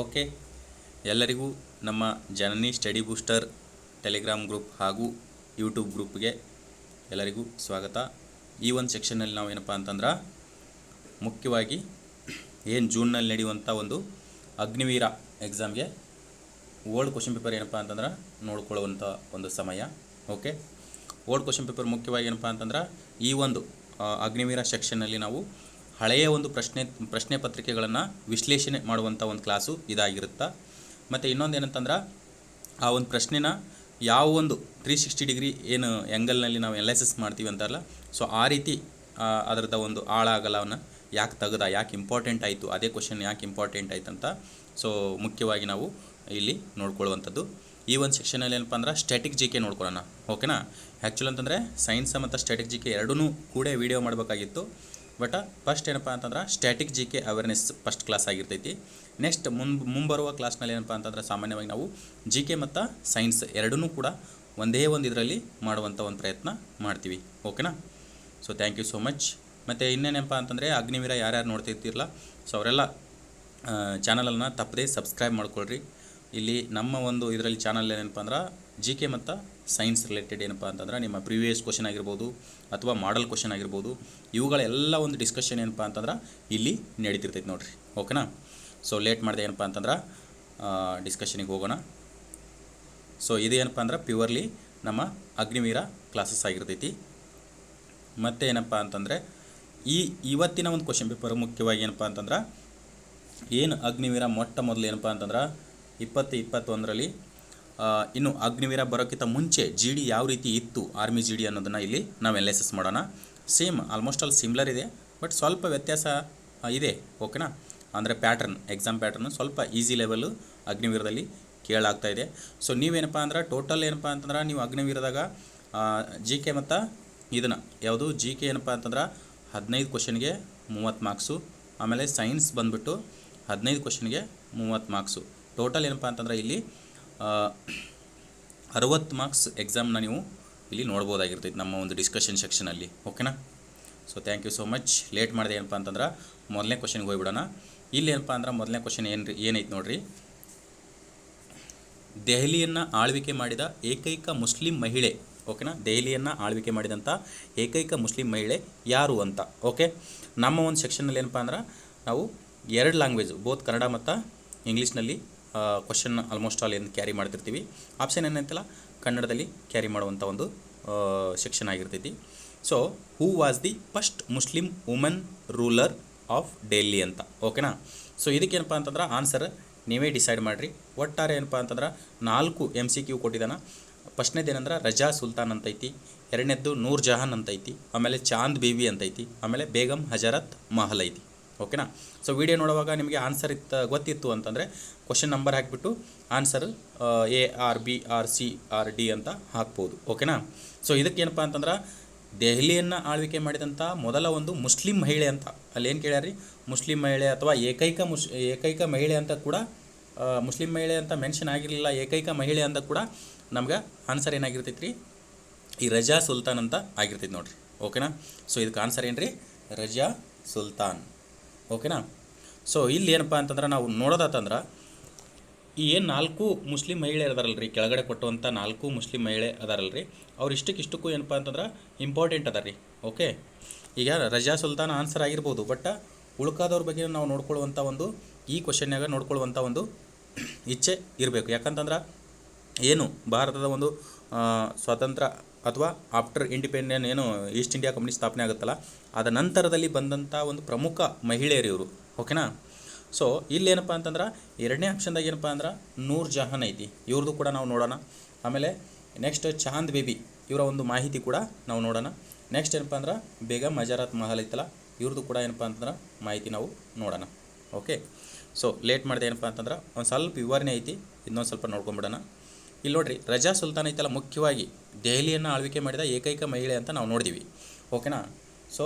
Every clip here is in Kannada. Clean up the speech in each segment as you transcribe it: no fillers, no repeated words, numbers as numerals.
ಓಕೆ, ಎಲ್ಲರಿಗೂ ನಮ್ಮ ಜನನಿ ಸ್ಟಡಿ ಬೂಸ್ಟರ್ ಟೆಲಿಗ್ರಾಮ್ ಗ್ರೂಪ್ ಹಾಗೂ ಯೂಟ್ಯೂಬ್ ಗ್ರೂಪ್ಗೆ ಎಲ್ಲರಿಗೂ ಸ್ವಾಗತ. ಈ ಒಂದು ಸೆಕ್ಷನ್ನಲ್ಲಿ ನಾವು ಏನಪ್ಪ ಅಂತಂದ್ರೆ ಮುಖ್ಯವಾಗಿ ಏನು ಜೂನ್ನಲ್ಲಿ ನಡೆಯುವಂಥ ಒಂದು ಅಗ್ನಿವೀರ ಎಕ್ಸಾಮ್ಗೆ ಓಲ್ಡ್ ಕ್ವಶನ್ ಪೇಪರ್ ಏನಪ್ಪ ಅಂತಂದ್ರೆ ನೋಡ್ಕೊಳ್ಳುವಂಥ ಒಂದು ಸಮಯ. ಓಕೆ, ಓಲ್ಡ್ ಕ್ವಶನ್ ಪೇಪರ್ ಮುಖ್ಯವಾಗಿ ಏನಪ್ಪ ಅಂತಂದ್ರೆ ಈ ಒಂದು ಅಗ್ನಿವೀರ ಸೆಕ್ಷನ್ನಲ್ಲಿ ನಾವು ಹಳೆಯ ಒಂದು ಪ್ರಶ್ನೆ ಪತ್ರಿಕೆಗಳನ್ನು ವಿಶ್ಲೇಷಣೆ ಮಾಡುವಂಥ ಒಂದು ಕ್ಲಾಸು ಇದಾಗಿರುತ್ತೆ. ಮತ್ತು ಇನ್ನೊಂದು ಏನಂತಂದ್ರೆ ಆ ಒಂದು ಪ್ರಶ್ನೆನ ಯಾವ ಒಂದು 360 ಡಿಗ್ರಿ ಏನು ಆ್ಯಂಗಲ್ನಲ್ಲಿ ನಾವು ಅನಾಲಿಸಿಸ್ ಮಾಡ್ತೀವಿ ಅಂತಾರಲ್ಲ, ಸೊ ಆ ರೀತಿ ಅದರದ ಒಂದು ಆಳ ಅಗಲವನ್ನು ಯಾಕೆ ತೆಗೆದ, ಯಾಕೆ ಇಂಪಾರ್ಟೆಂಟ್ ಆಯಿತು, ಅದೇ ಕ್ವಶನ್ ಯಾಕೆ ಇಂಪಾರ್ಟೆಂಟ್ ಆಯ್ತು ಅಂತ ಸೊ ಮುಖ್ಯವಾಗಿ ನಾವು ಇಲ್ಲಿ ನೋಡ್ಕೊಳ್ಳುವಂಥದ್ದು. ಈ ಒಂದು ಸೆಕ್ಷನಲ್ಲಿ ಏನಪ್ಪ ಅಂದ್ರೆ ಸ್ಟ್ಯಾಟಿಕ್ ಜಿ ಕೆ ನೋಡ್ಕೊಳ್ಳೋಣ. ಓಕೆನಾ, ಆ್ಯಕ್ಚುಲಿ ಅಂತಂದರೆ ಸೈನ್ಸ್ ಮತ್ತು ಸ್ಟ್ಯಾಟಿಕ್ ಜಿ ಕೆ ಎರಡೂ ಕೂಡ ವಿಡಿಯೋ ಮಾಡಬೇಕಾಗಿತ್ತು. ಬಟ್ ಫಸ್ಟ್ ಏನಪ್ಪ ಅಂತಂದ್ರೆ static G K awareness first class ಆಗಿರ್ತೈತಿ. ನೆಕ್ಸ್ಟ್ ಮುಂಬರುವ ಕ್ಲಾಸ್ನಲ್ಲಿ ಏನಪ್ಪ ಅಂತಂದ್ರೆ ಸಾಮಾನ್ಯವಾಗಿ ನಾವು ಜಿ ಕೆ ಮತ್ತು ಸೈನ್ಸ್ ಎರಡೂ ಕೂಡ ಒಂದೇ ಒಂದು ಇದರಲ್ಲಿ ಮಾಡುವಂಥ ಒಂದು ಪ್ರಯತ್ನ ಮಾಡ್ತೀವಿ. ಓಕೆನಾ, so thank you so much. ಮತ್ತು ಇನ್ನೇನಪ್ಪ ಅಂತಂದರೆ ಅಗ್ನಿವೀರ ಯಾರ್ಯಾರು ನೋಡ್ತಿರ್ತಿರಲ್ಲ, ಸೊ ಅವರೆಲ್ಲ ಚಾನಲನ್ನು ತಪ್ಪದೇ ಸಬ್ಸ್ಕ್ರೈಬ್ ಮಾಡ್ಕೊಳ್ರಿ. ಇಲ್ಲಿ ನಮ್ಮ ಒಂದು ಇದರಲ್ಲಿ ಚಾನಲ್ ಏನಪ್ಪ ಅಂದ್ರೆ ಜಿ ಕೆ ಮತ್ತು ಸೈನ್ಸ್ ರಿಲೇಟೆಡ್ ಏನಪ್ಪ ಅಂತಂದ್ರೆ ನಿಮ್ಮ ಪ್ರೀವಿಯಸ್ ಕ್ವಶನ್ ಆಗಿರ್ಬೋದು ಅಥವಾ ಮಾಡಲ್ ಕ್ವಶನ್ ಆಗಿರ್ಬೋದು, ಇವುಗಳೆಲ್ಲ ಒಂದು ಡಿಸ್ಕಷನ್ ಏನಪ್ಪ ಅಂತಂದ್ರೆ ಇಲ್ಲಿ ನಡೀತಿರ್ತೈತೆ ನೋಡಿರಿ. ಓಕೆನಾ, ಸೊ ಲೇಟ್ ಮಾಡಿದೆ ಏನಪ್ಪ ಅಂತಂದ್ರೆ ಡಿಸ್ಕಷನಿಗೆ ಹೋಗೋಣ. ಸೊ ಇದು ಏನಪ್ಪ ಅಂದ್ರೆ ಪ್ಯೂರ್ಲಿ ನಮ್ಮ ಅಗ್ನಿವೀರ ಕ್ಲಾಸಸ್ ಆಗಿರ್ತೈತಿ. ಮತ್ತು ಏನಪ್ಪ ಅಂತಂದರೆ ಇವತ್ತಿನ ಒಂದು ಕ್ವಶನ್ ಪೇಪರ್ ಮುಖ್ಯವಾಗಿ ಏನಪ್ಪ ಅಂತಂದ್ರೆ ಏನು ಅಗ್ನಿವೀರ ಮೊಟ್ಟ ಮೊದಲು ಏನಪ್ಪ ಅಂತಂದ್ರೆ 2021ರಲ್ಲಿ ಇನ್ನು ಅಗ್ನಿವೀರ ಬರೋಕ್ಕಿಂತ ಮುಂಚೆ ಜಿ ಡಿ ಯಾವ ರೀತಿ ಇತ್ತು, ಆರ್ಮಿ ಜಿ ಡಿ ಅನ್ನೋದನ್ನು ಇಲ್ಲಿ ನಾವು ಅನಾಲಿಸಿಸ್ ಮಾಡೋಣ. ಸೇಮ್ ಆಲ್ಮೋಸ್ಟ್ ಆಲ್ ಸಿಮ್ಲರ್ ಇದೆ, ಬಟ್ ಸ್ವಲ್ಪ ವ್ಯತ್ಯಾಸ ಇದೆ. ಓಕೆನಾ, ಅಂದರೆ ಎಕ್ಸಾಮ್ ಪ್ಯಾಟ್ರನ್ನು ಸ್ವಲ್ಪ ಈಸಿ ಲೆವೆಲ್ಲು ಅಗ್ನಿವೀರದಲ್ಲಿ ಕೇಳಾಗ್ತಾ ಇದೆ. ಸೊ ನೀವೇನಪ್ಪ ಅಂದ್ರೆ ಟೋಟಲ್ ಏನಪ್ಪ ಅಂತಂದ್ರೆ ನೀವು ಅಗ್ನಿವೀರದಾಗ ಜಿ ಕೆ ಮತ್ತು ಇದನ್ನು ಯಾವುದು ಜಿ ಕೆ ಏನಪ್ಪ ಅಂತಂದ್ರೆ 15 ಕ್ವಶನ್ಗೆ 30 ಮಾರ್ಕ್ಸು, ಆಮೇಲೆ ಸೈನ್ಸ್ ಬಂದುಬಿಟ್ಟು 15 ಕ್ವಶನ್ಗೆ 30 ಮಾರ್ಕ್ಸು. ಟೋಟಲ್ ಏನಪ್ಪ ಅಂತಂದ್ರೆ ಇಲ್ಲಿ 60 ಮಾರ್ಕ್ಸ್ ಎಕ್ಸಾಮ್ನ ನೀವು ಇಲ್ಲಿ ನೋಡ್ಬೋದಾಗಿರ್ತೈತೆ ನಮ್ಮ ಒಂದು ಡಿಸ್ಕಷನ್ ಸೆಕ್ಷನಲ್ಲಿ. ಓಕೆನಾ, so thank you so much. Late ಮಾಡಿದೆ ಏನಪ್ಪ ಅಂತಂದ್ರೆ ಮೊದಲನೇ ಕ್ವಶನ್ಗೆ ಹೋಗ್ಬಿಡೋಣ. ಇಲ್ಲಿ ಏನಪ್ಪ ಅಂದ್ರೆ ಮೊದಲನೇ ಕ್ವಶನ್ ಏನೈತೆ ನೋಡ್ರಿ. ದೆಹಲಿಯನ್ನು ಆಳ್ವಿಕೆ ಮಾಡಿದ ಏಕೈಕ ಮುಸ್ಲಿಂ ಮಹಿಳೆ. ಓಕೆನಾ, ದೆಹಲಿಯನ್ನು ಆಳ್ವಿಕೆ ಮಾಡಿದಂಥ ಏಕೈಕ ಮುಸ್ಲಿಂ ಮಹಿಳೆ ಯಾರು ಅಂತ. ಓಕೆ, ನಮ್ಮ ಒಂದು ಸೆಕ್ಷನಲ್ಲಿ ಏನಪ್ಪ ಅಂದ್ರೆ ನಾವು 2 ಲ್ಯಾಂಗ್ವೇಜು ಬೋತ್ ಕನ್ನಡ ಮತ್ತು ಇಂಗ್ಲೀಷ್ನಲ್ಲಿ ಕ್ವಶನ್ ಆಲ್ಮೋಸ್ಟ್ ಆಲ್ ಏನು ಕ್ಯಾರಿ ಮಾಡ್ತಿರ್ತೀವಿ. ಆಪ್ಷನ್ ಏನಂತಲ್ಲ ಕನ್ನಡದಲ್ಲಿ ಕ್ಯಾರಿ ಮಾಡುವಂಥ ಒಂದು ಸೆಕ್ಷನ್ ಆಗಿರ್ತೈತಿ. So who was the first Muslim woman ruler of Delhi ಅಂತ. ಓಕೆನಾ, ಸೊ ಇದಕ್ಕೇನಪ್ಪ ಅಂತಂದ್ರೆ ಆನ್ಸರ್ ನೀವೇ ಡಿಸೈಡ್ ಮಾಡಿರಿ. ಒಟ್ಟಾರೆ ಏನಪ್ಪ ಅಂತಂದ್ರೆ 4 MCQ ಕೊಟ್ಟಿದ್ದಾನೆ. ಫಸ್ಟ್ನೇದು ಏನಂದ್ರೆ ರಜಾ ಸುಲ್ತಾನ್ ಅಂತೈತಿ, ಎರಡನೇದ್ದು ನೂರ್ ಜಹಾನ್ ಅಂತೈತಿ, ಆಮೇಲೆ ಚಾಂದ್ ಬೀವಿ ಅಂತೈತಿ, ಆಮೇಲೆ ಬೇಗಂ ಹಜರತ್ ಮಹಲ್ ಐತಿ. ಓಕೆನಾ, ಸೊ ವಿಡಿಯೋ ನೋಡುವಾಗ ನಿಮಗೆ ಆನ್ಸರ್ ಗೊತ್ತಿತ್ತು ಅಂತಂದರೆ ಕ್ವಶನ್ ನಂಬರ್ ಹಾಕಿಬಿಟ್ಟು answer A R B R C R D ಅಂತ ಹಾಕ್ಬೋದು. ಓಕೆನಾ, ಸೊ ಇದಕ್ಕೇನಪ್ಪ ಅಂತಂದ್ರೆ ದೆಹಲಿಯನ್ನು ಆಳ್ವಿಕೆ ಮಾಡಿದಂಥ ಮೊದಲ ಒಂದು ಮುಸ್ಲಿಂ ಮಹಿಳೆ ಅಂತ ಅಲ್ಲೇನು ಕೇಳ್ಯಾರಿ, ಮುಸ್ಲಿಂ ಮಹಿಳೆ ಅಥವಾ ಏಕೈಕ ಮಹಿಳೆ ಅಂತ ಕೂಡ ಮುಸ್ಲಿಂ ಮಹಿಳೆ ಅಂತ ಮೆನ್ಷನ್ ಆಗಿರಲಿಲ್ಲ, ಏಕೈಕ ಮಹಿಳೆ ಅಂತ ಕೂಡ ನಮ್ಗೆ ಆನ್ಸರ್ ಏನಾಗಿರ್ತೈತೆ ರೀ, ಈ ರಜಾ ಸುಲ್ತಾನ್ ಅಂತ ಆಗಿರ್ತೈತೆ ನೋಡಿರಿ. ಓಕೆನಾ, ಸೊ ಇದಕ್ಕೆ ಆನ್ಸರ್ ಏನು ರೀ, ರಜಾ ಸುಲ್ತಾನ್. ಓಕೆನಾ, ಸೊ ಇಲ್ಲಿ ಏನಪ್ಪ ಅಂತಂದ್ರೆ ನಾವು ನೋಡೋದಂತಂದ್ರೆ ಈ ಏನು 4 ಮುಸ್ಲಿಂ ಮಹಿಳೆ ಅದಾರಲ್ರಿ, ಕೆಳಗಡೆ ಕೊಟ್ಟುವಂಥ 4 ಮುಸ್ಲಿಂ ಮಹಿಳೆ ಅದಾರಲ್ರಿ, ಅವ್ರು ಇಷ್ಟಕ್ಕೂ ಏನಪ್ಪ ಅಂತಂದ್ರೆ ಇಂಪಾರ್ಟೆಂಟ್ ಅದ ರೀ. ಓಕೆ, ಈಗ ರಜಾ ಸುಲ್ತಾನ್ ಆನ್ಸರ್ ಆಗಿರ್ಬೋದು, ಬಟ್ ಉಳ್ಕಾದವ್ರ ಬಗ್ಗೆ ನಾವು ನೋಡ್ಕೊಳ್ಳುವಂಥ ಒಂದು ಈ ಕ್ವಶನ್ಯಾಗ ನೋಡ್ಕೊಳ್ಳುವಂಥ ಒಂದು ಇಚ್ಛೆ ಇರಬೇಕು. ಯಾಕಂತಂದ್ರೆ ಏನು ಭಾರತದ ಒಂದು ಸ್ವಾತಂತ್ರ್ಯ ಅಥವಾ ಆಫ್ಟರ್ ಇಂಡಿಪೆಂಡೆನ್ಸ್ ಏನು ಈಸ್ಟ್ ಇಂಡಿಯಾ ಕಂಪ್ನಿ ಸ್ಥಾಪನೆ ಆಗುತ್ತಲ್ಲ, ಅದ ನಂತರದಲ್ಲಿ ಬಂದಂಥ ಒಂದು ಪ್ರಮುಖ ಮಹಿಳೆಯರು ಇವರು. ಓಕೆನಾ, ಸೊ ಇಲ್ಲೇನಪ್ಪ ಅಂತಂದ್ರೆ ಎರಡನೇ ಆಪ್ಷನ್ದಾಗ ಏನಪ್ಪ ಅಂದ್ರೆ ನೂರ್ ಜಹಾನ್ ಐತಿ, ಇವ್ರದ್ದು ಕೂಡ ನಾವು ನೋಡೋಣ. ಆಮೇಲೆ ನೆಕ್ಸ್ಟ್ ಚಾಂದ್ ಬೇಬಿ ಇವರ ಒಂದು ಮಾಹಿತಿ ಕೂಡ ನಾವು ನೋಡೋಣ. ನೆಕ್ಸ್ಟ್ ಏನಪ್ಪ ಅಂದ್ರೆ ಬೇಗಂ ಹಜರತ್ ಮಹಲ್ ಐತಲ್ಲ, ಇವ್ರದ್ದು ಕೂಡ ಏನಪ್ಪ ಅಂತಂದ್ರೆ ಮಾಹಿತಿ ನಾವು ನೋಡೋಣ. ಓಕೆ, ಸೊ ಲೇಟ್ ಮಾಡಿದೆ ಏನಪ್ಪ ಅಂತಂದ್ರೆ ಒಂದು ಸ್ವಲ್ಪ ವಿವರಣೆ ಐತಿ, ಇನ್ನೊಂದು ಸ್ವಲ್ಪ ನೋಡ್ಕೊಂಬಿಡೋಣ. ಇಲ್ಲಿ ನೋಡಿರಿ, ರಜಾ ಸುಲ್ತಾನ್ ಐತಲ್ಲ ಮುಖ್ಯವಾಗಿ ದೆಹಲಿಯನ್ನು ಆಳ್ವಿಕೆ ಮಾಡಿದ ಏಕೈಕ ಮಹಿಳೆ ಅಂತ ನಾವು ನೋಡಿದ್ದೀವಿ. ಓಕೆನಾ, ಸೊ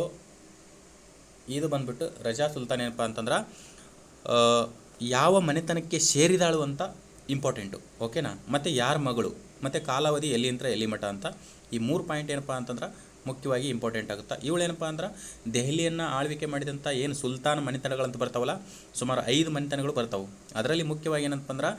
ಇದು ಬಂದುಬಿಟ್ಟು ರಜಾ ಸುಲ್ತಾನ್ ಏನಪ್ಪ ಅಂತಂದ್ರೆ ಯಾವ ಮನೆತನಕ್ಕೆ ಸೇರಿದಾಳು ಅಂತ ಇಂಪಾರ್ಟೆಂಟು. ಓಕೆನಾ, ಮತ್ತು ಯಾರ ಮಗಳು, ಮತ್ತು ಕಾಲಾವಧಿ ಎಲ್ಲಿ ಅಂತ ಎಲ್ಲಿ ಮಠ ಅಂತ ಈ 3 ಪಾಯಿಂಟ್ ಏನಪ್ಪ ಅಂತಂದ್ರೆ ಮುಖ್ಯವಾಗಿ ಇಂಪಾರ್ಟೆಂಟ್ ಆಗುತ್ತೆ. ಇವಳೇನಪ್ಪ ಅಂದ್ರೆ ದೆಹಲಿಯನ್ನು ಆಳ್ವಿಕೆ ಮಾಡಿದಂಥ ಏನು ಸುಲ್ತಾನ್ ಮನೆತನಗಳಂತ ಬರ್ತಾವಲ್ಲ, ಸುಮಾರು 5 ಮನೆತನಗಳು ಬರ್ತಾವೆ. ಅದರಲ್ಲಿ ಮುಖ್ಯವಾಗಿ ಏನಪ್ಪ ಅಂದ್ರೆ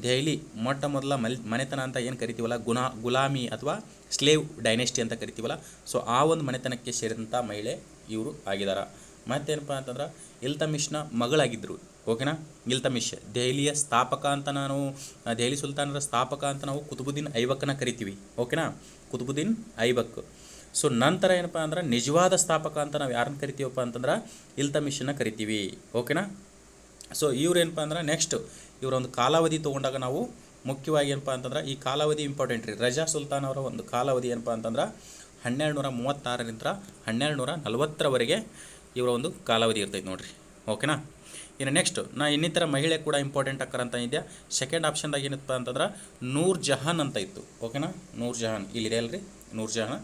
ದೆಹಲಿ ಮೊಟ್ಟ ಮೊದಲ ಮನೆತನ ಅಂತ ಏನು ಕರಿತೀವಲ್ಲ, ಗುಲಾಮಿ ಅಥವಾ ಸ್ಲೇವ್ ಡೈನೆಸ್ಟಿ ಅಂತ ಕರಿತೀವಲ್ಲ, ಸೊ ಆ ಒಂದು ಮನೆತನಕ್ಕೆ ಸೇರಿದಂಥ ಮಹಿಳೆ ಇವರು ಆಗಿದ್ದಾರೆ. ಮತ್ತೇನಪ್ಪ ಅಂತಂದ್ರೆ ಇಲ್ತಮಿಷ್ನ ಮಗಳಾಗಿದ್ದರು. ಓಕೆನಾ, ಇಲ್ತಮಿಷ್ ದೆಹಲಿಯ ಸ್ಥಾಪಕ ಅಂತ ನಾನು, ದೆಹಲಿ ಸುಲ್ತಾನರ ಸ್ಥಾಪಕ ಅಂತ ನಾವು ಕುತುಬುದ್ದೀನ್ ಐಬಕ್ನ ಕರಿತೀವಿ. ಓಕೆನಾ, ಕುತುಬುದ್ದೀನ್ ಐಬಕ್. ಸೊ ನಂತರ ಏನಪ್ಪ ಅಂದ್ರೆ ನಿಜವಾದ ಸ್ಥಾಪಕ ಅಂತ ನಾವು ಯಾರನ್ನ ಕರಿತೀವಪ್ಪ ಅಂತಂದ್ರೆ ಇಲ್ತಮಿಷನ್ನ ಕರಿತೀವಿ. ಓಕೆನಾ, ಸೊ ಇವ್ರೇನಪ್ಪ ಅಂದ್ರೆ ನೆಕ್ಸ್ಟ್ ಇವರ ಒಂದು ಕಾಲಾವಧಿ ತೊಗೊಂಡಾಗ ನಾವು ಮುಖ್ಯವಾಗಿ ಏನಪ್ಪ ಅಂತಂದ್ರೆ ಈ ಕಾಲಾವಧಿ ಇಂಪಾರ್ಟೆಂಟ್ ರೀ. ರಜಾ ಸುಲ್ತಾನ್ ಅವರ ಒಂದು ಕಾಲಾವಧಿ ಏನಪ್ಪ ಅಂತಂದ್ರೆ 1236ರಿಂದ 1240ರವರೆಗೆ ಇವರ ಒಂದು ಕಾಲಾವಧಿ ಇರ್ತೈತೆ ನೋಡ್ರಿ. ಓಕೆನಾ, ಇನ್ನು ನೆಕ್ಸ್ಟ್ ಇನ್ನಿತರ ಮಹಿಳೆ ಕೂಡ ಇಂಪಾರ್ಟೆಂಟ್ ಆಕ್ಕರಂತ ಇದೆಯಾ. ಸೆಕೆಂಡ್ ಆಪ್ಷನ್ದಾಗ ಏನಪ್ಪ ಅಂತಂದ್ರೆ ನೂರ್ ಜಹಾನ್ ಅಂತ ಇತ್ತು. ಓಕೆನಾ, ನೂರ್ ಜಹಾನ್ ಇಲ್ಲಿದೆ ಅಲ್ರಿ, ನೂರ್ ಜಹಾನ್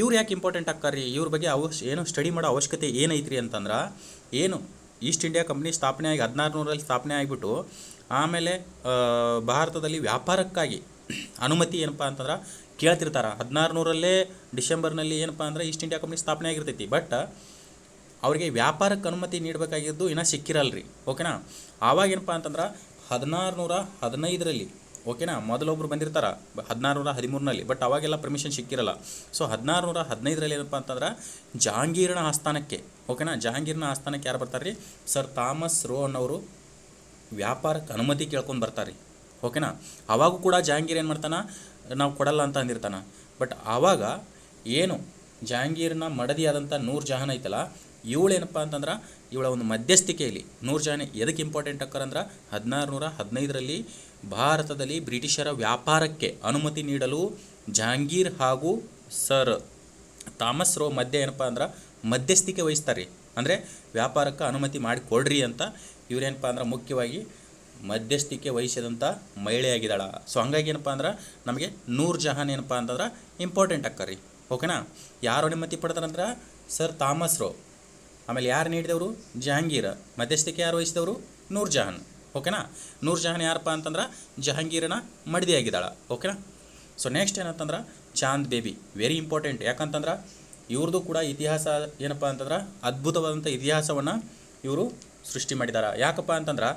ಇವ್ರು ಯಾಕೆ ಇಂಪಾರ್ಟೆಂಟ್ ಆಕ್ಕಾರ್ರಿ, ಇವ್ರ ಬಗ್ಗೆ ಏನು ಸ್ಟಡಿ ಮಾಡೋ ಅವಶ್ಯಕತೆ ಏನೈತ್ರಿ ಅಂತಂದ್ರೆ, ಏನು ಈಸ್ಟ್ ಇಂಡಿಯಾ ಕಂಪ್ನಿ ಸ್ಥಾಪನೆ ಆಗಿ 1600ರಲ್ಲಿ ಸ್ಥಾಪನೆ ಆಗಿಬಿಟ್ಟು ಆಮೇಲೆ ಭಾರತದಲ್ಲಿ ವ್ಯಾಪಾರಕ್ಕಾಗಿ ಅನುಮತಿ ಏನಪ್ಪ ಅಂತಂದ್ರೆ ಕೇಳ್ತಿರ್ತಾರೆ. 1600ರಲ್ಲೇ ಡಿಸೆಂಬರ್ನಲ್ಲಿ ಏನಪ್ಪ ಅಂದ್ರೆ ಈಸ್ಟ್ ಇಂಡಿಯಾ ಕಂಪ್ನಿ ಸ್ಥಾಪನೆ ಆಗಿರ್ತೈತಿ. ಬಟ್ ಅವರಿಗೆ ವ್ಯಾಪಾರಕ್ಕೆ ಅನುಮತಿ ನೀಡಬೇಕಾಗಿದ್ದು ಇನ್ನೂ ಸಿಕ್ಕಿರಲ್ರಿ. ಓಕೆನಾ, ಆವಾಗ ಏನಪ್ಪ ಅಂತಂದ್ರೆ 1615ರಲ್ಲಿ ಓಕೆನಾ ಮೊದಲೊಬ್ಬರು ಬಂದಿರ್ತಾರೆ 1613ನಲ್ಲಿ, ಬಟ್ ಅವಾಗೆಲ್ಲ ಪರ್ಮಿಷನ್ ಸಿಕ್ಕಿರಲ್ಲ. ಸೊ 1615ರಲ್ಲಿ ಏನಪ್ಪ ಅಂತಂದ್ರೆ ಜಹಾಂಗೀರ್ನ ಆಸ್ಥಾನಕ್ಕೆ, ಓಕೆನಾ, ಜಹಾಂಗೀರ್ನ ಆಸ್ಥಾನಕ್ಕೆ ಯಾರು ಬರ್ತಾರೆ ರೀ, ಸರ್ ಥಾಮಸ್ ರೋ ಅನ್ನೋರು ವ್ಯಾಪಾರಕ್ಕೆ ಅನುಮತಿ ಕೇಳ್ಕೊಂಡು ಬರ್ತಾರೆ. ಓಕೆನಾ, ಆವಾಗೂ ಕೂಡ ಜಹಾಂಗೀರ್ ಏನು ಮಾಡ್ತಾನೆ, ನಾವು ಕೊಡಲ್ಲ ಅಂತ ಅಂದಿರ್ತಾನೆ. ಬಟ್ ಆವಾಗ ಏನು ಜಹಾಂಗೀರ್ನ ಮಡದಿಯಾದಂಥ ನೂರ್ ಜಹಾನ್ ಐತಲ್ಲ, ಇವಳೇನಪ್ಪ ಅಂತಂದ್ರೆ ಇವಳ ಒಂದು ಮಧ್ಯಸ್ಥಿಕೆಯಲ್ಲಿ ನೂರ್ ಜಹಾನ್ ಎದಕ್ಕೆ ಇಂಪಾರ್ಟೆಂಟ್ ಆಕ್ಕರಂದ್ರೆ 1615ರಲ್ಲಿ ಭಾರತದಲ್ಲಿ ಬ್ರಿಟಿಷರ ವ್ಯಾಪಾರಕ್ಕೆ ಅನುಮತಿ ನೀಡಲು ಜಹಾಂಗೀರ್ ಹಾಗೂ ಸರ್ ಥಾಮಸ್ ರೋ ಮಧ್ಯೆ ಏನಪ್ಪ ಅಂದ್ರೆ ಮಧ್ಯಸ್ಥಿಕೆ ವಹಿಸ್ತಾರೆ. ಅಂದರೆ ವ್ಯಾಪಾರಕ್ಕೆ ಅನುಮತಿ ಮಾಡಿಕೊಡ್ರಿ ಅಂತ ಇವರೇನಪ್ಪ ಅಂದ್ರೆ ಮುಖ್ಯವಾಗಿ ಮಧ್ಯಸ್ಥಿಕೆ ವಹಿಸಿದಂಥ ಮಹಿಳೆಯಾಗಿದ್ದಾಳ. ಸೊ ಹಂಗಾಗಿ ಏನಪ್ಪ ಅಂದ್ರೆ ನಮಗೆ ನೂರ್ ಜಹಾನ್ ಏನಪ್ಪ ಅಂತಂದ್ರೆ ಇಂಪಾರ್ಟೆಂಟ್ ಆಕ್ಕಾರಿ. ಓಕೆನಾ, ಯಾರು ಅನುಮತಿ ಪಡ್ತಾರಂದ್ರೆ ಸರ್ ಥಾಮಸ್ ರೋ, ಆಮೇಲೆ ಯಾರು ನೀಡಿದವರು ಜಹಾಂಗೀರ್, ಮಧ್ಯಸ್ಥಿಕೆ ಯಾರು ವಹಿಸಿದವರು ನೂರ್ ಜಹಾನ್. ಓಕೆನಾ, ನೂರ್ ಜಹಾನ್ ಯಾರಪ್ಪ ಅಂತಂದ್ರೆ ಜಹಾಂಗೀರನ ಮಡದಿಯಾಗಿದ್ದಾಳ. ಓಕೆನಾ, ಸೊ ನೆಕ್ಸ್ಟ್ ಏನಂತಂದ್ರೆ ಚಾಂದ್ ಬೇಬಿ, ವೆರಿ ಇಂಪಾರ್ಟೆಂಟ್. ಯಾಕಂತಂದ್ರೆ ಇವ್ರದ್ದು ಕೂಡ ಇತಿಹಾಸ ಏನಪ್ಪ ಅಂತಂದ್ರೆ ಅದ್ಭುತವಾದಂಥ ಇತಿಹಾಸವನ್ನು ಇವರು ಸೃಷ್ಟಿ ಮಾಡಿದ್ದಾರೆ. ಯಾಕಪ್ಪ ಅಂತಂದ್ರೆ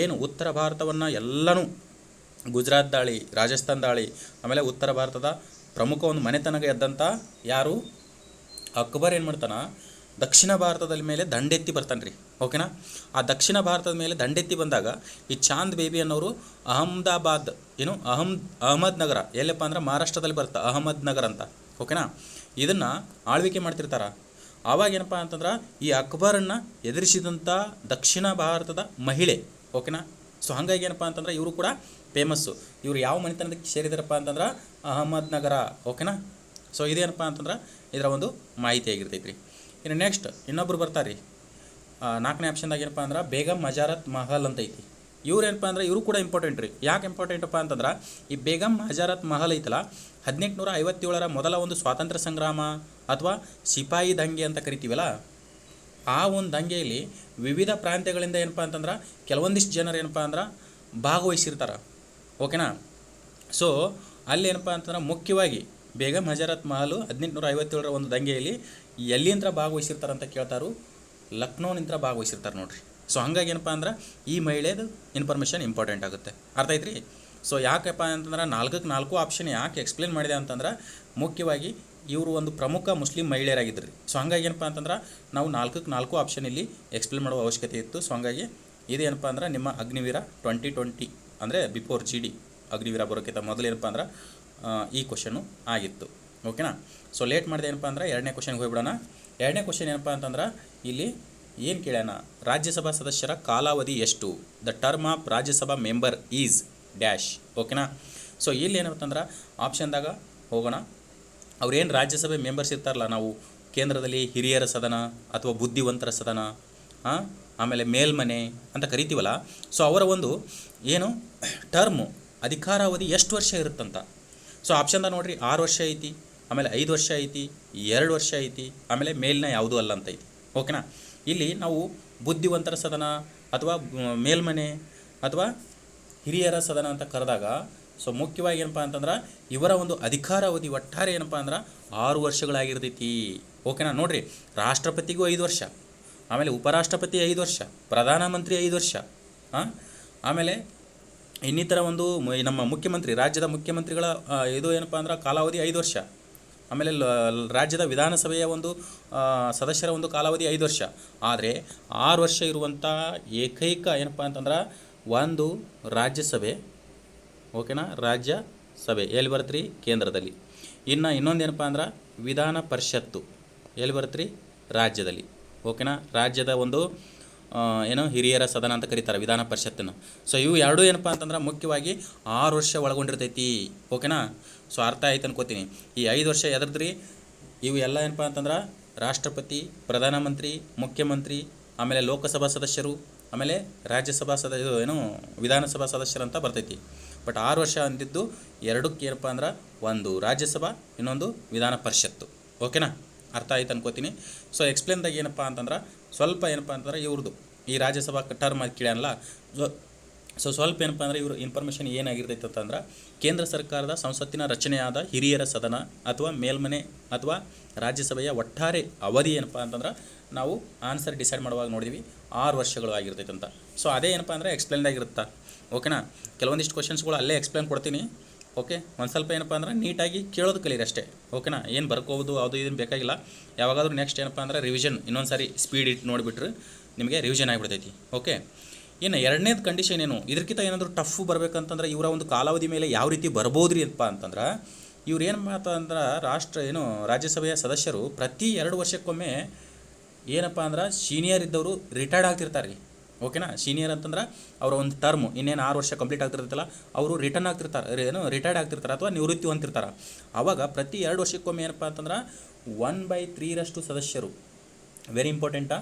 ಏನು ಉತ್ತರ ಭಾರತವನ್ನು ಎಲ್ಲನೂ ಗುಜರಾತ್ ದಾಳಿ, ರಾಜಸ್ಥಾನ್ ದಾಳಿ, ಆಮೇಲೆ ಉತ್ತರ ಭಾರತದ ಪ್ರಮುಖ ಒಂದು ಮನೆತನಗೆ ಎದ್ದಂಥ ಯಾರು ಅಕ್ಬರ್ ಏನು ಮಾಡ್ತಾನೆ, ದಕ್ಷಿಣ ಭಾರತದ ಮೇಲೆ ದಂಡೆತ್ತಿ ಬರ್ತಾನೆ ರೀ. ಓಕೆನಾ, ಆ ದಕ್ಷಿಣ ಭಾರತದ ಮೇಲೆ ದಂಡೆತ್ತಿ ಬಂದಾಗ ಈ ಚಾಂದ್ ಬೇಬಿ ಅನ್ನೋರು ಅಹಮದಾಬಾದ್ ಏನು ಅಹಮದ್ ನಗರ, ಎಲ್ಲಪ್ಪ ಅಂದ್ರೆ ಮಹಾರಾಷ್ಟ್ರದಲ್ಲಿ ಬರುತ್ತೆ ಅಹಮದ್ ನಗರ ಅಂತ. ಓಕೆನಾ, ಇದನ್ನು ಆಳ್ವಿಕೆ ಮಾಡ್ತಿರ್ತಾರೆ. ಆವಾಗ ಏನಪ್ಪ ಅಂತಂದ್ರೆ ಈ ಅಕ್ಬರನ್ನು ಎದುರಿಸಿದಂಥ ದಕ್ಷಿಣ ಭಾರತದ ಮಹಿಳೆ. ಓಕೆನಾ, ಸೊ ಹಾಗಾಗಿ ಏನಪ್ಪ ಅಂತಂದ್ರೆ ಇವರು ಕೂಡ ಫೇಮಸ್ಸು. ಇವರು ಯಾವ ಮನೆತನಕ್ಕೆ ಸೇರಿದಾರಪ್ಪ ಅಂತಂದ್ರೆ ಅಹಮದ್ ನಗರ. ಓಕೆನಾ, ಸೊ ಇದೇನಪ್ಪ ಅಂತಂದ್ರೆ ಇದರ ಒಂದು ಮಾಹಿತಿ ಆಗಿರ್ತೈತೆ ರೀ. ಇನ್ನು ನೆಕ್ಸ್ಟ್ ಇನ್ನೊಬ್ರು ಬರ್ತಾರೆ ರೀ 4ನೇ ಆಪ್ಷನ್ದಾಗ ಏನಪ್ಪ ಅಂದ್ರೆ ಬೇಗಂ ಮಜಾರತ್ ಮಹಲ್ ಅಂತ ಐತಿ. ಇವ್ರು ಏನಪ್ಪ ಅಂದ್ರೆ ಇವರು ಕೂಡ ಇಂಪಾರ್ಟೆಂಟ್ ರೀ. ಯಾಕೆ ಇಂಪಾರ್ಟೆಂಟಪ್ಪ ಅಂತಂದ್ರೆ ಈ ಬೇಗಂ ಮಜಾರತ್ ಮಹಲ್ ಐತಲ್ಲ 1857ರ ಮೊದಲ ಒಂದು ಸ್ವಾತಂತ್ರ್ಯ ಸಂಗ್ರಾಮ ಅಥವಾ ಸಿಪಾಯಿ ದಂಗೆ ಅಂತ ಕರಿತೀವಲ್ಲ, ಆ ಒಂದು ದಂಗೆಯಲ್ಲಿ ವಿವಿಧ ಪ್ರಾಂತ್ಯಗಳಿಂದ ಏನಪ್ಪ ಅಂತಂದ್ರೆ ಕೆಲವೊಂದಿಷ್ಟು ಜನರು ಏನಪ್ಪ ಅಂದ್ರೆ ಭಾಗವಹಿಸಿರ್ತಾರೆ. ಓಕೆನಾ, ಸೊ ಅಲ್ಲಿ ಏನಪ್ಪ ಅಂತಂದ್ರೆ ಮುಖ್ಯವಾಗಿ ಬೇಗಂ ಹಜರತ್ ಮಹಲ್ 1857ರ ಒಂದು ದಂಗೆಯಲ್ಲಿ ಎಲ್ಲಿಂದ ಭಾಗವಹಿಸಿರ್ತಾರೆ ಅಂತ ಕೇಳ್ತಾರು, ಲಕ್ನೋನಿಂದ ಭಾಗವಹಿಸಿರ್ತಾರೆ ನೋಡ್ರಿ. ಸೊ ಹಂಗಾಗಿ ಏನಪ್ಪ ಅಂದ್ರೆ ಈ ಮಹಿಳೆದು ಇನ್ಫಾರ್ಮೇಷನ್ ಇಂಪಾರ್ಟೆಂಟ್ ಆಗುತ್ತೆ. ಅರ್ಥ ಐತ್ರಿ. ಸೊ ಯಾಕಪ್ಪ ಅಂತಂದ್ರೆ 4ಕ್ಕೆ 4 ಆಪ್ಷನ್ ಯಾಕೆ ಎಕ್ಸ್ಪ್ಲೇನ್ ಮಾಡಿದೆ ಅಂತಂದ್ರೆ ಮುಖ್ಯವಾಗಿ ಇವರು ಒಂದು ಪ್ರಮುಖ ಮುಸ್ಲಿಂ ಮಹಿಳೆಯರಾಗಿದ್ದರು. ಸೊ ಹಂಗಾಗಿ ಏನಪ್ಪ ಅಂತಂದ್ರೆ ನಾವು 4ಕ್ಕೆ 4 ಆಪ್ಷನ್ ಇಲ್ಲಿ ಎಕ್ಸ್ಪ್ಲೇನ್ ಮಾಡುವ ಅವಶ್ಯಕತೆ ಇತ್ತು. ಸೊ ಹಂಗಾಗಿ ಇದೇನಪ್ಪ ಅಂದ್ರೆ ನಿಮ್ಮ ಅಗ್ನಿವೀರ 2020 ಅಂದರೆ ಬಿಫೋರ್ GD ಅಗ್ನಿವೀರ ಬರೋಕ್ಕಿಂತ ಮೊದಲು ಏನಪ್ಪ ಅಂದ್ರೆ ಈ ಕ್ವಶನ್ನು ಆಗಿತ್ತು. ಓಕೆನಾ, ಸೊ ಲೇಟ್ ಮಾಡಿದೆ ಏನಪ್ಪ ಅಂದ್ರೆ 2ನೇ ಕ್ವಶನ್ಗೆ ಹೋಗ್ಬಿಡೋಣ. 2ನೇ ಕ್ವಶನ್ ಏನಪ್ಪ ಅಂತಂದ್ರೆ ಇಲ್ಲಿ ಏನು ಕೇಳ್ಯಾನ, ರಾಜ್ಯಸಭಾ ಸದಸ್ಯರ ಕಾಲಾವಧಿ ಎಷ್ಟು? The term of Rajya Sabha member is dash. ಓಕೆನಾ, ಸೊ ಇಲ್ಲಿ ಏನಪ್ಪಂತಂದ್ರೆ ಆಪ್ಷನ್ದಾಗ ಹೋಗೋಣ. ಅವ್ರೇನು ರಾಜ್ಯಸಭೆ ಮೆಂಬರ್ಸ್ ಇರ್ತಾರಲ್ಲ, ನಾವು ಕೇಂದ್ರದಲ್ಲಿ ಹಿರಿಯರ ಸದನ ಅಥವಾ ಬುದ್ಧಿವಂತರ ಸದನ, ಆಮೇಲೆ ಮೇಲ್ಮನೆ ಅಂತ ಕರಿತೀವಲ್ಲ, ಸೊ ಅವರ ಒಂದು ಏನು ಟರ್ಮು ಅಧಿಕಾರಾವಧಿ ಎಷ್ಟು ವರ್ಷ ಇರುತ್ತಂತ. ಸೊ ಆಪ್ಷನ್ದಾಗ ನೋಡಿರಿ 6 ವರ್ಷ ಐತಿ, ಆಮೇಲೆ 5 ವರ್ಷ ಐತಿ, 2 ವರ್ಷ ಐತಿ, ಆಮೇಲೆ ಮೇಲಿನ ಯಾವುದೂ ಅಲ್ಲ ಅಂತ ಐತಿ. ಓಕೆನಾ, ಇಲ್ಲಿ ನಾವು ಬುದ್ಧಿವಂತರ ಸದನ ಅಥವಾ ಮೇಲ್ಮನೆ ಅಥವಾ ಹಿರಿಯರ ಸದನ ಅಂತ ಕರೆದಾಗ ಸೊ ಮುಖ್ಯವಾಗಿ ಏನಪ್ಪ ಅಂತಂದ್ರೆ ಇವರ ಒಂದು ಅಧಿಕಾರಾವಧಿ ಒಟ್ಟಾರೆ ಏನಪ್ಪ ಅಂದ್ರೆ 6 ವರ್ಷಗಳಾಗಿರ್ತೈತಿ. ಓಕೆನಾ. ನೋಡಿರಿ, ರಾಷ್ಟ್ರಪತಿಗೂ 5 ವರ್ಷ, ಆಮೇಲೆ ಉಪರಾಷ್ಟ್ರಪತಿ 5 ವರ್ಷ, ಪ್ರಧಾನಮಂತ್ರಿ 5 ವರ್ಷ, ಆಮೇಲೆ ಇನ್ನಿತರ ಒಂದು ನಮ್ಮ ಮುಖ್ಯಮಂತ್ರಿ, ರಾಜ್ಯದ ಮುಖ್ಯಮಂತ್ರಿಗಳ ಇದು ಏನಪ್ಪ ಅಂದ್ರೆ ಕಾಲಾವಧಿ 5 ವರ್ಷ, ಆಮೇಲೆ ರಾಜ್ಯದ ವಿಧಾನಸಭೆಯ ಒಂದು ಸದಸ್ಯರ ಒಂದು ಕಾಲಾವಧಿ 5 ವರ್ಷ. ಆದರೆ 6 ವರ್ಷ ಇರುವಂಥ ಏಕೈಕ ಏನಪ್ಪ ಅಂತಂದ್ರೆ ಒಂದು ರಾಜ್ಯಸಭೆ. ಓಕೆನಾ. ರಾಜ್ಯಸಭೆ ಎಲ್ಲಿ ಬರುತ್ತೆ ರೀ? ಕೇಂದ್ರದಲ್ಲಿ. ಇನ್ನೊಂದು ಏನಪ್ಪ ಅಂದ್ರೆ ವಿಧಾನ ಪರಿಷತ್ತು ಎಲ್ಲಿ ಬರುತ್ತೆ ರೀ? ರಾಜ್ಯದಲ್ಲಿ. ಓಕೆನಾ. ರಾಜ್ಯದ ಒಂದು ಹಿರಿಯರ ಸದನ ಅಂತ ಕರೀತಾರೆ ವಿಧಾನ ಪರಿಷತ್ತನ್ನು. ಸೊ ಇವು ಎರಡೂ ಏನಪ್ಪ ಅಂತಂದ್ರೆ ಮುಖ್ಯವಾಗಿ 6 ವರ್ಷ ಒಳಗೊಂಡಿರ್ತೈತಿ. ಓಕೆನಾ. ಸೊ ಅರ್ಥ ಆಯ್ತು ಅನ್ಕೋತೀನಿ. ಈ 5 ವರ್ಷ ಎದ್ರದ್ರಿ? ಇವು ಎಲ್ಲ ಏನಪ್ಪ ಅಂತಂದ್ರೆ ರಾಷ್ಟ್ರಪತಿ, ಪ್ರಧಾನಮಂತ್ರಿ, ಮುಖ್ಯಮಂತ್ರಿ, ಆಮೇಲೆ ಲೋಕಸಭಾ ಸದಸ್ಯರು, ಆಮೇಲೆ ರಾಜ್ಯಸಭಾ ವಿಧಾನಸಭಾ ಸದಸ್ಯರು ಅಂತ ಬರ್ತೈತಿ. ಬಟ್ 6 ವರ್ಷ ಅಂದಿದ್ದು ಎರಡಕ್ಕೆ ಏನಪ್ಪ ಅಂದ್ರೆ ಒಂದು ರಾಜ್ಯಸಭಾ, ಇನ್ನೊಂದು ವಿಧಾನ ಪರಿಷತ್ತು. ಓಕೆನಾ. ಅರ್ಥ ಆಯ್ತು ಅನ್ಕೋತೀನಿ. ಸೊ ಎಕ್ಸ್ಪ್ಲೇನ್ದಾಗ ಏನಪ್ಪ ಅಂತಂದ್ರೆ ಸ್ವಲ್ಪ ಏನಪ್ಪ ಅಂತಂದ್ರೆ ಇವ್ರದ್ದು ಈ ರಾಜ್ಯಸಭಾ ಟರ್ಮ್ ಕೇಳಲ್ಲ. ಸೊ ಸ್ವಲ್ಪ ಏನಪ್ಪ ಅಂದರೆ ಇವರು ಇನ್ಫಾರ್ಮೇಷನ್ ಏನಾಗಿರ್ತೈತೆ ಅಂತಂದ್ರೆ ಕೇಂದ್ರ ಸರ್ಕಾರದ ಸಂಸತ್ತಿನ ರಚನೆಯಾದ ಹಿರಿಯರ ಸದನ ಅಥವಾ ಮೇಲ್ಮನೆ ಅಥವಾ ರಾಜ್ಯಸಭೆಯ ಒಟ್ಟಾರೆ ಅವಧಿ ಏನಪ್ಪ ಅಂತಂದ್ರೆ ನಾವು ಆನ್ಸರ್ ಡಿಸೈಡ್ ಮಾಡುವಾಗ ನೋಡಿದ್ವಿ 6 ವರ್ಷಗಳು ಆಗಿರ್ತೈತೆ ಅಂತ. ಸೊ ಅದೇ ಏನಪ್ಪ ಅಂದರೆ ಎಕ್ಸ್ಪ್ಲೇನ್ದಾಗಿರುತ್ತಾ. ಓಕೆನಾ. ಕೆಲವೊಂದಿಷ್ಟು ಕ್ವಶನ್ಸ್ಗಳು ಅಲ್ಲೇ ಎಕ್ಸ್ಪ್ಲೇನ್ ಕೊಡ್ತೀನಿ. ಓಕೆ. ಒಂದು ಸ್ವಲ್ಪ ಏನಪ್ಪ ಅಂದ್ರೆ ನೀಟಾಗಿ ಕೇಳೋದು ಕಲೀರಿ ಅಷ್ಟೇ. ಓಕೆನಾ. ಏನು ಬರ್ಕೋಬೋದು ಅದು ಇದನ್ನು ಬೇಕಾಗಿಲ್ಲ. ಯಾವಾಗಾದ್ರೂ ನೆಕ್ಸ್ಟ್ ಏನಪ್ಪ ಅಂದರೆ ರಿವಿಷನ್ ಇನ್ನೊಂದು ಸಾರಿ ಸ್ಪೀಡ್ ಇಟ್ಟು ನೋಡಿಬಿಟ್ರೆ ನಿಮಗೆ ರಿವಿಷನ್ ಆಗಿಬಿಡ್ತೈತಿ. ಓಕೆ. ಇನ್ನು ಎರಡನೇದು ಕಂಡೀಷನ್ ಏನು, ಇದಕ್ಕಿಂತ ಏನಾದರೂ ಟಫ್ ಬರಬೇಕಂತಂದ್ರೆ ಇವರ ಒಂದು ಕಾಲಾವಧಿ ಮೇಲೆ ಯಾವ ರೀತಿ ಬರ್ಬೋದ್ರಿ ಅಪ್ಪ ಅಂತಂದ್ರೆ ಇವ್ರು ಏನು ಮಾಡ್ತಂದ್ರೆ ರಾಜ್ಯಸಭೆಯ ಸದಸ್ಯರು ಪ್ರತಿ 2 ವರ್ಷಕ್ಕೊಮ್ಮೆ ಏನಪ್ಪ ಅಂದ್ರೆ ಸೀನಿಯರ್ ಇದ್ದವರು ರಿಟೈರ್ಡ್ ಆಗ್ತಿರ್ತಾರೆ ರೀ. ಓಕೆನಾ. ಸೀನಿಯರ್ ಅಂತಂದ್ರೆ ಅವರ ಒಂದು ಟರ್ಮು ಇನ್ನೇನು 6 ವರ್ಷ ಕಂಪ್ಲೀಟ್ ಆಗ್ತಿರ್ತೈತಲ್ಲ ಅವರು ರಿಟೈರ್ಡ್ ಆಗ್ತಿರ್ತಾರೆ ಅಥವಾ ನಿವೃತ್ತಿ ಹೊಂದಿರ್ತಾರೆ. ಆವಾಗ ಪ್ರತಿ 2 ವರ್ಷಕ್ಕೊಮ್ಮೆ ಏನಪ್ಪ ಅಂತಂದ್ರೆ 1/3 ಸದಸ್ಯರು, ವೆರಿ ಇಂಪಾರ್ಟೆಂಟಾ,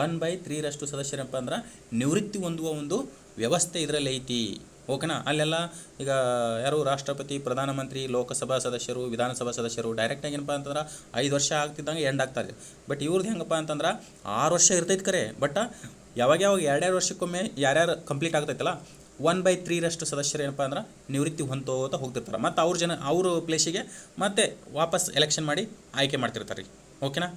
1/3 ಸದಸ್ಯರಪ್ಪ ಅಂದ್ರೆ ನಿವೃತ್ತಿ ಹೊಂದುವ ಒಂದು ವ್ಯವಸ್ಥೆ ಇದರಲ್ಲಿ ಐತಿ. ಓಕೆನಾ. ಅಲ್ಲೆಲ್ಲ ಈಗ ಯಾರು ರಾಷ್ಟ್ರಪತಿ, ಪ್ರಧಾನಮಂತ್ರಿ, ಲೋಕಸಭಾ ಸದಸ್ಯರು, ವಿಧಾನಸಭಾ ಸದಸ್ಯರು ಡೈರೆಕ್ಟಾಗಿ ಏನಪ್ಪ ಅಂತಂದ್ರೆ 5 ವರ್ಷ ಆಗ್ತಿದ್ದಂಗೆ ಎಂಡ್ ಆಗ್ತಾರೆ. ಬಟ್ ಇವ್ರದ್ದು ಹೆಂಗಪ್ಪ ಅಂತಂದ್ರೆ 6 ವರ್ಷ ಇರ್ತೈತೆ ಕರೆ. ಬಟ್ ಯಾವಾಗ 2 ವರ್ಷಕ್ಕೊಮ್ಮೆ ಯಾರ್ಯಾರು ಕಂಪ್ಲೀಟ್ ಆಗ್ತೈತಲ್ಲ 1/3 ಸದಸ್ಯರು ಏನಪ್ಪ ಅಂದ್ರೆ ನಿವೃತ್ತಿ ಹೊಂದೋತ ಹೋಗ್ತಿರ್ತಾರೆ. ಮತ್ತು ಅವ್ರ ಪ್ಲೇಸಿಗೆ ಮತ್ತೆ ವಾಪಸ್ ಎಲೆಕ್ಷನ್ ಮಾಡಿ ಆಯ್ಕೆ ಮಾಡ್ತಿರ್ತಾರೆ ರೀ. ಓಕೆನಾ.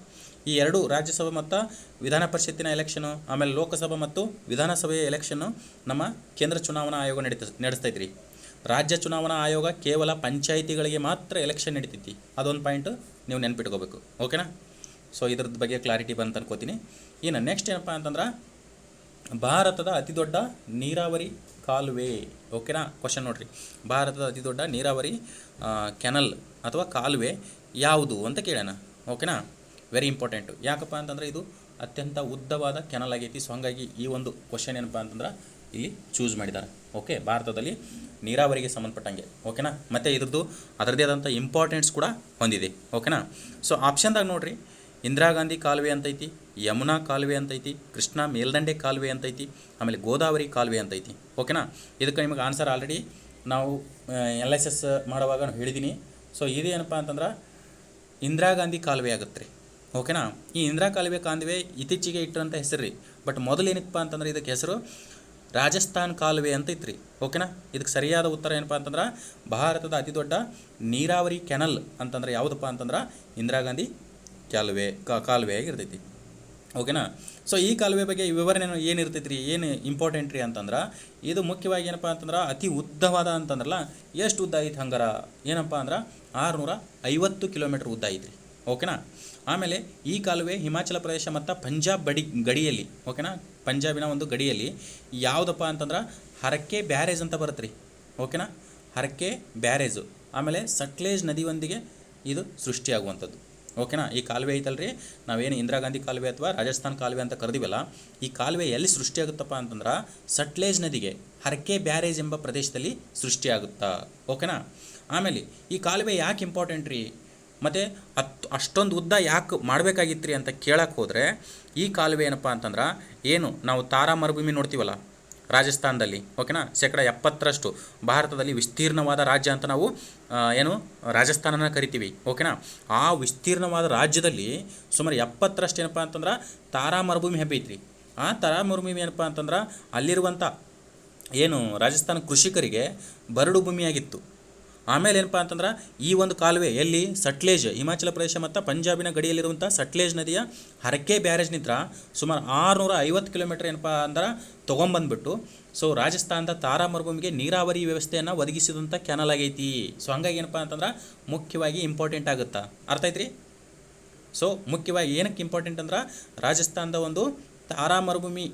ಈ 2 ರಾಜ್ಯಸಭೆ ಮತ್ತು ವಿಧಾನ ಪರಿಷತ್ತಿನ ಎಲೆಕ್ಷನು, ಆಮೇಲೆ ಲೋಕಸಭಾ ಮತ್ತು ವಿಧಾನಸಭೆಯ ಎಲೆಕ್ಷನ್ನು ನಮ್ಮ ಕೇಂದ್ರ ಚುನಾವಣಾ ಆಯೋಗ ನಡೆಸ್ತೈತೆ ರೀ. ರಾಜ್ಯ ಚುನಾವಣಾ ಆಯೋಗ ಕೇವಲ ಪಂಚಾಯಿತಿಗಳಿಗೆ ಮಾತ್ರ ಎಲೆಕ್ಷನ್ ನಡೀತೈತಿ. ಅದೊಂದು ಪಾಯಿಂಟ್ ನೀವು ನೆನ್ಪಿಟ್ಕೋಬೇಕು. ಓಕೆನಾ. ಸೊ ಇದ್ರದ್ದು ಬಗ್ಗೆ ಕ್ಲಾರಿಟಿ ಬಂತು ಅನ್ಕೋತೀನಿ. ಇನ್ನು ನೆಕ್ಸ್ಟ್ ಏನಪ್ಪ ಅಂತಂದ್ರೆ ಭಾರತದ ಅತಿದೊಡ್ಡ ನೀರಾವರಿ ಕಾಲುವೆ. ಓಕೆನಾ. ಕ್ವಶನ್ ನೋಡಿರಿ, ಭಾರತದ ಅತಿದೊಡ್ಡ ನೀರಾವರಿ ಕೆನಲ್ ಅಥವಾ ಕಾಲುವೆ ಯಾವುದು ಅಂತ ಕೇಳೋಣ. ಓಕೆನಾ. Very important. ಯಾಕಪ್ಪ ಅಂತಂದರೆ ಇದು ಅತ್ಯಂತ ಉದ್ದವಾದ ಕೆನಲ್ ಆಗೈತಿ. ಸೊ ಹಂಗಾಗಿ ಈ ಒಂದು ಕ್ವಶನ್ ಏನಪ್ಪ ಅಂತಂದ್ರೆ ಇಲ್ಲಿ ಚೂಸ್ ಮಾಡಿದ್ದಾರೆ. ಓಕೆ. ಭಾರತದಲ್ಲಿ ನೀರಾವರಿಗೆ ಸಂಬಂಧಪಟ್ಟಂಗೆ. ಓಕೆನಾ. ಮತ್ತು ಇದ್ರದ್ದು ಅದರದ್ದೇ ಆದಂಥ ಇಂಪಾರ್ಟೆನ್ಸ್ ಕೂಡ ಹೊಂದಿದೆ. ಓಕೆನಾ. ಸೊ ಆಪ್ಷನ್ದಾಗ ನೋಡಿರಿ, ಇಂದಿರಾ ಗಾಂಧಿ ಕಾಲುವೆ ಅಂತೈತಿ, ಯಮುನಾ ಕಾಲುವೆ ಅಂತೈತಿ, ಕೃಷ್ಣಾ ಮೇಲ್ದಂಡೆ ಕಾಲುವೆ ಅಂತೈತಿ, ಆಮೇಲೆ ಗೋದಾವರಿ ಕಾಲುವೆ ಅಂತೈತಿ. ಓಕೆನಾ. ಇದಕ್ಕೆ ನಿಮಗೆ ಆನ್ಸರ್ ಆಲ್ರೆಡಿ ನಾವು LSS ಮಾಡುವಾಗ ಹೇಳಿದ್ದೀನಿ. ಸೊ ಇದೇನಪ್ಪ ಅಂತಂದ್ರೆ ಇಂದಿರಾ ಗಾಂಧಿ ಕಾಲುವೆ ಆಗುತ್ತೆ ರೀ. ಓಕೆನಾ. ಈ ಇಂದಿರಾ ಕಾಲುವೆ ಇತ್ತೀಚೆಗೆ ಇಟ್ಟಂಥ ಹೆಸರು ರೀ. ಬಟ್ ಮೊದಲು ಏನಪ್ಪ ಅಂತಂದ್ರೆ ಇದಕ್ಕೆ ಹೆಸರು ರಾಜಸ್ಥಾನ್ ಕಾಲುವೆ ಅಂತ ಇತ್ತು. ಓಕೆನಾ. ಇದಕ್ಕೆ ಸರಿಯಾದ ಉತ್ತರ ಏನಪ್ಪ ಅಂತಂದ್ರೆ ಭಾರತದ ಅತಿ ದೊಡ್ಡ ನೀರಾವರಿ ಕೆನಲ್ ಅಂತಂದ್ರೆ ಯಾವುದಪ್ಪ ಅಂತಂದ್ರೆ ಇಂದಿರಾ ಗಾಂಧಿ ಕಾಲುವೆ ಆಗಿರ್ತೈತಿ. ಓಕೆನಾ. ಸೊ ಈ ಕಾಲುವೆ ಬಗ್ಗೆ ವಿವರಣೆ ಏನಿರ್ತೈತಿ ರೀ, ಏನು ಇಂಪಾರ್ಟೆಂಟ್ ರೀ ಅಂತಂದ್ರೆ ಇದು ಮುಖ್ಯವಾಗಿ ಏನಪ್ಪ ಅಂತಂದ್ರೆ ಅತಿ ಉದ್ದವಾದ ಅಂತಂದ್ರಲ್ಲ, ಎಷ್ಟು ಉದ್ದ ಐತಿ ಹಂಗಾರ ಏನಪ್ಪ ಅಂದ್ರೆ 650 ಕಿಲೋಮೀಟ್ರ್ ಉದ್ದ ಐತ್ರಿ. ಓಕೆನಾ. ಆಮೇಲೆ ಈ ಕಾಲುವೆ ಹಿಮಾಚಲ ಪ್ರದೇಶ ಮತ್ತು ಪಂಜಾಬ್ ಗಡಿಯಲ್ಲಿ, ಓಕೆನಾ, ಪಂಜಾಬಿನ ಒಂದು ಗಡಿಯಲ್ಲಿ ಯಾವುದಪ್ಪ ಅಂತಂದ್ರೆ ಹರಕೆ ಬ್ಯಾರೇಜ್ ಅಂತ ಬರುತ್ತೆ ರೀ. ಓಕೆನಾ. ಹರಕೆ ಬ್ಯಾರೇಜು ಆಮೇಲೆ ಸಟ್ಲೇಜ್ ನದಿಯೊಂದಿಗೆ ಇದು ಸೃಷ್ಟಿಯಾಗುವಂಥದ್ದು. ಓಕೆನಾ. ಈ ಕಾಲುವೆ ಐತಲ್ರಿ, ನಾವೇನು ಇಂದಿರಾ ಗಾಂಧಿ ಕಾಲುವೆ ಅಥವಾ ರಾಜಸ್ಥಾನ್ ಕಾಲುವೆ ಅಂತ ಕರೆದಿವಲ್ಲ, ಈ ಕಾಲುವೆ ಎಲ್ಲಿ ಸೃಷ್ಟಿಯಾಗುತ್ತಪ್ಪ ಅಂತಂದ್ರೆ ಸಟ್ಲೇಜ್ ನದಿಗೆ ಹರಕೆ ಬ್ಯಾರೇಜ್ ಎಂಬ ಪ್ರದೇಶದಲ್ಲಿ ಸೃಷ್ಟಿಯಾಗುತ್ತಾ. ಓಕೆನಾ. ಆಮೇಲೆ ಈ ಕಾಲುವೆ ಯಾಕೆ ಇಂಪಾರ್ಟೆಂಟ್ ರೀ, ಮತ್ತು ಅಷ್ಟೊಂದು ಉದ್ದ ಯಾಕೆ ಮಾಡಬೇಕಾಗಿತ್ತು ರೀ ಅಂತ ಕೇಳಕ್ಕೆ ಹೋದರೆ, ಈ ಕಾಲುವೆ ಏನಪ್ಪ ಅಂತಂದ್ರೆ ಏನು ನಾವು ತಾರಾ ಮರುಭೂಮಿ ನೋಡ್ತೀವಲ್ಲ ರಾಜಸ್ಥಾನದಲ್ಲಿ. ಓಕೆನಾ. 70% ಭಾರತದಲ್ಲಿ ವಿಸ್ತೀರ್ಣವಾದ ರಾಜ್ಯ ಅಂತ ನಾವು ರಾಜಸ್ಥಾನನ ಕರಿತೀವಿ. ಓಕೆನಾ. ಆ ವಿಸ್ತೀರ್ಣವಾದ ರಾಜ್ಯದಲ್ಲಿ ಸುಮಾರು 70% ಏನಪ್ಪ ಅಂತಂದ್ರೆ ತಾರಾ ಮರುಭೂಮಿ ಹಬ್ಬೈತ್ರಿ. ಆ ತಾರಾ ಮರುಭೂಮಿ ಏನಪ್ಪ ಅಂತಂದ್ರೆ ಅಲ್ಲಿರುವಂಥ ಏನು ರಾಜಸ್ಥಾನ ಕೃಷಿಕರಿಗೆ ಬರಡು ಭೂಮಿಯಾಗಿತ್ತು. ಆಮೇಲೆ ಏನಪ್ಪ ಅಂತಂದ್ರೆ ಈ ಒಂದು ಕಾಲುವೆ ಎಲ್ಲಿ ಸಟ್ಲೇಜ್ ಹಿಮಾಚಲ ಪ್ರದೇಶ ಮತ್ತು ಪಂಜಾಬಿನ ಗಡಿಯಲ್ಲಿರುವಂಥ ಸಟ್ಲೇಜ್ ನದಿಯ ಹರಕೆ ಬ್ಯಾರೇಜ್ನಿಂದ ಸುಮಾರು 650 ಕಿಲೋಮೀಟ್ರ್ ಏನಪ್ಪ ಅಂದ್ರೆ ತೊಗೊಂಬಂದ್ಬಿಟ್ಟು ಸೊ ರಾಜಸ್ಥಾನದ ತಾರಾ ಮರುಭೂಮಿಗೆ ನೀರಾವರಿ ವ್ಯವಸ್ಥೆಯನ್ನು ಒದಗಿಸಿದಂಥ ಕೆನಲ್ ಆಗೈತಿ. ಸೊ ಹಂಗಾಗಿ ಏನಪ್ಪ ಅಂತಂದ್ರೆ ಮುಖ್ಯವಾಗಿ ಇಂಪಾರ್ಟೆಂಟ್ ಆಗುತ್ತಾ, ಅರ್ಥ ಐತ್ರಿ? ಸೊ ಮುಖ್ಯವಾಗಿ ಏನಕ್ಕೆ ಇಂಪಾರ್ಟೆಂಟ್ ಅಂದ್ರೆ ರಾಜಸ್ಥಾನದ ಒಂದು ತಾರಾ ಮರುಭೂಮಿ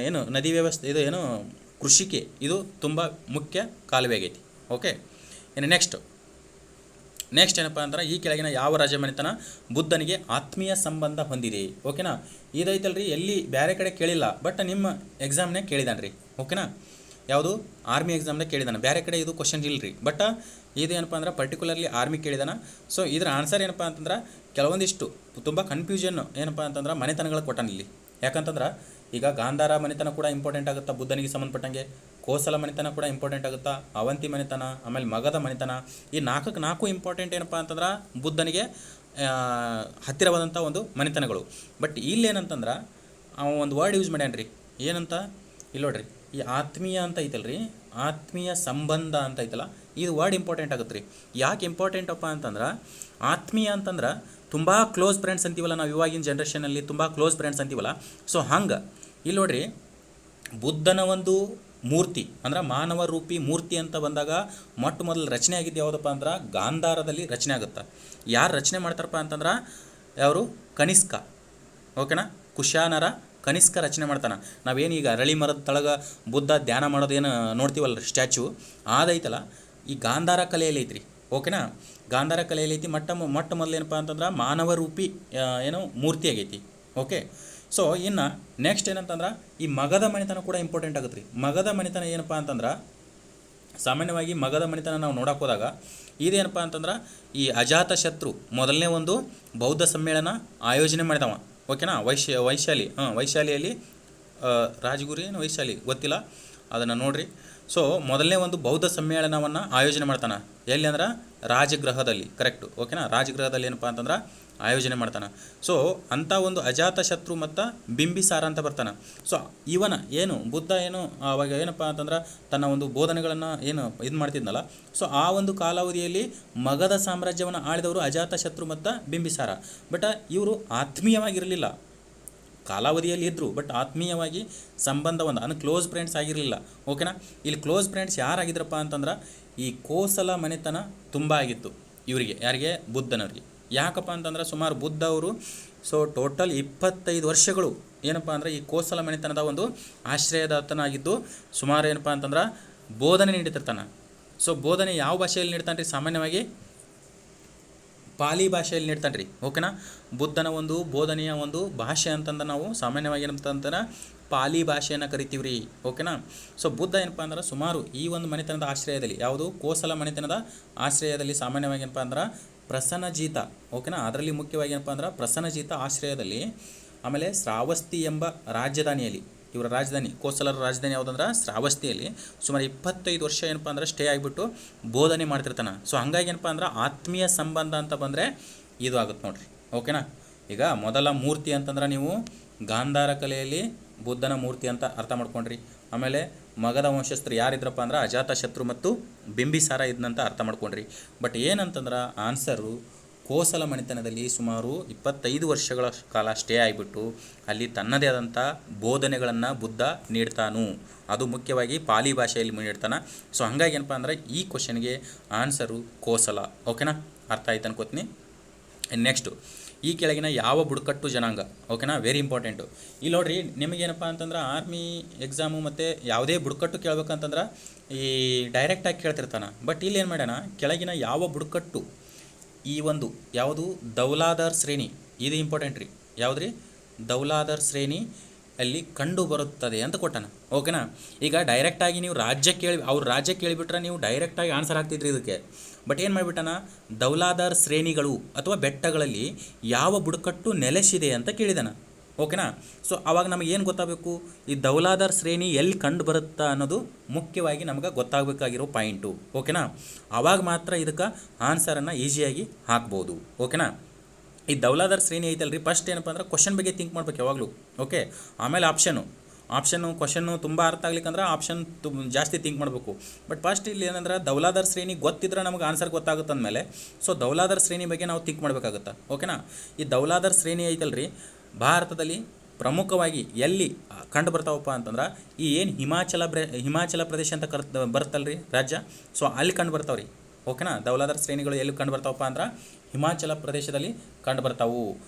ಏನು ನದಿ ವ್ಯವಸ್ಥೆ ಇದು ಏನು ಕೃಷಿಗೆ ಇದು ತುಂಬ ಮುಖ್ಯ ಕಾಲುವೆ ಆಗೈತಿ. ಓಕೆ, ಇನ್ನು ನೆಕ್ಸ್ಟ್ ಏನಪ್ಪ ಅಂದ್ರೆ ಈ ಕೆಳಗಿನ ಯಾವ ರಾಜಮನೆತನ ಬುದ್ಧನಿಗೆ ಆತ್ಮೀಯ ಸಂಬಂಧ ಹೊಂದಿದೆ? ಓಕೆನಾ, ಇದೈತಲ್ರಿ ಎಲ್ಲಿ ಬೇರೆ ಕಡೆ ಕೇಳಿಲ್ಲ, ಬಟ್ ನಿಮ್ಮ ಎಕ್ಸಾಮ್ನೇ ಕೇಳಿದಾನೆ ರೀ. ಓಕೆನಾ, ಯಾವುದು ಆರ್ಮಿ ಎಕ್ಸಾಮ್ದಾಗ ಕೇಳಿದಾನೆ, ಬೇರೆ ಕಡೆ ಇದು ಕ್ವಶನ್ ಇಲ್ಲರಿ. ಬಟ್ ಇದು ಏನಪ್ಪ ಅಂದ್ರೆ ಪರ್ಟಿಕ್ಯುಲರ್ಲಿ ಆರ್ಮಿ ಕೇಳಿದಾನ. ಸೊ ಇದರ ಆನ್ಸರ್ ಏನಪ್ಪ ಅಂತಂದ್ರೆ ಕೆಲವೊಂದಿಷ್ಟು ತುಂಬ ಕನ್ಫ್ಯೂಷನ್ ಏನಪ್ಪ ಅಂತಂದ್ರೆ ಮನೆತನಗಳು ಕೊಟ್ಟಾನ ಇಲ್ಲಿ. ಯಾಕಂತಂದ್ರೆ ಈಗ ಗಾಂಧಾರ ಮನೆತನ ಕೂಡ ಇಂಪಾರ್ಟೆಂಟ್ ಆಗುತ್ತಾ ಬುದ್ಧನಿಗೆ ಸಂಬಂಧಪಟ್ಟಂಗೆ, ಕೋಸಲ ಮನೆತನ ಕೂಡ ಇಂಪಾರ್ಟೆಂಟ್ ಆಗುತ್ತಾ, ಅವಂತಿ ಮನೆತನ, ಆಮೇಲೆ ಮಗಧ ಮನೆತನ, ಈ ನಾಲ್ಕು ಇಂಪಾರ್ಟೆಂಟ್ ಏನಪ್ಪ ಅಂತಂದ್ರೆ ಬುದ್ಧನಿಗೆ ಹತ್ತಿರವಾದಂಥ ಒಂದು ಮನೆತನಗಳು. ಬಟ್ ಇಲ್ಲೇನಂತಂದ್ರೆ ಅವ ಒಂದು ವರ್ಡ್ ಯೂಸ್ ಮಾಡ್ಯಾನ್ರಿ, ಏನಂತ ಇಲ್ಲಿ ನೋಡ್ರಿ, ಈ ಆತ್ಮೀಯ ಅಂತ ಐತಲ್ರಿ, ಆತ್ಮೀಯ ಸಂಬಂಧ ಅಂತ ಐತಲ್ಲ, ಇದು ವರ್ಡ್ ಇಂಪಾರ್ಟೆಂಟ್ ಆಗುತ್ತೆ ರೀ. ಯಾಕೆ ಇಂಪಾರ್ಟೆಂಟಪ್ಪ ಅಂತಂದ್ರೆ ಆತ್ಮೀಯ ಅಂತಂದ್ರೆ ತುಂಬ ಕ್ಲೋಸ್ ಫ್ರೆಂಡ್ಸ್ ಅಂತೀವಲ್ಲ ನಾವು ಇವಾಗಿನ ಜನ್ರೇಷನಲ್ಲಿ, ತುಂಬ ಕ್ಲೋಸ್ ಫ್ರೆಂಡ್ಸ್ ಅಂತೀವಲ್ಲ. ಸೊ ಹಂಗೆ ಇಲ್ಲಿ ನೋಡ್ರಿ, ಬುದ್ಧನ ಒಂದು ಮೂರ್ತಿ ಅಂದ್ರೆ ಮಾನವ ರೂಪಿ ಮೂರ್ತಿ ಅಂತ ಬಂದಾಗ ಮೊಟ್ಟ ಮೊದಲು ರಚನೆ ಆಗಿದ್ದು ಯಾವುದಪ್ಪ ಅಂದ್ರೆ ಗಾಂಧಾರದಲ್ಲಿ ರಚನೆ ಆಗುತ್ತೆ. ಯಾರು ರಚನೆ ಮಾಡ್ತಾರಪ್ಪ ಅಂತಂದ್ರೆ ಯಾರು? ಕನಿಷ್ಕ. ಓಕೆನಾ, ಕುಶಾನರ ಕನಿಷ್ಕ ರಚನೆ ಮಾಡ್ತಾನೆ. ನಾವೇನೀಗ ಅರಳಿ ಮರದ ತಳಗ ಬುದ್ಧ ಧ್ಯಾನ ಮಾಡೋದೇನು ನೋಡ್ತೀವಲ್ಲ ಸ್ಟ್ಯಾಚು, ಅದೈತಲ್ಲ ಈ ಗಾಂಧಾರ ಕಲೆಯಲ್ಲಿ ಐತ್ರಿ. ಓಕೆನಾ, ಗಾಂಧಾರ ಕಲೆಯಲ್ಲಿ ಐತಿ. ಮೊಟ್ಟ ಮೊದಲು ಏನಪ್ಪ ಅಂತಂದ್ರೆ ಮಾನವ ರೂಪಿ ಏನು ಮೂರ್ತಿ ಆಗೈತಿ. ಓಕೆ, ಸೊ ಇನ್ನು ನೆಕ್ಸ್ಟ್ ಏನಂತಂದ್ರೆ ಈ ಮಗಧ ಮನೆತನ ಕೂಡ ಇಂಪಾರ್ಟೆಂಟ್ ಆಗುತ್ತೆ ರೀ. ಮಗಧ ಮನೆತನ ಏನಪ್ಪ ಅಂತಂದ್ರೆ ಸಾಮಾನ್ಯವಾಗಿ ಮಗಧ ಮನೆತನ ನಾವು ನೋಡಕ್ಕೆ ಹೋದಾಗ ಇದೇನಪ್ಪ ಅಂತಂದ್ರೆ ಈ ಅಜಾತ ಶತ್ರು ಮೊದಲನೇ ಒಂದು ಬೌದ್ಧ ಸಮ್ಮೇಳನ ಆಯೋಜನೆ ಮಾಡಿದವ. ಓಕೆನಾ, ವೈಶಾಲಿಯಲ್ಲಿ ರಾಜಗುರಿ ಏನು ವೈಶಾಲಿ ಗೊತ್ತಿಲ್ಲ, ಅದನ್ನು ನೋಡ್ರಿ. ಸೊ ಮೊದಲನೇ ಒಂದು ಬೌದ್ಧ ಸಮ್ಮೇಳನವನ್ನು ಆಯೋಜನೆ ಮಾಡ್ತಾನೆ. ಎಲ್ಲಿ ಅಂದ್ರೆ ರಾಜಗೃಹದಲ್ಲಿ, ಕರೆಕ್ಟು. ಓಕೆನಾ, ರಾಜಗೃಹದಲ್ಲಿ ಏನಪ್ಪ ಅಂತಂದ್ರೆ ಆಯೋಜನೆ ಮಾಡ್ತಾನೆ. ಸೊ ಅಂಥ ಒಂದು ಅಜಾತ ಶತ್ರು ಮತ್ತು ಬಿಂಬಿಸಾರ ಅಂತ ಬರ್ತಾನೆ. ಸೊ ಇವನ ಏನು ಬುದ್ಧ ಏನು ಅವಾಗ ಏನಪ್ಪ ಅಂತಂದ್ರೆ ತನ್ನ ಒಂದು ಬೋಧನೆಗಳನ್ನು ಏನು ಇದು ಮಾಡ್ತಿದ್ನಲ್ಲ, ಸೊ ಆ ಒಂದು ಕಾಲಾವಧಿಯಲ್ಲಿ ಮಗಧ ಸಾಮ್ರಾಜ್ಯವನ್ನು ಆಳಿದವರು ಅಜಾತ ಶತ್ರು ಮತ್ತು ಬಿಂಬಿಸಾರ. ಬಟ್ ಇವರು ಆತ್ಮೀಯವಾಗಿರಲಿಲ್ಲ, ಕಾಲಾವಧಿಯಲ್ಲಿ ಇದ್ದರು, ಬಟ್ ಆತ್ಮೀಯವಾಗಿ ಸಂಬಂಧ ಒಂದು ಕ್ಲೋಸ್ ಫ್ರೆಂಡ್ಸ್ ಆಗಿರಲಿಲ್ಲ. ಓಕೆನಾ, ಇಲ್ಲಿ ಕ್ಲೋಸ್ ಫ್ರೆಂಡ್ಸ್ ಯಾರಾಗಿದ್ರಪ್ಪ ಅಂತಂದ್ರೆ ಈ ಕೋಸಲ ಮನೆತನ ತುಂಬ ಆಗಿತ್ತು ಇವರಿಗೆ. ಯಾರಿಗೆ? ಬುದ್ಧನವ್ರಿಗೆ. ಯಾಕಪ್ಪ ಅಂತಂದ್ರೆ ಸುಮಾರು ಬುದ್ಧ ಅವರು ಸೊ ಟೋಟಲ್ 25 ವರ್ಷಗಳು ಏನಪ್ಪ ಅಂದರೆ ಈ ಕೋಸಲ ಮನೆತನದ ಒಂದು ಆಶ್ರಯದಾತನಾಗಿದ್ದು ಸುಮಾರು ಏನಪ್ಪ ಅಂತಂದ್ರೆ ಬೋಧನೆ ನೀಡಿತಿರ್ತಾನೆ. ಸೊ ಬೋಧನೆ ಯಾವ ಭಾಷೆಯಲ್ಲಿ ನೀಡ್ತಾನೆ ರೀ? ಸಾಮಾನ್ಯವಾಗಿ ಪಾಲಿ ಭಾಷೆಯಲ್ಲಿ ನೀಡ್ತಾನೆ ರೀ. ಓಕೆನಾ, ಬುದ್ಧನ ಒಂದು ಬೋಧನೆಯ ಒಂದು ಭಾಷೆ ಅಂತಂದ್ರೆ ನಾವು ಸಾಮಾನ್ಯವಾಗಿ ಏನಂತಂದ್ರೆ ಪಾಲಿ ಭಾಷೆಯನ್ನು ಕರಿತೀವಿ ರೀ. ಓಕೆನಾ, ಸೊ ಬುದ್ಧ ಏನಪ್ಪ ಅಂದ್ರೆ ಸುಮಾರು ಈ ಒಂದು ಮನೆತನದ ಆಶ್ರಯದಲ್ಲಿ, ಯಾವುದು ಕೋಸಲ ಮನೆತನದ ಆಶ್ರಯದಲ್ಲಿ ಸಾಮಾನ್ಯವಾಗಿ ಏನಪ್ಪ ಅಂದ್ರೆ ಪ್ರಸನ್ನಜೀತ. ಓಕೆನಾ, ಅದರಲ್ಲಿ ಮುಖ್ಯವಾಗಿ ಏನಪ್ಪ ಅಂದ್ರೆ ಪ್ರಸನ್ನಜೀತ ಆಶ್ರಯದಲ್ಲಿ, ಆಮೇಲೆ ಶ್ರಾವಸ್ತಿ ಎಂಬ ರಾಜಧಾನಿಯಲ್ಲಿ, ಇವರ ರಾಜಧಾನಿ ಕೋಸಲರ ರಾಜಧಾನಿ ಯಾವುದಂದ್ರೆ ಶ್ರಾವಸ್ತಿಯಲ್ಲಿ ಸುಮಾರು 25 ವರ್ಷ ಏನಪ್ಪ ಅಂದ್ರೆ ಸ್ಟೇ ಆಗಿಬಿಟ್ಟು ಬೋಧನೆ ಮಾಡ್ತಿರ್ತಾನೆ. ಸೊ ಹಂಗಾಗಿ ಏನಪ್ಪ ಅಂದ್ರೆ ಆತ್ಮೀಯ ಸಂಬಂಧ ಅಂತ ಬಂದರೆ ಇದು ಆಗುತ್ತೆ ನೋಡ್ರಿ. ಓಕೆನಾ, ಈಗ ಮೊದಲ ಮೂರ್ತಿ ಅಂತಂದ್ರೆ ನೀವು ಗಾಂಧಾರ ಕಲೆಯಲ್ಲಿ ಬುದ್ಧನ ಮೂರ್ತಿ ಅಂತ ಅರ್ಥ ಮಾಡ್ಕೊಂಡ್ರಿ. ಆಮೇಲೆ ಮಗಧ ವಂಶಸ್ಥರು ಯಾರಿದ್ರಪ್ಪ ಅಂದ್ರೆ ಅಜಾತ ಶತ್ರು ಮತ್ತು ಬಿಂಬಿಸಾರ ಇದನ್ನಂತ ಅರ್ಥ ಮಾಡ್ಕೊಂಡ್ರಿ. ಬಟ್ ಏನಂತಂದ್ರೆ ಆನ್ಸರು ಕೋಸಲ ಮನೆತನದಲ್ಲಿ ಸುಮಾರು 25 ವರ್ಷಗಳ ಕಾಲ ಸ್ಟೇ ಆಗಿಬಿಟ್ಟು ಅಲ್ಲಿ ತನ್ನದೇ ಆದಂಥ ಬೋಧನೆಗಳನ್ನು ಬುದ್ಧ ನೀಡ್ತಾನು. ಅದು ಮುಖ್ಯವಾಗಿ ಪಾಲಿ ಭಾಷೆಯಲ್ಲಿ ನೀಡ್ತಾನೆ. ಸೊ ಹಂಗಾಗಿ ಏನಪ್ಪ ಅಂದರೆ ಈ ಕ್ವಶನ್ಗೆ ಆನ್ಸರು ಕೋಸಲ. ಓಕೆನಾ, ಅರ್ಥ ಆಯ್ತು ಅನ್ಕೋತೀನಿ. ನೆಕ್ಸ್ಟು, ಈ ಕೆಳಗಿನ ಯಾವ ಬುಡಕಟ್ಟು ಜನಾಂಗ? ಓಕೆನಾ, ವೆರಿ ಇಂಪಾರ್ಟೆಂಟು. ಇಲ್ಲಿ ನೋಡ್ರಿ, ನಿಮಗೇನಪ್ಪ ಅಂತಂದ್ರೆ ಆರ್ಮಿ ಎಕ್ಸಾಮು ಮತ್ತು ಯಾವುದೇ ಬುಡಕಟ್ಟು ಕೇಳ್ಬೇಕಂತಂದ್ರೆ ಈ ಡೈರೆಕ್ಟಾಗಿ ಕೇಳ್ತಿರ್ತಾನೆ. ಬಟ್ ಇಲ್ಲಿ ಏನು ಮಾಡ್ಯಾನ, ಕೆಳಗಿನ ಯಾವ ಬುಡಕಟ್ಟು ಈ ಒಂದು ಯಾವುದು ದೌಲಾದರ್ ಶ್ರೇಣಿ, ಇದು ಇಂಪಾರ್ಟೆಂಟ್ ರೀ. ಯಾವುದು ರೀ? ದೌಲಾದರ್ ಶ್ರೇಣಿ ಅಲ್ಲಿ ಕಂಡು ಬರುತ್ತದೆ ಅಂತ ಕೊಟ್ಟಾನ. ಓಕೆನಾ, ಈಗ ಡೈರೆಕ್ಟಾಗಿ ನೀವು ಅವ್ರ ರಾಜ್ಯ ಕೇಳಿಬಿಟ್ರೆ ನೀವು ಡೈರೆಕ್ಟಾಗಿ ಆನ್ಸರ್ ಆಗ್ತಿದ್ರಿ ಇದಕ್ಕೆ. ಬಟ್ ಏನು ಮಾಡಿಬಿಟ್ಟಾನ, ದೌಲಾದರ್ ಶ್ರೇಣಿಗಳು ಅಥವಾ ಬೆಟ್ಟಗಳಲ್ಲಿ ಯಾವ ಬುಡಕಟ್ಟು ನೆಲೆಸಿದೆ ಅಂತ ಕೇಳಿದಾನ. ಓಕೆನಾ, ಸೊ ಆವಾಗ ನಮಗೆ ಏನು ಗೊತ್ತಾಗಬೇಕು, ಈ ದೌಲಾದರ್ ಶ್ರೇಣಿ ಎಲ್ಲಿ ಕಂಡು ಬರುತ್ತಾ ಅನ್ನೋದು ಮುಖ್ಯವಾಗಿ ನಮಗೆ ಗೊತ್ತಾಗಬೇಕಾಗಿರೋ ಪಾಯಿಂಟು. ಓಕೆನಾ, ಆವಾಗ ಮಾತ್ರ ಇದಕ್ಕೆ ಆನ್ಸರನ್ನು ಈಸಿಯಾಗಿ ಹಾಕ್ಬೋದು. ಓಕೆನಾ, ಈ ದೌಲಾದರ್ ಶ್ರೇಣಿ ಐತಲ್ರಿ, ಫಸ್ಟ್ ಏನಪ್ಪ ಅಂದ್ರೆ ಕ್ವಶನ್ ಬಗ್ಗೆ ಥಿಂಕ್ ಮಾಡ್ಬೇಕು ಯಾವಾಗಲೂ. ಓಕೆ, ಆಮೇಲೆ ಆಪ್ಷನು. ಕ್ವಶನ್ನು ತುಂಬ ಅರ್ಥ ಆಗ್ಲಿಕ್ಕಂದ್ರೆ ಆಪ್ಷನ್ ಜಾಸ್ತಿ ಥಿಂಕ್ ಮಾಡಬೇಕು. ಬಟ್ ಫಸ್ಟ್ ಇಲ್ಲಿ ಏನಂದ್ರೆ ದೌಲಾದರ್ ಶ್ರೇಣಿ ಗೊತ್ತಿದ್ರೆ ನಮಗೆ ಆನ್ಸರ್ ಗೊತ್ತಾಗುತ್ತೆ ಅಂದಮೇಲೆ ಸೊ ದೌಲಾದರ್ ಶ್ರೇಣಿ ಬಗ್ಗೆ ನಾವು ಥಿಂಕ್ ಮಾಡಬೇಕಾಗುತ್ತೆ. ಓಕೆನಾ. ಈ ದೌಲಾದರ್ ಶ್ರೇಣಿ ಐತಲ್ರಿ ಭಾರತದಲ್ಲಿ ಪ್ರಮುಖವಾಗಿ ಎಲ್ಲಿ ಕಂಡು ಬರ್ತಾವಪ್ಪ ಅಂತಂದ್ರೆ ಈ ಏನು ಹಿಮಾಚಲ ಪ್ರದೇಶ ಅಂತ ಬರುತ್ತಲ್ರಿ ರಾಜ್ಯ, ಸೊ ಅಲ್ಲಿ ಕಂಡು ಬರ್ತಾವೆ ರೀ. ಓಕೆನಾ. ದೌಲಾದರ್ ಶ್ರೇಣಿಗಳು ಎಲ್ಲಿ ಕಂಡು ಬರ್ತಾವಪ್ಪ ಅಂದ್ರೆ ಹಿಮಾಚಲ ಪ್ರದೇಶದಲ್ಲಿ ಕಂಡು ಬರ್ತಾವು.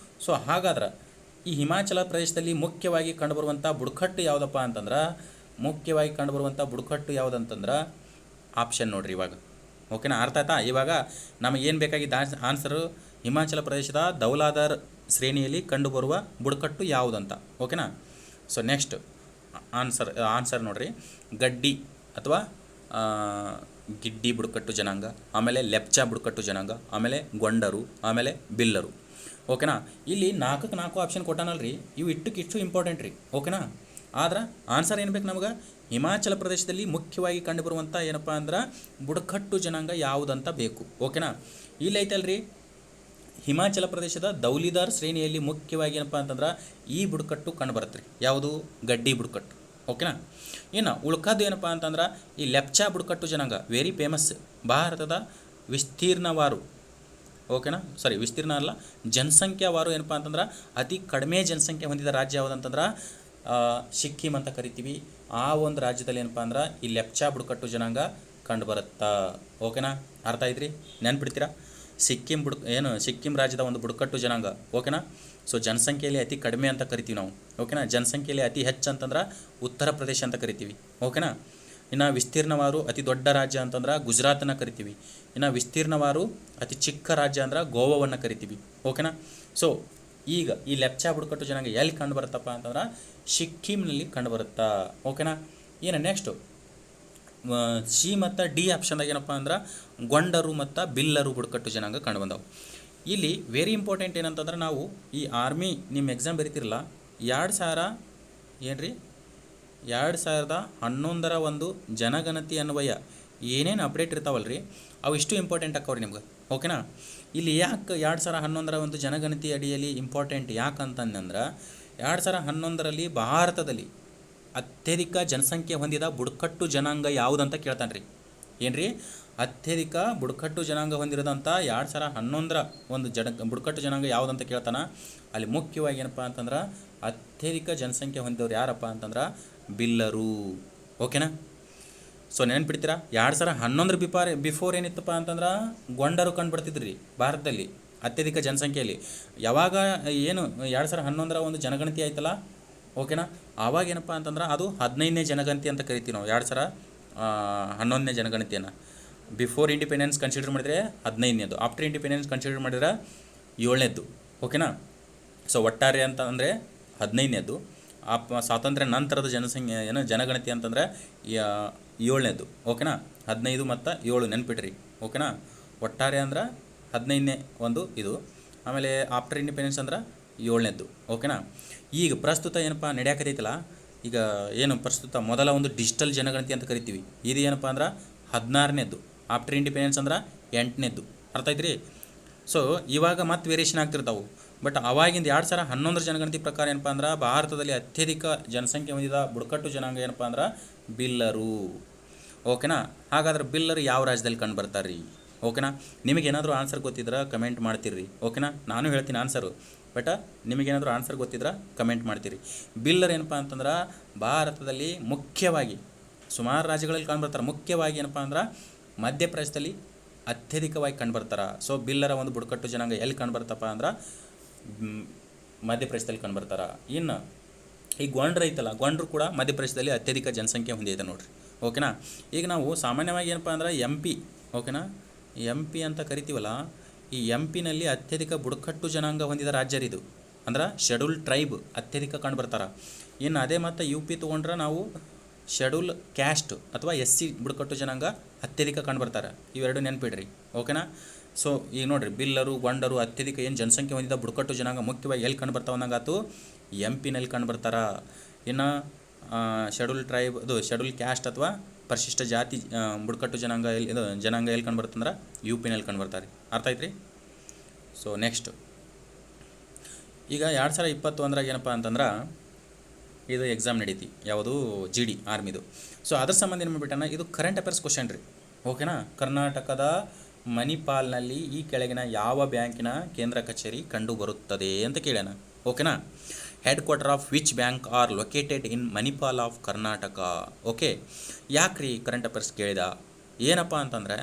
ಸೊ ಹಾಗಾದ್ರೆ ಈ ಹಿಮಾಚಲ ಪ್ರದೇಶದಲ್ಲಿ ಮುಖ್ಯವಾಗಿ ಕಂಡುಬರುವಂಥ ಬುಡಕಟ್ಟು ಯಾವುದಪ್ಪ ಅಂತಂದ್ರೆ ಯಾವುದಂತಂದ್ರೆ ಆಪ್ಷನ್ ನೋಡ್ರಿ ಇವಾಗ. ಓಕೆನಾ. ಅರ್ಥ ಆಯ್ತಾ. ಇವಾಗ ನಮಗೇನು ಬೇಕಾಗಿದ್ದ ಆನ್ಸರು ಹಿಮಾಚಲ ಪ್ರದೇಶದ ದೌಲಾದರ್ ಶ್ರೇಣಿಯಲ್ಲಿ ಕಂಡುಬರುವ ಬುಡಕಟ್ಟು ಯಾವುದಂತ. ಓಕೆನಾ. ಸೊ ನೆಕ್ಸ್ಟ್ ಆನ್ಸರ್ ನೋಡ್ರಿ, ಗಡ್ಡಿ ಅಥವಾ ಗಿಡ್ಡಿ ಬುಡಕಟ್ಟು ಜನಾಂಗ, ಆಮೇಲೆ ಲೆಪ್ಚಾ ಬುಡಕಟ್ಟು ಜನಾಂಗ, ಆಮೇಲೆ ಗೊಂಡರು, ಆಮೇಲೆ ಬಿಲ್ಲರು. ಓಕೆನಾ. ಇಲ್ಲಿ 4 ಆಪ್ಷನ್ ಕೊಟ್ಟಾನಲ್ರಿ, ಇವು ಇಷ್ಟು ಇಂಪಾರ್ಟೆಂಟ್ ರೀ. ಓಕೆನಾ. ಆದ್ರೆ ಆನ್ಸರ್ ಏನು ಬೇಕು ನಮಗೆ, ಹಿಮಾಚಲ ಪ್ರದೇಶದಲ್ಲಿ ಮುಖ್ಯವಾಗಿ ಕಂಡುಬರುವಂಥ ಏನಪ್ಪ ಅಂದ್ರೆ ಬುಡಕಟ್ಟು ಜನಾಂಗ ಯಾವುದಂತ ಬೇಕು. ಓಕೆನಾ. ಇಲ್ಲಿ ಐತಲ್ರಿ ಹಿಮಾಚಲ ಪ್ರದೇಶದ ದೌಲಿದಾರ್ ಶ್ರೇಣಿಯಲ್ಲಿ ಮುಖ್ಯವಾಗಿ ಏನಪ್ಪ ಅಂತಂದ್ರೆ ಈ ಬುಡಕಟ್ಟು ಕಂಡು ಬರುತ್ತೆ ರೀ. ಯಾವುದು? ಗಡ್ಡಿ ಬುಡಕಟ್ಟು. ಓಕೆನಾ. ಇನ್ನು ಉಳ್ಕದ್ದು ಏನಪ್ಪ ಅಂತಂದ್ರೆ ಈ ಲೆಪ್ಚಾ ಬುಡಕಟ್ಟು ಜನಾಂಗ ವೆರಿ ಫೇಮಸ್, ಭಾರತದ ವಿಸ್ತೀರ್ಣವಾರು. ಓಕೆನಾ. ವಿಸ್ತೀರ್ಣ ಅಲ್ಲ, ಜನಸಂಖ್ಯಾವಾರು ಏನಪ್ಪ ಅಂತಂದ್ರೆ ಅತಿ ಕಡಿಮೆ ಜನಸಂಖ್ಯೆ ಹೊಂದಿದ ರಾಜ್ಯ ಯಾವುದಂತಂದ್ರೆ ಸಿಕ್ಕಿಂ ಅಂತ ಕರಿತೀವಿ. ಆ ಒಂದು ರಾಜ್ಯದಲ್ಲಿ ಏನಪ್ಪ ಅಂದ್ರೆ ಈ ಲೆಪ್ಚಾ ಬುಡಕಟ್ಟು ಜನಾಂಗ ಕಂಡು ಬರುತ್ತಾ. ಓಕೆನಾ. ಅರ್ಥ ಆಯ್ತು ರೀ, ನೆನ್ಪಿಡ್ತೀರಾ? ಸಿಕ್ಕಿಂ ರಾಜ್ಯದ ಒಂದು ಬುಡಕಟ್ಟು ಜನಾಂಗ. ಓಕೆನಾ. ಸೊ ಜನಸಂಖ್ಯೆಯಲ್ಲಿ ಅತಿ ಕಡಿಮೆ ಅಂತ ಕರಿತೀವಿ ನಾವು. ಓಕೆನಾ. ಜನಸಂಖ್ಯೆಯಲ್ಲಿ ಅತಿ ಹೆಚ್ಚು ಅಂತಂದ್ರೆ ಉತ್ತರ ಪ್ರದೇಶ ಅಂತ ಕರಿತೀವಿ. ಓಕೆನಾ. ಇನ್ನು ವಿಸ್ತೀರ್ಣವಾರು ಅತಿ ದೊಡ್ಡ ರಾಜ್ಯ ಅಂತಂದ್ರೆ ಗುಜರಾತನ್ನು ಕರಿತೀವಿ. ಇನ್ನು ವಿಸ್ತೀರ್ಣವಾರು ಅತಿ ಚಿಕ್ಕ ರಾಜ್ಯ ಅಂದ್ರೆ ಗೋವಾವನ್ನು ಕರಿತೀವಿ. ಓಕೆನಾ. ಸೊ ಈಗ ಈ ಲೆಪ್ಚಾ ಬುಡಕಟ್ಟು ಜನಾಂಗ ಎಲ್ಲಿ ಕಂಡು ಬರುತ್ತಪ್ಪ ಅಂತಂದ್ರೆ ಸಿಕ್ಕಿಂನಲ್ಲಿ ಕಂಡು ಬರುತ್ತಾ. ಓಕೆನಾ. ಏನು ನೆಕ್ಸ್ಟು ಸಿ ಮತ್ತು ಡಿ ಆಪ್ಷನ್ದಾಗ ಏನಪ್ಪ ಅಂದ್ರೆ ಗೊಂಡರು ಮತ್ತು ಬಿಲ್ಲರು ಬುಡಕಟ್ಟು ಜನಾಂಗ ಕಂಡು ಬಂದವು. ಇಲ್ಲಿ ವೆರಿ ಇಂಪಾರ್ಟೆಂಟ್ ಏನಂತಂದ್ರೆ ನಾವು ಈ ಆರ್ಮಿ ನಿಮ್ಮ ಎಕ್ಸಾಮ್ ಬರೀತಿರಲ್ಲ 2011 ಒಂದು ಜನಗಣತಿ ಅನ್ವಯ ಏನೇನು ಅಪ್ಡೇಟ್ ಇರ್ತಾವಲ್ರಿ ಅವು ಇಷ್ಟು ಇಂಪಾರ್ಟೆಂಟ್ ಆಕ್ಕವ್ರಿ ನಿಮ್ಗೆ. ಓಕೆನಾ. ಇಲ್ಲಿ ಯಾಕೆ 2011 ಒಂದು ಜನಗಣತಿ ಅಡಿಯಲ್ಲಿ ಇಂಪಾರ್ಟೆಂಟ್ ಯಾಕಂತಂದ್ರೆ 2011ರಲ್ಲಿ ಭಾರತದಲ್ಲಿ ಅತ್ಯಧಿಕ ಜನಸಂಖ್ಯೆ ಹೊಂದಿದ ಬುಡಕಟ್ಟು ಜನಾಂಗ ಯಾವುದಂತ ಕೇಳ್ತಾನೆ ರೀ. ಏನ್ರಿ? ಅತ್ಯಧಿಕ ಬುಡಕಟ್ಟು ಜನಾಂಗ ಹೊಂದಿರೋದಂಥ 2011 ಒಂದು ಬುಡಕಟ್ಟು ಜನಾಂಗ ಯಾವುದಂತ ಕೇಳ್ತಾನೆ. ಅಲ್ಲಿ ಮುಖ್ಯವಾಗಿ ಏನಪ್ಪ ಅಂತಂದ್ರೆ ಅತ್ಯಧಿಕ ಜನಸಂಖ್ಯೆ ಹೊಂದಿದವ್ರು ಯಾರಪ್ಪ ಅಂತಂದ್ರೆ ಬಿಲ್ಲರು. ಓಕೆನಾ. ಸೊ ನೆನ್ಪಿಡ್ತೀರಾ? 2011 ಬಿಫೋರ್ ಏನಿತ್ತಪ್ಪ ಅಂತಂದ್ರೆ ಗೊಂಡರು ಕಂಡು ಬರ್ತಿದ್ರಿ ಭಾರತದಲ್ಲಿ ಅತ್ಯಧಿಕ ಜನಸಂಖ್ಯೆಯಲ್ಲಿ. ಯಾವಾಗ ಏನು 2011 ಒಂದು ಜನಗಣತಿ ಆಯ್ತಲ್ಲ. ಓಕೆನಾ. ಆವಾಗ ಏನಪ್ಪ ಅಂತಂದ್ರೆ ಅದು 15ನೇ ಜನಗಣತಿ ಅಂತ ಕರಿತೀವಿ ನಾವು. 2011ನೇ ಜನಗಣತಿಯನ್ನು ಬಿಫೋರ್ ಇಂಡಿಪೆಂಡೆನ್ಸ್ ಕನ್ಸಿಡರ್ ಮಾಡಿದರೆ 15ನೇದು, ಆಫ್ಟರ್ ಇಂಡಿಪೆಂಡೆನ್ಸ್ ಕನ್ಸಿಡರ್ ಮಾಡಿದ್ರೆ 7ನೇದು. ಓಕೆನಾ. ಸೊ ಒಟ್ಟಾರೆ ಅಂತ ಅಂದರೆ 15ನೇದು, ಸ್ವಾತಂತ್ರ್ಯ ನಂತರದ ಜನಗಣತಿ ಅಂತಂದರೆ 7ನೇದು. ಓಕೆನಾ. 15 ಮತ್ತು 7 ನೆನ್ಪಿಟ್ರಿ. ಓಕೆನಾ. ಒಟ್ಟಾರೆ ಅಂದ್ರೆ 15ನೇ ಒಂದು ಇದು, ಆಮೇಲೆ ಆಫ್ಟರ್ ಇಂಡಿಪೆಂಡೆನ್ಸ್ ಅಂದ್ರೆ 7ನೇದು. ಓಕೆನಾ. ಈಗ ಪ್ರಸ್ತುತ ಏನಪ್ಪ ನಡೆಯಕತ್ತೈತಲ್ಲ, ಈಗ ಏನು ಪ್ರಸ್ತುತ ಮೊದಲ ಒಂದು ಡಿಜಿಟಲ್ ಜನಗಣತಿ ಅಂತ ಕರಿತೀವಿ. ಇದು ಏನಪ್ಪ ಅಂದ್ರೆ 16ನೇದು, ಆಫ್ಟರ್ ಇಂಡಿಪೆಂಡೆನ್ಸ್ ಅಂದ್ರೆ 8ನೇದು. ಅರ್ಥ ಆಯ್ತು. ಸೊ ಇವಾಗ ಮತ್ತೆ ವೇರಿಯೇಷನ್ ಆಗ್ತಿರ್ತಾವೆ. ಬಟ್ ಅವಾಗಿಂದ 2011 ಜನಗಣತಿ ಪ್ರಕಾರ ಏನಪ್ಪ ಅಂದ್ರೆ ಭಾರತದಲ್ಲಿ ಅತ್ಯಧಿಕ ಜನಸಂಖ್ಯೆ ಹೊಂದಿದ ಬುಡಕಟ್ಟು ಜನಾಂಗ ಏನಪ್ಪ ಅಂದ್ರೆ ಬಿಲ್ಲರು. ಓಕೆನಾ. ಹಾಗಾದ್ರೆ ಬಿಲ್ಲರು ಯಾವ ರಾಜ್ಯದಲ್ಲಿ ಕಂಡು ಬರ್ತಾರೆ ರೀ? ಓಕೆನಾ. ನಿಮಗೇನಾದರೂ ಆನ್ಸರ್ ಗೊತ್ತಿದ್ರೆ ಕಮೆಂಟ್ ಮಾಡ್ತೀರಿ. ಓಕೆನಾ. ನಾನು ಹೇಳ್ತೀನಿ ಆನ್ಸರು, ಬಟ್ ನಿಮಗೇನಾದರೂ ಆನ್ಸರ್ ಗೊತ್ತಿದ್ರೆ ಕಮೆಂಟ್ ಮಾಡ್ತೀರಿ. ಬಿಲ್ಲರ್ ಏನಪ್ಪ ಅಂತಂದ್ರೆ ಭಾರತದಲ್ಲಿ ಮುಖ್ಯವಾಗಿ ಸುಮಾರು ರಾಜ್ಯಗಳಲ್ಲಿ ಕಂಡುಬರ್ತಾರೆ. ಮುಖ್ಯವಾಗಿ ಏನಪ್ಪ ಅಂದ್ರೆ ಮಧ್ಯಪ್ರದೇಶದಲ್ಲಿ ಅತ್ಯಧಿಕವಾಗಿ ಕಂಡುಬರ್ತಾರೆ. ಸೊ ಬಿಲ್ಲರ ಒಂದು ಬುಡಕಟ್ಟು ಜನಾಂಗ ಎಲ್ಲಿ ಕಂಡುಬರ್ತಪ್ಪ ಅಂದ್ರೆ ಮಧ್ಯಪ್ರದೇಶದಲ್ಲಿ ಕಂಡುಬರ್ತಾರೆ. ಇನ್ನು ಈ ಗೊಂಡ್ರು ಐತಲ್ಲ, ಗೊಂಡ್ರು ಕೂಡ ಮಧ್ಯಪ್ರದೇಶದಲ್ಲಿ ಅತ್ಯಧಿಕ ಜನಸಂಖ್ಯೆ ಹೊಂದಿದೆ ನೋಡ್ರಿ. ಓಕೆನಾ. ಈಗ ನಾವು ಸಾಮಾನ್ಯವಾಗಿ ಏನಪ್ಪ ಅಂದ್ರೆ MP. ಓಕೆನಾ. MP ಅಂತ ಕರಿತೀವಲ್ಲ, ಈ MP ನಲ್ಲಿ ಅತ್ಯಧಿಕ ಬುಡಕಟ್ಟು ಜನಾಂಗ ಹೊಂದಿದ ರಾಜ್ಯ ಇದು. ಅಂದ್ರೆ ಶೆಡ್ಯೂಲ್ ಟ್ರೈಬ್ ಅತ್ಯಧಿಕ ಕಂಡುಬರ್ತಾರೆ. ಇನ್ನು ಅದೇ ಮತ್ತು UP ತೊಗೊಂಡ್ರೆ ನಾವು ಶೆಡ್ಯೂಲ್ ಕ್ಯಾಸ್ಟ್ ಅಥವಾ SC ಬುಡಕಟ್ಟು ಜನಾಂಗ ಅತ್ಯಧಿಕ ಕಂಡುಬರ್ತಾರೆ. ಇವೆರಡು ನೆನ್ಪಿಡ್ರಿ. ಓಕೆನಾ. ಸೊ ಈಗ ನೋಡಿರಿ, ಬಿಲ್ಲರು ಗೊಂಡರು ಅತ್ಯಧಿಕ ಏನು ಜನಸಂಖ್ಯೆ ಹೊಂದಿದ ಬುಡಕಟ್ಟು ಜನಾಂಗ ಮುಖ್ಯವಾಗಿ ಎಲ್ಲಿ ಕಂಡುಬರ್ತಾವೆ ಅನ್ನಂಗಾತು MP ನಲ್ಲಿ ಕಂಡುಬರ್ತಾರೆ. ಇನ್ನು ಶೆಡ್ಯೂಲ್ ಟ್ರೈಬ್ ಅದು ಶೆಡ್ಯೂಲ್ ಕ್ಯಾಸ್ಟ್ ಅಥವಾ ಪರಿಶಿಷ್ಟ ಜಾತಿ ಬುಡಕಟ್ಟು ಜನಾಂಗ ಎಲ್ಲಿ ಕಂಡುಬರ್ತಂದ್ರೆ UP ನಲ್ಲಿ ಕಂಡುಬರ್ತಾರೆ. ಅರ್ಥ ಆಯ್ತು ರೀ. ಸೊ ನೆಕ್ಸ್ಟ್ ಈಗ 2021 ಏನಪ್ಪ ಅಂತಂದ್ರೆ ಇದು ಎಕ್ಸಾಮ್ ನಡೀತಿ ಯಾವುದು ಜಿ ಡಿ ಆರ್ಮಿದು. ಸೊ ಅದ್ರ ಸಂಬಂಧ ಏನು ಮಾಡಿಬಿಟ್ಟಣ, ಇದು ಕರೆಂಟ್ ಅಫೇರ್ಸ್ ಕ್ವಶನ್ ರೀ. ಓಕೆನಾ. ಕರ್ನಾಟಕದ ಮಣಿಪಾಲ್ನಲ್ಲಿ ಈ ಕೆಳಗಿನ ಯಾವ ಬ್ಯಾಂಕಿನ ಕೇಂದ್ರ ಕಚೇರಿ ಕಂಡು ಬರುತ್ತದೆ ಅಂತ ಕೇಳ್ಯಾನ. ಓಕೆನಾ. Head quarter of which bank are located in Manipal of Karnataka. Okay. ಯಾಕ್ರಿ ಕರೆಂಟ್ ಅಫೇರ್ಸ್ ಕೇಳಿದ, ಏನಪ್ಪ ಅಂತಂದರೆ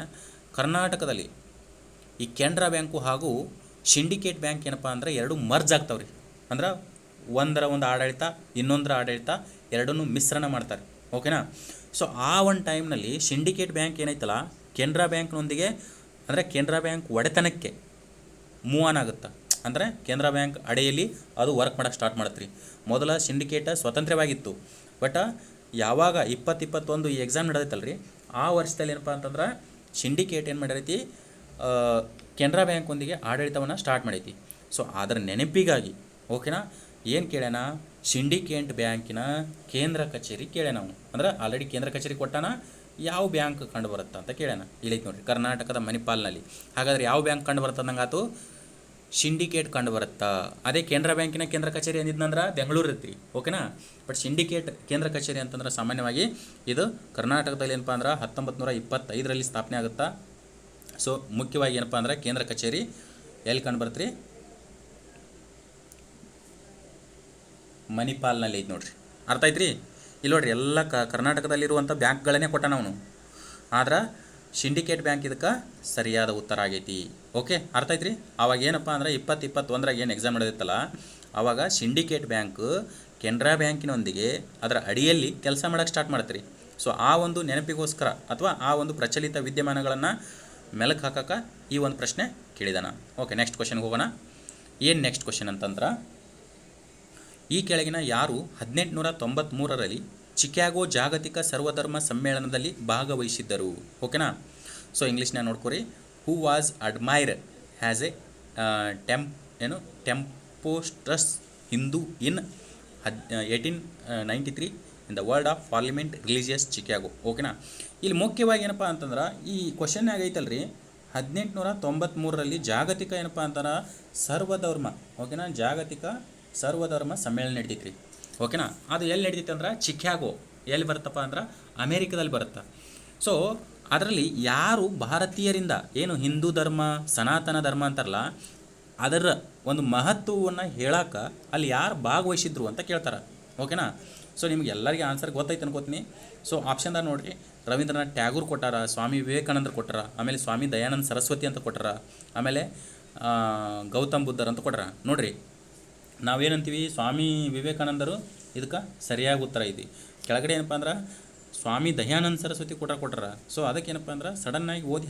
ಕರ್ನಾಟಕದಲ್ಲಿ ಈ ಕೆನರಾ ಬ್ಯಾಂಕು ಹಾಗೂ ಸಿಂಡಿಕೇಟ್ ಬ್ಯಾಂಕ್ ಏನಪ್ಪ ಅಂದರೆ ಎರಡು ಮರ್ಜ್ ಆಗ್ತಾವ್ರಿ. ಅಂದ್ರೆ ಒಂದರ ಒಂದು ಆಡಳಿತ ಇನ್ನೊಂದರ ಆಡಳಿತ ಎರಡನ್ನೂ ಮಿಶ್ರಣ ಮಾಡ್ತಾರೆ. ಓಕೆನಾ. ಸೊ ಆ ಒಂದು ಟೈಮ್ನಲ್ಲಿ ಸಿಂಡಿಕೇಟ್ ಬ್ಯಾಂಕ್ ಏನೈತಲ್ಲ ಕೆನರಾ ಬ್ಯಾಂಕ್ನೊಂದಿಗೆ ಅಂದರೆ ಕೆನರಾ ಬ್ಯಾಂಕ್ ಒಡೆತನಕ್ಕೆ ಮೂವ್ ಆನ್ ಆಗುತ್ತೆ. ಅಂದರೆ ಕೆನರಾ ಬ್ಯಾಂಕ್ ಅಡಿಯಲ್ಲಿ ಅದು ವರ್ಕ್ ಮಾಡೋಕ್ಕೆ ಸ್ಟಾರ್ಟ್ ಮಾಡತ್ತೆ ರೀ. ಮೊದಲ ಸಿಂಡಿಕೇಟ ಸ್ವತಂತ್ರವಾಗಿತ್ತು. ಬಟ್ ಯಾವಾಗ 2021 ಈ ಎಕ್ಸಾಮ್ ನಡೆದೈತಲ್ಲ ರೀ, ಆ ವರ್ಷದಲ್ಲಿ ಏನಪ್ಪ ಅಂತಂದ್ರೆ ಸಿಂಡಿಕೇಟ್ ಏನು ಮಾಡಿರೈತಿ, ಕೆನರಾ ಬ್ಯಾಂಕ್ನೊಂದಿಗೆ ಆಡಳಿತವನ್ನು ಸ್ಟಾರ್ಟ್ ಮಾಡೈತಿ. ಸೊ ಅದರ ನೆನಪಿಗಾಗಿ ಓಕೆನಾ ಏನು ಕೇಳ್ಯಾನ, ಸಿಂಡಿಕೇಟ್ ಬ್ಯಾಂಕಿನ ಕೇಂದ್ರ ಕಚೇರಿ ಕೇಳ್ಯಾನ ನಾವು. ಅಂದ್ರೆ ಆಲ್ರೆಡಿ ಕೇಂದ್ರ ಕಚೇರಿ ಕೊಟ್ಟಾನ, ಯಾವ ಬ್ಯಾಂಕ್ ಕಂಡು ಬರುತ್ತಾ ಅಂತ ಕೇಳ್ಯಾನ. ಇಲ್ಲೈತೆ ನೋಡಿರಿ, ಕರ್ನಾಟಕದ ಮಣಿಪಾಲ್ನಲ್ಲಿ. ಹಾಗಾದರೆ ಯಾವ ಬ್ಯಾಂಕ್ ಕಂಡು ಬರುತ್ತೆ ಅಂದಂಗಾತು, ಸಿಂಡಿಕೇಟ್ ಕಂಡು ಬರುತ್ತಾ. ಅದೇ ಕೆನರಾ ಬ್ಯಾಂಕಿನ ಕೇಂದ್ರ ಕಚೇರಿ ಅಂದಿದ್ನಂದ್ರೆ ಬೆಂಗಳೂರು ಇರ್ತೀರಿ. ಓಕೆನಾ. ಬಟ್ ಸಿಂಡಿಕೇಟ್ ಕೇಂದ್ರ ಕಚೇರಿ ಅಂತಂದ್ರೆ ಸಾಮಾನ್ಯವಾಗಿ ಇದು ಕರ್ನಾಟಕದಲ್ಲಿ ಏನಪ್ಪ ಅಂದ್ರೆ 1925ರಲ್ಲಿ ಸ್ಥಾಪನೆ ಆಗುತ್ತಾ. ಸೊ ಮುಖ್ಯವಾಗಿ ಏನಪ್ಪ ಅಂದ್ರೆ ಕೇಂದ್ರ ಕಚೇರಿ ಎಲ್ಲಿ ಕಂಡು ಬರುತ್ತೆ, ಮಣಿಪಾಲ್ನಲ್ಲಿ ಐತೆ ನೋಡ್ರಿ. ಅರ್ಥ ಐತ್ರಿ. ಇಲ್ಲಿ ನೋಡ್ರಿ, ಎಲ್ಲ ಕರ್ನಾಟಕದಲ್ಲಿರುವಂಥ ಬ್ಯಾಂಕ್ಗಳನ್ನೇ ಕೊಟ್ಟ ನಾವು. ಆದ್ರೆ ಸಿಂಡಿಕೇಟ್ ಬ್ಯಾಂಕ್ ಇದಕ್ಕೆ ಸರಿಯಾದ ಉತ್ತರ ಆಗೈತಿ. ಓಕೆ, ಅರ್ಥ ಐತ್ರಿ. ಅವಾಗ ಏನಪ್ಪ ಅಂದ್ರೆ 2021ರಾಗ ಏನು ಎಕ್ಸಾಮ್ ನಡೆದಿತ್ತಲ್ಲ, ಆವಾಗ ಸಿಂಡಿಕೇಟ್ ಬ್ಯಾಂಕ್ ಕೆನರಾ ಬ್ಯಾಂಕಿನೊಂದಿಗೆ ಅದರ ಅಡಿಯಲ್ಲಿ ಕೆಲಸ ಮಾಡೋಕ್ಕೆ ಸ್ಟಾರ್ಟ್ ಮಾಡ್ತೀರಿ. ಸೊ ಆ ಒಂದು ನೆನಪಿಗೋಸ್ಕರ ಅಥವಾ ಆ ಒಂದು ಪ್ರಚಲಿತ ವಿದ್ಯಮಾನಗಳನ್ನು ಮೆಲುಕು ಹಾಕಕ್ಕೆ ಈ ಒಂದು ಪ್ರಶ್ನೆ ಕೇಳಿದಾನ. ಓಕೆ, ನೆಕ್ಸ್ಟ್ ಕ್ವಶನ್ಗೆ ಹೋಗೋಣ. ಏನು ನೆಕ್ಸ್ಟ್ ಕ್ವಶನ್ ಅಂತಂದ್ರೆ, ಈ ಕೆಳಗಿನ ಯಾರು 1893ರಲ್ಲಿ ಚಿಕಾಗೋ ಜಾಗತಿಕ ಸರ್ವಧರ್ಮ ಸಮ್ಮೇಳನದಲ್ಲಿ ಭಾಗವಹಿಸಿದ್ದರು. ಓಕೆನಾ. ಸೊ ಇಂಗ್ಲೀಷ್ನ ನೋಡ್ಕೊರಿ. Who was admire has a tempestuous Hindu in 1893 in the world of parliament religious Chicago. ಓಕೆನಾ. ಇಲ್ಲಿ ಮುಖ್ಯವಾಗಿ ಏನಪ್ಪ ಅಂತಂದ್ರೆ ಈ ಕ್ವಶನ್ ಆಗೈತಲ್ರಿ, 1893ರಲ್ಲಿ ಜಾಗತಿಕ ಏನಪ್ಪ ಅಂತಾರೆ ಸರ್ವಧರ್ಮ. ಓಕೆನಾ. ಜಾಗತಿಕ ಸರ್ವಧರ್ಮ ಸಮ್ಮೇಳನ ನಡೀತೈತ್ರಿ. ಓಕೆನಾ. ಅದು ಎಲ್ಲಿ ನಡೀತೈತೆ ಅಂದ್ರೆ ಚಿಕಾಗೋ. ಎಲ್ಲಿ ಬರುತ್ತಪ್ಪ ಅಂದ್ರೆ ಅಮೇರಿಕದಲ್ಲಿ ಬರುತ್ತೆ. ಸೊ ಅದರಲ್ಲಿ ಯಾರು ಭಾರತೀಯರಿಂದ ಏನು ಹಿಂದೂ ಧರ್ಮ ಸನಾತನ ಧರ್ಮ ಅಂತಾರಲ್ಲ, ಅದರ ಒಂದು ಮಹತ್ವವನ್ನು ಹೇಳಕ್ಕೆ ಅಲ್ಲಿ ಯಾರು ಭಾಗವಹಿಸಿದ್ರು ಅಂತ ಕೇಳ್ತಾರೆ. ಓಕೆನಾ. ಸೊ ನಿಮ್ಗೆ ಎಲ್ಲರಿಗೆ ಆನ್ಸರ್ ಗೊತ್ತೈತೆ ಅನ್ಕೋತೀನಿ. ಸೊ ಆಪ್ಷನ್ದಾಗ ನೋಡಿರಿ, ರವೀಂದ್ರನಾಥ್ ಟ್ಯಾಗೂರ್ ಕೊಟ್ಟಾರ, ಸ್ವಾಮಿ ವಿವೇಕಾನಂದರು ಕೊಟ್ಟಾರ, ಆಮೇಲೆ ಸ್ವಾಮಿ ದಯಾನಂದ ಸರಸ್ವತಿ ಅಂತ ಕೊಟ್ಟಾರ, ಆಮೇಲೆ ಗೌತಮ್ ಬುದ್ಧರ್ ಅಂತ ಕೊಟ್ಟಾರ. ನೋಡಿರಿ, ನಾವೇನಂತೀವಿ, ಸ್ವಾಮಿ ವಿವೇಕಾನಂದರು ಇದಕ್ಕೆ ಸರಿಯಾಗಿ ಉತ್ತರ ಐತಿ. ಕೆಳಗಡೆ ಏನಪ್ಪ ಅಂದ್ರೆ ಸ್ವಾಮಿ ದಯಾನಂದ ಸರಸ್ವತಿ ಕೊಟ್ಟಾರ. ಸೊ ಅದಕ್ಕೇನಪ್ಪ ಅಂದ್ರೆ ಸಡನ್ನಾಗಿ ಓದಿ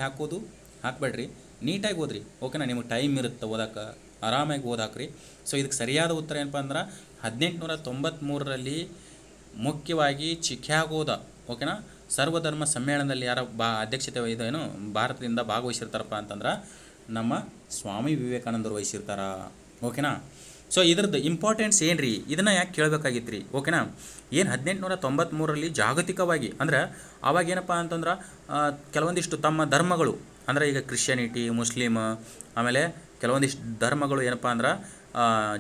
ಹಾಕಬೇಡ್ರಿ, ನೀಟಾಗಿ ಓದ್ರಿ. ಓಕೆನಾ. ನಿಮಗೆ ಟೈಮ್ ಇರುತ್ತೆ ಓದಕ್ಕೆ, ಆರಾಮಾಗಿ ಓದಾಕ್ರಿ. ಸೊ ಇದಕ್ಕೆ ಸರಿಯಾದ ಉತ್ತರ ಏನಪ್ಪ ಅಂದ್ರೆ 1893ರಲ್ಲಿ ಮುಖ್ಯವಾಗಿ ಚಿಕಾಗೋದ ಓಕೆನಾ ಸರ್ವಧರ್ಮ ಸಮ್ಮೇಳನದಲ್ಲಿ ಯಾರ ಅಧ್ಯಕ್ಷತೆ ಇದೇನು ಭಾರತದಿಂದ ಭಾಗವಹಿಸಿರ್ತಾರಪ್ಪ ಅಂತಂದ್ರೆ ನಮ್ಮ ಸ್ವಾಮಿ ವಿವೇಕಾನಂದರು ವಹಿಸಿರ್ತಾರ. ಓಕೆನಾ. ಸೊ ಇದ್ರದ್ದು ಇಂಪಾರ್ಟೆನ್ಸ್ ಏನು ರೀ, ಇದನ್ನು ಯಾಕೆ ಕೇಳಬೇಕಾಗಿತ್ತು ರೀ. ಓಕೆನಾ. ಏನು 1893ರಲ್ಲಿ ಜಾಗತಿಕವಾಗಿ ಅಂದ್ರೆ ಆವಾಗ ಏನಪ್ಪ ಅಂತಂದ್ರೆ ಕೆಲವೊಂದಿಷ್ಟು ತಮ್ಮ ಧರ್ಮಗಳು ಅಂದರೆ ಈಗ ಕ್ರಿಶ್ಚಿಯಾನಿಟಿ, ಮುಸ್ಲಿಮ್, ಆಮೇಲೆ ಕೆಲವೊಂದಿಷ್ಟು ಧರ್ಮಗಳು ಏನಪ್ಪ ಅಂದ್ರೆ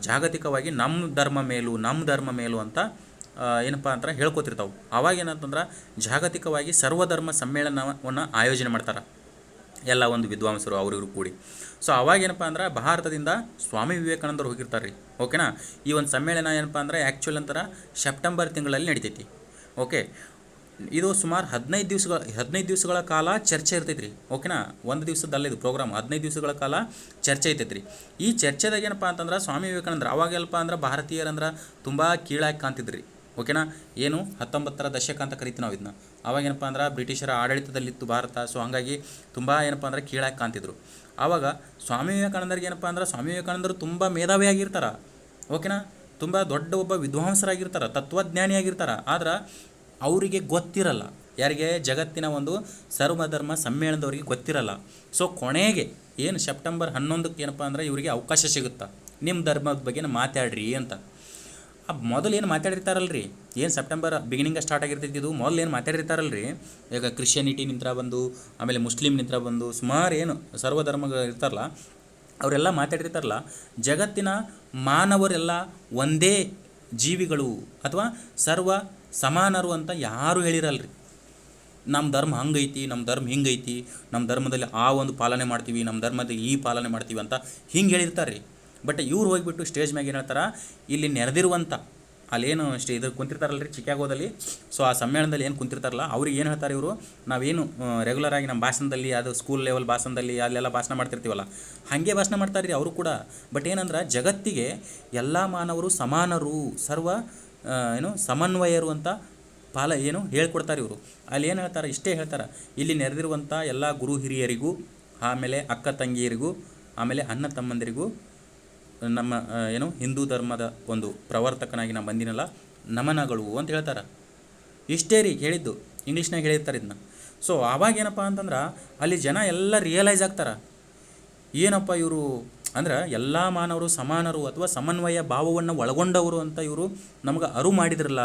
ಜಾಗತಿಕವಾಗಿ ನಮ್ಮ ಧರ್ಮ ಮೇಲು ಅಂತ ಏನಪ್ಪ ಅಂದ್ರೆ ಹೇಳ್ಕೊತಿರ್ತಾವೆ. ಆವಾಗ ಏನಂತಂದ್ರೆ ಜಾಗತಿಕವಾಗಿ ಸರ್ವಧರ್ಮ ಸಮ್ಮೇಳನವನ್ನು ಆಯೋಜನೆ ಮಾಡ್ತಾರೆ ಎಲ್ಲ ಒಂದು ವಿದ್ವಾಂಸರು ಅವರಿವರು ಕೂಡಿ. ಸೊ ಅವಾಗ ಏನಪ್ಪ ಅಂದ್ರೆ ಭಾರತದಿಂದ ಸ್ವಾಮಿ ವಿವೇಕಾನಂದರು ಹೋಗಿರ್ತಾರೆ ರೀ. ಓಕೆನಾ. ಈ ಒಂದು ಸಮ್ಮೇಳನ ಏನಪ್ಪ ಅಂದ್ರೆ ಆ್ಯಕ್ಚುಲ್ ಅಂತಾರೆ ಸೆಪ್ಟೆಂಬರ್ ತಿಂಗಳಲ್ಲಿ ನಡಿತೈತಿ. ಓಕೆ. ಇದು ಸುಮಾರು 15 ದಿವಸಗಳ ಕಾಲ ಚರ್ಚೆ ಇರ್ತೈತೆ ರೀ. ಓಕೆನಾ. ಒಂದು ದಿವಸದಲ್ಲ ಇದು ಪ್ರೋಗ್ರಾಮ್, 15 ದಿವಸಗಳ ಕಾಲ ಚರ್ಚೆ ಐತೈತೆ ರೀ. ಈ ಚರ್ಚೆದಾಗ ಏನಪ್ಪ ಅಂತಂದ್ರೆ ಸ್ವಾಮಿ ವಿವೇಕಾನಂದರು ಅವಾಗೆಲ್ಲಪ್ಪ ಅಂದ್ರೆ ಭಾರತೀಯರಂದ್ರೆ ತುಂಬ ಕೀಳಾಗಿ ಕಾಣ್ತಿದ್ರಿ. ಓಕೆನಾ. ಏನು 19ರ ದಶಕ ಅಂತ ಕರಿತೀವಿ ನಾವು ಇದನ್ನ. ಅವಾಗೇನಪ್ಪ ಅಂದ್ರೆ ಬ್ರಿಟಿಷರ ಆಡಳಿತದಲ್ಲಿತ್ತು ಭಾರತ. ಸೊ ಹಾಗಾಗಿ ತುಂಬ ಏನಪ್ಪ ಅಂದ್ರೆ ಕೀಳಾಗಿ ಕಾಣ್ತಿದ್ರು. ಆವಾಗ ಸ್ವಾಮಿ ವಿವೇಕಾನಂದರಿಗೆ ಏನಪ್ಪ ಅಂದ್ರೆ ಸ್ವಾಮಿ ವಿವೇಕಾನಂದರು ತುಂಬ ಮೇಧಾವಿಯಾಗಿರ್ತಾರೆ. ಓಕೆನಾ. ತುಂಬ ದೊಡ್ಡ ಒಬ್ಬ ವಿದ್ವಾಂಸರಾಗಿರ್ತಾರೆ, ತತ್ವಜ್ಞಾನಿಯಾಗಿರ್ತಾರೆ. ಆದ್ರೆ ಅವರಿಗೆ ಗೊತ್ತಿರಲ್ಲ, ಯಾರಿಗೆ ಜಗತ್ತಿನ ಒಂದು ಸರ್ವಧರ್ಮ ಸಮ್ಮೇಳನದವ್ರಿಗೆ ಗೊತ್ತಿರಲ್ಲ. ಸೊ ಕೊನೆಗೆ ಏನು ಸೆಪ್ಟೆಂಬರ್ 11ಕ್ಕೆ ಏನಪ್ಪ ಅಂದ್ರೆ ಇವರಿಗೆ ಅವಕಾಶ ಸಿಗುತ್ತಾ, ನಿಮ್ಮ ಧರ್ಮದ ಬಗ್ಗೆ ಮಾತಾಡ್ರಿ ಅಂತ. ಮೊದಲು ಏನು ಮಾತಾಡಿರ್ತಾರಲ್ರಿ, ಏನು ಸೆಪ್ಟೆಂಬರ್ ಬಿಗಿನಿಂಗ ಸ್ಟಾರ್ಟ್ ಆಗಿರ್ತೈತಿ, ಇದು ಮೊದಲು ಏನು ಮಾತಾಡಿರ್ತಾರಲ್ರಿ, ಈಗ ಕ್ರಿಶ್ಚಿಯಾನಿಟಿ ನಿಂತ್ರ ಬಂದು ಆಮೇಲೆ ಮುಸ್ಲಿಮ್ ನಿಂತ್ರ ಬಂದು ಸುಮಾರು ಏನು ಸರ್ವಧರ್ಮಗಳು ಇರ್ತಾರಲ್ಲ ಅವರೆಲ್ಲ ಮಾತಾಡಿರ್ತಾರಲ್ಲ, ಜಗತ್ತಿನ ಮಾನವರೆಲ್ಲ ಒಂದೇ ಜೀವಿಗಳು ಅಥವಾ ಸರ್ವ ಸಮಾನರು ಅಂತ ಯಾರೂ ಹೇಳಿರಲ್ರಿ. ನಮ್ಮ ಧರ್ಮ ಹಂಗೈತಿ, ನಮ್ಮ ಧರ್ಮ ಹಿಂಗೈತಿ, ನಮ್ಮ ಧರ್ಮದಲ್ಲಿ ಆ ಒಂದು ಪಾಲನೆ ಮಾಡ್ತೀವಿ, ನಮ್ಮ ಧರ್ಮದಲ್ಲಿ ಈ ಪಾಲನೆ ಮಾಡ್ತೀವಿ ಅಂತ ಹಿಂಗೆ ಹೇಳಿರ್ತಾರೆ ರೀ. ಬಟ್ ಇವ್ರು ಹೋಗಿಬಿಟ್ಟು ಸ್ಟೇಜ್ ಮ್ಯಾಗ ಏನು ಹೇಳ್ತಾರೆ, ಇಲ್ಲಿ ನೆರೆದಿರುವಂಥ ಅಲ್ಲೇನು ಇದು ಕುಂತಿರ್ತಾರಲ್ರಿ ಚಿಕಾಗೋದಲ್ಲಿ, ಸೊ ಆ ಸಮ್ಮೇಳನದಲ್ಲಿ ಏನು ಕುಂತಿರ್ತಾರಲ್ಲ ಅವ್ರಿಗೆ ಏನು ಹೇಳ್ತಾರೆ ಇವರು, ನಾವೇನು ರೆಗ್ಯುಲರ್ ಆಗಿ ನಮ್ಮ ಭಾಷಣದಲ್ಲಿ ಅದು ಸ್ಕೂಲ್ ಲೆವೆಲ್ ಭಾಷಣದಲ್ಲಿ ಅಲ್ಲೆಲ್ಲ ಭಾಷಣ ಮಾಡ್ತಿರ್ತೀವಲ್ಲ ಹಾಗೆ ಭಾಷಣ ಮಾಡ್ತಾರೆ ರೀ ಅವರು ಕೂಡ. ಬಟ್ ಏನಂದ್ರೆ ಜಗತ್ತಿಗೆ ಎಲ್ಲ ಮಾನವರು ಸಮಾನರು, ಸರ್ವ ಸಮನ್ವಯರು ಅಂತ ಹೇಳ್ಕೊಡ್ತಾರೆ ಇವರು. ಅಲ್ಲಿ ಏನು ಹೇಳ್ತಾರೆ, ಇಷ್ಟೇ ಹೇಳ್ತಾರೆ, ಇಲ್ಲಿ ನೆರೆದಿರುವಂಥ ಎಲ್ಲ ಗುರು ಹಿರಿಯರಿಗೂ, ಆಮೇಲೆ ಅಕ್ಕ ತಂಗಿಯರಿಗೂ, ಆಮೇಲೆ ಅಣ್ಣ ತಮ್ಮಂದಿರಿಗೂ ನಮ್ಮ ಹಿಂದೂ ಧರ್ಮದ ಒಂದು ಪ್ರವರ್ತಕನಾಗಿ ನಾನು ಬಂದಿನಲ್ಲ ನಮನಗಳು ಅಂತ ಹೇಳ್ತಾರೆ. ಇಷ್ಟೇ ರೀ ಹೇಳಿದ್ದು, ಇಂಗ್ಲೀಷ್ನಾಗ ಹೇಳಿರ್ತಾರೆ ಇದನ್ನ. ಸೊ ಆವಾಗೇನಪ್ಪ ಅಂತಂದ್ರೆ ಅಲ್ಲಿ ಜನ ಎಲ್ಲ ರಿಯಲೈಸ್ ಆಗ್ತಾರೆ, ಏನಪ್ಪ ಇವರು ಅಂದ್ರೆ ಎಲ್ಲ ಮಾನವರು ಸಮಾನರು ಅಥವಾ ಸಮನ್ವಯ ಭಾವವನ್ನು ಒಳಗೊಂಡವರು ಅಂತ ಇವರು ನಮ್ಗೆ ಅರಿವು ಮಾಡಿದ್ರಲ್ಲ.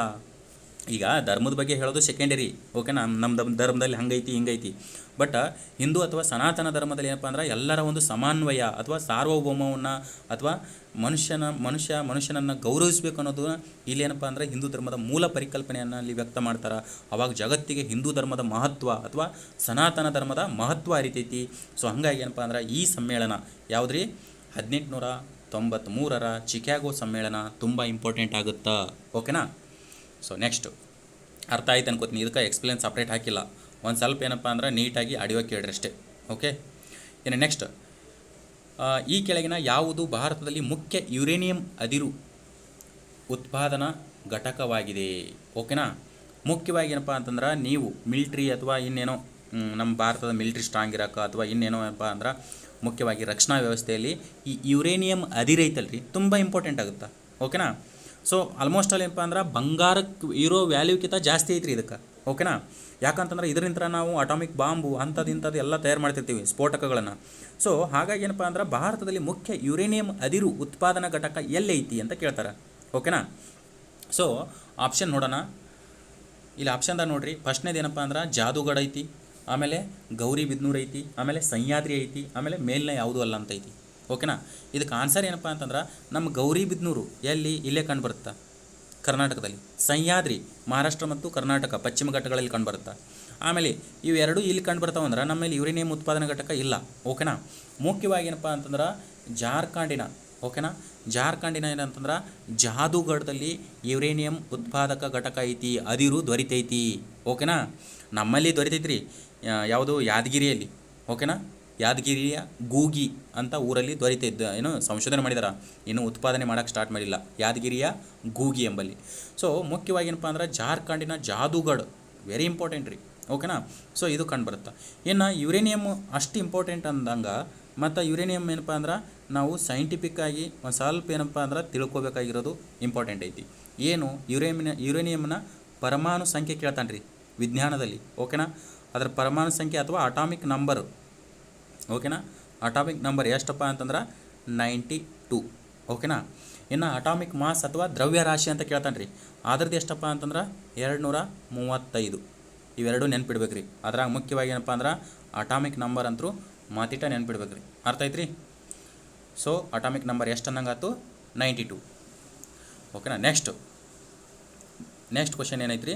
ಈಗ ಧರ್ಮದ ಬಗ್ಗೆ ಹೇಳೋದು ಸೆಕೆಂಡರಿ, ಓಕೆನಾ, ನಮ್ಮ ಧರ್ಮದಲ್ಲಿ ಹಂಗೈತಿ ಹಿಂಗೈತಿ. ಬಟ್ ಹಿಂದೂ ಅಥವಾ ಸನಾತನ ಧರ್ಮದಲ್ಲಿ ಏನಪ್ಪ ಅಂದ್ರೆ ಎಲ್ಲರ ಒಂದು ಸಮನ್ವಯ ಅಥವಾ ಸಾರ್ವಭೌಮವನ್ನು ಅಥವಾ ಮನುಷ್ಯನನ್ನು ಗೌರವಿಸಬೇಕು ಅನ್ನೋದು ಇಲ್ಲೇನಪ್ಪ ಅಂದರೆ ಹಿಂದೂ ಧರ್ಮದ ಮೂಲ ಪರಿಕಲ್ಪನೆಯನ್ನು ಅಲ್ಲಿ ವ್ಯಕ್ತ ಮಾಡ್ತಾರೆ. ಅವಾಗ ಜಗತ್ತಿಗೆ ಹಿಂದೂ ಧರ್ಮದ ಮಹತ್ವ ಅಥವಾ ಸನಾತನ ಧರ್ಮದ ಮಹತ್ವ ಅರಿತೈತಿ. ಸೊ ಹಾಗಾಗಿ ಏನಪ್ಪ ಅಂದ್ರೆ ಈ ಸಮ್ಮೇಳನ ಯಾವುದ್ರಿ 1893ರ ಚಿಕಾಗೋ ಸಮ್ಮೇಳನ ತುಂಬ ಇಂಪಾರ್ಟೆಂಟ್ ಆಗುತ್ತಾ, ಓಕೆನಾ. ಸೊ ನೆಕ್ಸ್ಟು ಅರ್ಥ ಆಯ್ತು ಅನ್ಕೋತೀನಿ, ಇದಕ್ಕೆ ಎಕ್ಸ್ಪ್ಲೇನ್ ಸಪ್ರೇಟ್ ಹಾಕಿಲ್ಲ, ಒಂದು ಸ್ವಲ್ಪ ಏನಪ್ಪ ಅಂದ್ರೆ ನೀಟಾಗಿ ಆಡಿಯೋ ಕೇಳ್ರಿ ಅಷ್ಟೇ, ಓಕೆ. ಇನ್ನು ನೆಕ್ಸ್ಟ್, ಈ ಕೆಳಗಿನ ಯಾವುದು ಭಾರತದಲ್ಲಿ ಮುಖ್ಯ ಯುರೇನಿಯಂ ಅದಿರು ಉತ್ಪಾದನಾ ಘಟಕವಾಗಿದೆ, ಓಕೆನಾ. ಮುಖ್ಯವಾಗಿ ಏನಪ್ಪ ಅಂತಂದ್ರೆ ನೀವು ಮಿಲ್ಟ್ರಿ ಅಥವಾ ಇನ್ನೇನೋ ನಮ್ಮ ಭಾರತದ ಮಿಲ್ಟ್ರಿ ಸ್ಟ್ರಾಂಗ್ ಇರೋಕೆ ಅಥವಾ ಇನ್ನೇನೋ ಏನಪ್ಪ ಅಂದ್ರೆ ಮುಖ್ಯವಾಗಿ ರಕ್ಷಣಾ ವ್ಯವಸ್ಥೆಯಲ್ಲಿ ಈ ಯುರೇನಿಯಂ ಅದಿರೈತಲ್ರಿ ತುಂಬ ಇಂಪಾರ್ಟೆಂಟ್ ಆಗುತ್ತೆ, ಓಕೆನಾ. ಸೊ ಆಲ್ಮೋಸ್ಟ್ ಅಲ್ಲಿ ಏನಪ್ಪ ಅಂದ್ರೆ ಬಂಗಾರಕ್ಕೆ ಇರೋ ವ್ಯಾಲ್ಯೂಕ್ಕಿಂತ ಜಾಸ್ತಿ ಐತ್ರಿ ಇದಕ್ಕೆ, ಓಕೆನಾ. ಯಾಕಂತಂದ್ರೆ ಇದರಿಂದ ನಾವು ಅಟಾಮಿಕ್ ಬಾಂಬು ಅಂಥದ್ದು ಎಲ್ಲ ತಯಾರು ಮಾಡ್ತಿರ್ತೀವಿ, ಸ್ಫೋಟಕಗಳನ್ನು. ಸೊ ಹಾಗಾಗಿ ಏನಪ್ಪ ಅಂದ್ರೆ ಭಾರತದಲ್ಲಿ ಮುಖ್ಯ ಯುರೇನಿಯಂ ಅದಿರು ಉತ್ಪಾದನಾ ಘಟಕ ಎಲ್ಲೈತಿ ಅಂತ ಕೇಳ್ತಾರೆ, ಓಕೆನಾ. ಸೊ ಆಪ್ಷನ್ ನೋಡೋಣ, ಇಲ್ಲಿ ಆಪ್ಷನ್ದಾಗ ನೋಡಿರಿ. ಫಸ್ಟ್ನೇದು ಏನಪ್ಪ ಅಂದ್ರೆ ಜಾದೂಗಢ ಐತಿ, ಆಮೇಲೆ ಗೌರಿಬಿದನೂರು ಐತಿ, ಆಮೇಲೆ ಸಹ್ಯಾದ್ರಿ ಐತಿ, ಆಮೇಲೆ ಮೇಲಿನ ಯಾವುದೂ ಅಲ್ಲ ಅಂತ ಐತಿ, ಓಕೆನಾ. ಇದಕ್ಕೆ ಆನ್ಸರ್ ಏನಪ್ಪ ಅಂತಂದ್ರೆ ನಮ್ಮ ಗೌರಿಬಿದನೂರು ಇಲ್ಲೇ ಕಂಡುಬರುತ್ತೆ ಕರ್ನಾಟಕದಲ್ಲಿ, ಸಹ್ಯಾದ್ರಿ ಮಹಾರಾಷ್ಟ್ರ ಮತ್ತು ಕರ್ನಾಟಕ ಪಶ್ಚಿಮ ಘಟ್ಟಗಳಲ್ಲಿ ಕಂಡುಬರುತ್ತೆ. ಆಮೇಲೆ ಇವೆರಡೂ ಇಲ್ಲಿ ಕಂಡುಬರ್ತಾವಂದ್ರೆ ನಮ್ಮಲ್ಲಿ ಯುರೇನಿಯಂ ಉತ್ಪಾದನಾ ಘಟಕ ಇಲ್ಲ, ಓಕೆನಾ. ಮುಖ್ಯವಾಗಿ ಏನಪ್ಪ ಅಂತಂದ್ರೆ ಜಾರ್ಖಂಡಿನ, ಓಕೆನಾ, ಜಾರ್ಖಂಡಿನ ಏನಂತಂದ್ರೆ ಜಾದೂಗಢದಲ್ಲಿ ಯುರೇನಿಯಂ ಉತ್ಪಾದಕ ಘಟಕ ಐತಿ, ಅದಿರು ದೊರಿತೈತಿ, ಓಕೆನಾ. ನಮ್ಮಲ್ಲಿ ದೊರಿತೈತ್ರಿ, ಯಾವುದು ಯಾದಗಿರಿಯಲ್ಲಿ, ಓಕೆನಾ. ಯಾದಗಿರಿಯ ಗೂಗಿ ಅಂತ ಊರಲ್ಲಿ ದೊರೀತಿದ್ದ ಸಂಶೋಧನೆ ಮಾಡಿದಾರ, ಇನ್ನೂ ಉತ್ಪಾದನೆ ಮಾಡೋಕ್ಕೆ ಸ್ಟಾರ್ಟ್ ಮಾಡಿಲ್ಲ, ಯಾದಗಿರಿಯ ಗೂಗಿ ಎಂಬಲ್ಲಿ. ಸೊ ಮುಖ್ಯವಾಗಿ ಏನಪ್ಪ ಅಂದ್ರೆ ಜಾರ್ಖಂಡಿನ ಜಾದೂಗಢ ವೆರಿ ಇಂಪಾರ್ಟೆಂಟ್ ರೀ, ಓಕೆನಾ. ಸೊ ಇದು ಕಂಡುಬರುತ್ತೆ. ಇನ್ನು ಯುರೇನಿಯಮ್ ಅಷ್ಟು ಇಂಪಾರ್ಟೆಂಟ್ ಅಂದಂಗೆ ಮತ್ತು ಯುರೇನಿಯಮ್ ಏನಪ್ಪ ಅಂದ್ರೆ ನಾವು ಸೈಂಟಿಫಿಕ್ಕಾಗಿ ಒಂದು ಸ್ವಲ್ಪ ಏನಪ್ಪ ಅಂದ್ರೆ ತಿಳ್ಕೊಬೇಕಾಗಿರೋದು ಇಂಪಾರ್ಟೆಂಟ್ ಐತಿ. ಏನು ಯುರೇನಿಯಮ್ನ ಪರಮಾಣು ಸಂಖ್ಯೆ ಕೇಳ್ತಾನೆ ರೀ ವಿಜ್ಞಾನದಲ್ಲಿ, ಓಕೆನಾ. ಅದರ ಪರಮಾಣು ಸಂಖ್ಯೆ ಅಥವಾ ಅಟಾಮಿಕ್ ನಂಬರು, ಓಕೆನಾ. ಅಟಾಮಿಕ್ ನಂಬರ್ ಎಷ್ಟಪ್ಪ ಅಂತಂದ್ರೆ 92, ಓಕೆನಾ. ಇನ್ನು ಅಟಾಮಿಕ್ ಮಾಸ್ ಅಥವಾ ದ್ರವ್ಯ ರಾಶಿ ಅಂತ ಕೇಳ್ತಾನೆ ರೀ, ಅದ್ರದ್ದು ಎಷ್ಟಪ್ಪ ಅಂತಂದ್ರೆ 235. ಇವೆರಡು ನೆನ್ಪಿಡ್ಬೇಕು ರೀ. ಅದ್ರಾಗ ಮುಖ್ಯವಾಗಿ ಏನಪ್ಪ ಅಂದ್ರೆ ಅಟಾಮಿಕ್ ನಂಬರ್ ಅಂತರೂ ಮಾತಿಟ ನೆನ್ಪಿಡ್ಬೇಕು ರೀ, ಅರ್ಥ ಐತ್ರಿ. ಸೊ ಅಟಾಮಿಕ್ ನಂಬರ್ ಎಷ್ಟು ಅನ್ನಂಗಾತು 92, ಓಕೆನಾ. ನೆಕ್ಸ್ಟ್ ಕ್ವಶನ್ ಏನೈತ್ರಿ,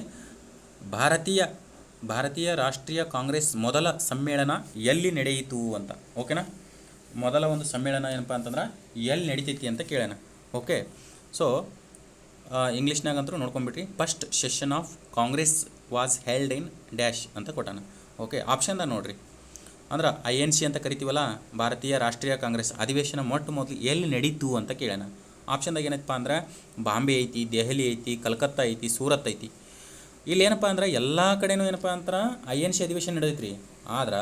ಭಾರತೀಯ ರಾಷ್ಟ್ರೀಯ ಕಾಂಗ್ರೆಸ್ ಮೊದಲ ಸಮ್ಮೇಳನ ಎಲ್ಲಿ ನಡೆಯಿತು ಅಂತ, ಓಕೆನಾ. ಮೊದಲ ಒಂದು ಸಮ್ಮೇಳನ ಏನಪ್ಪ ಅಂತಂದ್ರೆ ಎಲ್ಲಿ ನಡೀತೈತಿ ಅಂತ ಕೇಳೋಣ, ಓಕೆ. ಸೊ ಇಂಗ್ಲೀಷ್ನಾಗಂತೂ ನೋಡ್ಕೊಂಬಿಟ್ರಿ, first session of Congress was held in dash ಅಂತ ಕೊಟ್ಟಾನ, ಓಕೆ. ಆಪ್ಷನ್ದಾಗ ನೋಡಿರಿ, ಅಂದ್ರೆ INC ಅಂತ ಕರಿತೀವಲ್ಲ, ಭಾರತೀಯ ರಾಷ್ಟ್ರೀಯ ಕಾಂಗ್ರೆಸ್ ಅಧಿವೇಶನ ಮೊದಲು ಎಲ್ಲಿ ನಡೀತು ಅಂತ ಕೇಳೋಣ. ಆಪ್ಷನ್ದಾಗ ಏನಪ್ಪ ಅಂದ್ರೆ ಬಾಂಬೆ ಐತಿ, ದೆಹಲಿ ಐತಿ, ಕಲ್ಕತ್ತಾ ಐತಿ, ಸೂರತ್ ಐತಿ. ಇಲ್ಲಿ ಏನಪ್ಪ ಅಂದ್ರೆ ಎಲ್ಲ ಕಡೆನೂ ಏನಪ್ಪ ಅಂದ್ರೆ INC ಅಧಿವೇಶನ ನಡೆದೈತ್ರಿ, ಆದ್ರೆ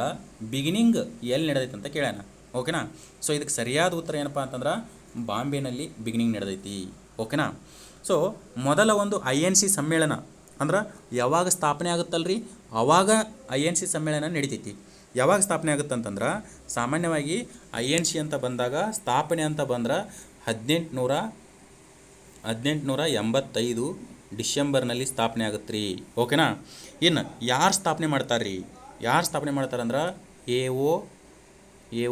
ಬಿಗಿನಿಂಗ್ ಎಲ್ಲಿ ನಡೆದೈತೆ ಅಂತ ಕೇಳೋಣ, ಓಕೆನಾ. ಸೊ ಇದಕ್ಕೆ ಸರಿಯಾದ ಉತ್ತರ ಏನಪ್ಪ ಅಂತಂದ್ರೆ ಬಾಂಬೆನಲ್ಲಿ ಬಿಗಿನಿಂಗ್ ನಡೆದೈತಿ, ಓಕೆನಾ. ಸೊ ಮೊದಲ ಒಂದು INC ಸಮ್ಮೇಳನ ಅಂದ್ರೆ ಯಾವಾಗ ಸ್ಥಾಪನೆ ಆಗುತ್ತಲ್ರಿ ಆವಾಗ INC ಸಮ್ಮೇಳನ ನಡೀತೈತಿ. ಯಾವಾಗ ಸ್ಥಾಪನೆ ಆಗುತ್ತೆ ಅಂತಂದ್ರೆ ಸಾಮಾನ್ಯವಾಗಿ INC ಅಂತ ಬಂದಾಗ ಸ್ಥಾಪನೆ ಅಂತ ಬಂದ್ರೆ 1885 ಡಿಸೆಂಬರ್ನಲ್ಲಿ ಸ್ಥಾಪನೆ ಆಗುತ್ತೆ ರೀ, ಓಕೆನಾ. ಇನ್ನು ಯಾರು ಸ್ಥಾಪನೆ ಮಾಡ್ತಾರಂದ್ರೆ A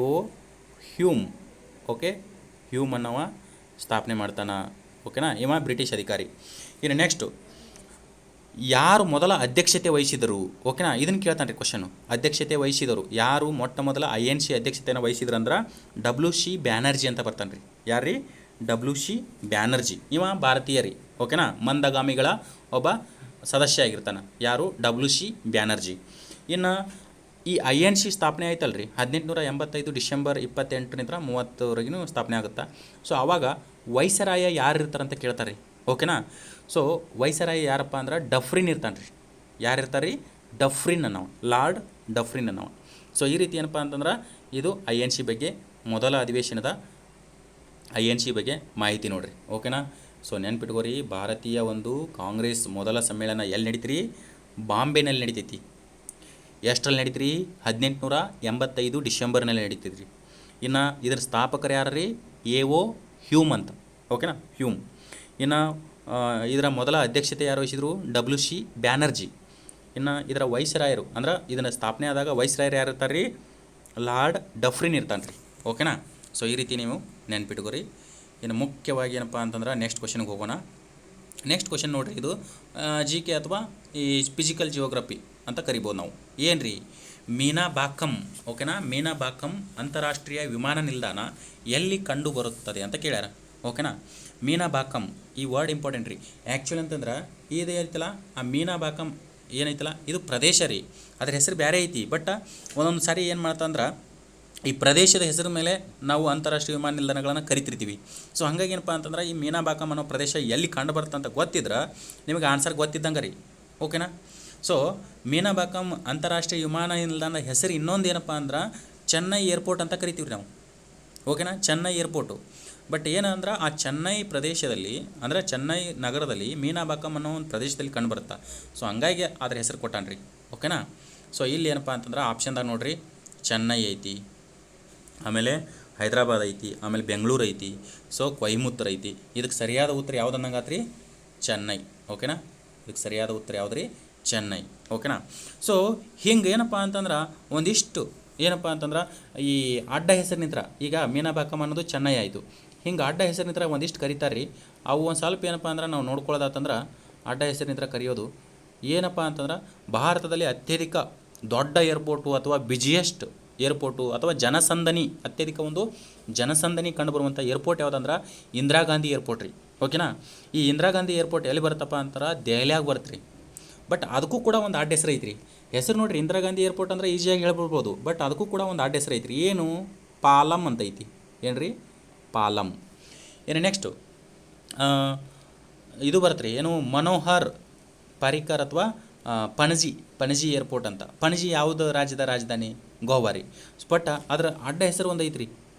O Hume, okay. Hume ಅನ್ನವ ಸ್ಥಾಪನೆ ಮಾಡ್ತಾನೆ, ಓಕೆನಾ, ಇವ ಬ್ರಿಟಿಷ್ ಅಧಿಕಾರಿ. ಇನ್ನು ನೆಕ್ಸ್ಟು ಯಾರು ಮೊದಲ ಅಧ್ಯಕ್ಷತೆ ವಹಿಸಿದರು, ಓಕೆನಾ, ಇದನ್ನು ಕೇಳ್ತಾನೆ ರೀ ಕ್ವಶನು. ಅಧ್ಯಕ್ಷತೆ ವಹಿಸಿದರು ಯಾರು, ಮೊಟ್ಟ ಮೊದಲ INC ಅಧ್ಯಕ್ಷತೆಯನ್ನು ವಹಿಸಿದ್ರು ಅಂದ್ರೆ WC ಬ್ಯಾನರ್ಜಿ ಅಂತ ಬರ್ತಾನೆ ರೀ. ಯಾರು ರೀ? WC ಬ್ಯಾನರ್ಜಿ. ಇವ ಭಾರತೀಯ ರೀ, ಓಕೆನಾ, ಮಂದಗಾಮಿಗಳ ಒಬ್ಬ ಸದಸ್ಯ ಆಗಿರ್ತಾನೆ. ಯಾರು? WC ಬ್ಯಾನರ್ಜಿ. ಇನ್ನು ಈ INC ಸ್ಥಾಪನೆ ಆಯ್ತಲ್ಲ ರೀ 1885 ಡಿಸೆಂಬರ್ 28ರಿಂದ 30ವರೆಗೂ ಸ್ಥಾಪನೆ ಆಗುತ್ತಾ. ಸೊ ಆವಾಗ ವೈಸರಾಯ ಯಾರು ಇರ್ತಾರಂತ ಕೇಳ್ತಾರೆ ರೀ, ಓಕೆನಾ. ಸೊ ವೈಸರಾಯ ಯಾರಪ್ಪ ಅಂದ್ರೆ ಡಫ್ರಿನ್ ಇರ್ತಾನೆ ರೀ. ಯಾರು ಇರ್ತಾರೆ ರೀ? ಡಫ್ರಿನ್ ಅನ್ನೋ, ಲಾರ್ಡ್ ಡಫ್ರಿನ್ ಅನ್ನೋ. ಸೊ ಈ ರೀತಿ ಏನಪ್ಪ ಅಂತಂದ್ರೆ ಇದು INC ಬಗ್ಗೆ ಮೊದಲ ಅಧಿವೇಶನದ INC ಬಗ್ಗೆ ಮಾಹಿತಿ ನೋಡಿರಿ, ಓಕೆನಾ. ಸೊ ನೆನ್ಪಿಟ್ಕೋರಿ, ಭಾರತೀಯ ಒಂದು ಕಾಂಗ್ರೆಸ್ ಮೊದಲ ಸಮ್ಮೇಳನ ಎಲ್ಲಿ ನಡೀತೀರಿ? ಬಾಂಬೆನಲ್ಲಿ ನಡೀತೈತಿ. ಎಷ್ಟರಲ್ಲಿ ನಡೀತೀರಿ? 1885 ಡಿಸೆಂಬರ್ನಲ್ಲಿ ನಡೀತಿದ್ರಿ. ಇನ್ನು ಇದರ ಸ್ಥಾಪಕರು ಯಾರು ರೀ? AO ಹ್ಯೂಮ್ ಅಂತ, ಓಕೆನಾ, ಹ್ಯೂಮ್. ಇನ್ನು ಇದರ ಮೊದಲ ಅಧ್ಯಕ್ಷತೆ ಯಾರು ವಹಿಸಿದರು? WC ಬ್ಯಾನರ್ಜಿ. ಇನ್ನು ಇದರ ವೈಸ್ರಾಯರು ಅಂದ್ರೆ ಇದನ್ನು ಸ್ಥಾಪನೆ ಆದಾಗ ವೈಸ್ರಾಯರು ಯಾರು ಇರ್ತಾರೆ ರೀ? ಲಾರ್ಡ್ ಡಫ್ರಿನ್ ಇರ್ತಾನೆ ರೀ, ಓಕೆನಾ. ಸೊ ಈ ರೀತಿ ನೀವು ನೆನ್ಪಿಟ್ಕೋರಿ. ಇನ್ನು ಮುಖ್ಯವಾಗಿ ಏನಪ್ಪ ಅಂತಂದ್ರೆ ನೆಕ್ಸ್ಟ್ ಕ್ವಶನ್ಗೆ ಹೋಗೋಣ. ನೆಕ್ಸ್ಟ್ ಕ್ವಶನ್ ನೋಡಿರಿ, ಇದು GK ಅಥವಾ ಈ ಫಿಸಿಕಲ್ ಜಿಯೋಗ್ರಫಿ ಅಂತ ಕರಿಬೋದು ನಾವು. ಏನು ರೀ? ಮೀನಾಬಾಕಂ, ಓಕೆನಾ, ಮೀನಾಬಾಕಂ ಅಂತಾರಾಷ್ಟ್ರೀಯ ವಿಮಾನ ನಿಲ್ದಾಣ ಎಲ್ಲಿ ಕಂಡು ಬರುತ್ತದೆ ಅಂತ ಕೇಳ್ಯಾರ, ಓಕೆನಾ. ಮೀನಾಬಾಕಂ ಈ ವರ್ಡ್ ಇಂಪಾರ್ಟೆಂಟ್ ರೀ. ಆ್ಯಕ್ಚುಲಿ ಅಂತಂದ್ರೆ ಇದು ಐತಲ್ಲ, ಆ ಮೀನಾಬಾಕಂ ಏನೈತಲ್ಲ ಇದು ಪ್ರದೇಶ ರೀ, ಅದ್ರ ಹೆಸರು ಬೇರೆ ಐತಿ. ಬಟ್ ಒಂದೊಂದು ಸಾರಿ ಏನು ಮಾಡ್ತಂದ್ರೆ ಈ ಪ್ರದೇಶದ ಹೆಸರು ಮೇಲೆ ನಾವು ಅಂತಾರಾಷ್ಟ್ರೀಯ ವಿಮಾನ ನಿಲ್ದಾಣಗಳನ್ನು ಕರಿತಿರ್ತೀವಿ. ಸೊ ಹಾಗಾಗಿ ಏನಪ್ಪ ಅಂತಂದ್ರೆ ಈ ಮೀನಾಬಾಕಂ ಅನ್ನೋ ಪ್ರದೇಶ ಎಲ್ಲಿ ಕಂಡು ಬರುತ್ತೆ ಅಂತ ಗೊತ್ತಿದ್ರೆ ನಿಮಗೆ ಆನ್ಸರ್ ಗೊತ್ತಿದ್ದಂಗೆ ರೀ, ಓಕೆನಾ. ಸೊ ಮೀನಾಬಾಕಂ ಅಂತಾರಾಷ್ಟ್ರೀಯ ವಿಮಾನ ನಿಲ್ದಾಣದ ಹೆಸರು ಇನ್ನೊಂದು ಏನಪ್ಪ ಅಂದ್ರೆ ಚೆನ್ನೈ ಏರ್ಪೋರ್ಟ್ ಅಂತ ಕರಿತೀವಿ ನಾವು, ಓಕೆನಾ, ಚೆನ್ನೈ ಏರ್ಪೋರ್ಟು. ಬಟ್ ಏನಂದ್ರೆ ಆ ಚೆನ್ನೈ ಪ್ರದೇಶದಲ್ಲಿ ಅಂದರೆ ಚೆನ್ನೈ ನಗರದಲ್ಲಿ ಮೀನಾಬಾಕಂ ಅನ್ನೋ ಒಂದು ಪ್ರದೇಶದಲ್ಲಿ ಕಂಡುಬರುತ್ತೆ. ಸೊ ಹಂಗಾಗಿ ಅದ್ರ ಹೆಸರು ಕೊಟ್ಟಾನ್ರಿ, ಓಕೆನಾ. ಸೊ ಇಲ್ಲಿ ಏನಪ್ಪ ಅಂತಂದ್ರೆ ಆಪ್ಷನ್ದಾಗ ನೋಡಿರಿ, ಚೆನ್ನೈ ಐತಿ, ಆಮೇಲೆ ಹೈದರಾಬಾದ್ ಐತಿ, ಆಮೇಲೆ ಬೆಂಗಳೂರು ಐತಿ, ಸೊ ಕೊಯಮತ್ತೂರು ಐತಿ. ಇದಕ್ಕೆ ಸರಿಯಾದ ಉತ್ತರ ಯಾವ್ದು ಅನ್ನಂಗಾತ್ರಿ? ಚೆನ್ನೈ, ಓಕೆನಾ. ಇದಕ್ಕೆ ಸರಿಯಾದ ಉತ್ತರ ಯಾವ್ದು ರೀ? ಚೆನ್ನೈ, ಓಕೆನಾ. ಸೊ ಹಿಂಗೆ ಏನಪ್ಪ ಅಂತಂದ್ರೆ ಒಂದಿಷ್ಟು ಏನಪ್ಪ ಅಂತಂದ್ರೆ ಈ ಅಡ್ಡ ಹೆಸರಿನಿಂದ ಈಗ ಮೀನಾಬಾಕಂ ಅನ್ನೋದು ಚೆನ್ನೈ ಆಯಿತು. ಹಿಂಗೆ ಅಡ್ಡ ಹೆಸರಿನಿಂದ ಒಂದಿಷ್ಟು ಕರೀತಾರೆ ರೀ. ಅವು ಒಂದು ಸ್ವಲ್ಪ ಏನಪ್ಪ ಅಂದ್ರೆ ನಾವು ನೋಡ್ಕೊಳ್ಳೋದಾತಂದ್ರೆ ಅಡ್ಡ ಹೆಸರಿನಿಂದ ಕರೆಯೋದು ಏನಪ್ಪ ಅಂತಂದ್ರೆ ಭಾರತದಲ್ಲಿ ಅತ್ಯಧಿಕ ದೊಡ್ಡ ಏರ್ಪೋರ್ಟು ಅಥವಾ ಬಿಜಿಯೆಸ್ಟ್ ಏರ್ಪೋರ್ಟು ಅಥವಾ ಜನಸಂದಣಿ ಅತ್ಯಧಿಕ ಒಂದು ಜನಸಂದಣಿ ಕಂಡುಬರುವಂಥ ಏರ್ಪೋರ್ಟ್ ಯಾವುದಂದ್ರೆ ಇಂದಿರಾ ಗಾಂಧಿ ಏರ್ಪೋರ್ಟ್ ರೀ, ಓಕೆನಾ. ಈ ಇಂದಿರಾ ಗಾಂಧಿ ಏರ್ಪೋರ್ಟ್ ಎಲ್ಲಿ ಬರುತ್ತಪ್ಪ ಅಂತಾರೆ? ದೆಹಲಿಯಾಗ ಬರುತ್ತೆ ರೀ. ಬಟ್ ಅದಕ್ಕೂ ಕೂಡ ಒಂದು ಅಡ್ಡ ಹೆಸರು ಐತ್ರಿ. ಹೆಸರು ನೋಡಿರಿ, ಇಂದಿರಾ ಗಾಂಧಿ ಏರ್ಪೋರ್ಟ್ ಅಂದರೆ ಈಸಿಯಾಗಿ ಹೇಳ್ಬಿಡ್ಬೋದು. ಬಟ್ ಅದಕ್ಕೂ ಕೂಡ ಒಂದು ಅಡ್ಡ ಹೆಸರು ಐತ್ರಿ. ಏನು? ಪಾಲಮ್ ಅಂತ ಐತಿ. ಏನು ರೀ? ಪಾಲಮ್. ಏನು ನೆಕ್ಸ್ಟು ಇದು ಬರುತ್ತೆ ರೀ, ಏನು ಮನೋಹರ್ ಪಾರಿಕರ್ ಅಥವಾ ಪಣಜಿ ಏರ್ಪೋರ್ಟ್ ಅಂತ. ಪಣಜಿ ಯಾವುದು ರಾಜ್ಯದ ರಾಜಧಾನಿ? ಗೋವಾ ರೀ. ಬಟ್ ಅದರ ಅಡ್ಡ ಹೆಸರು ಒಂದು ಐತ್ರಿ,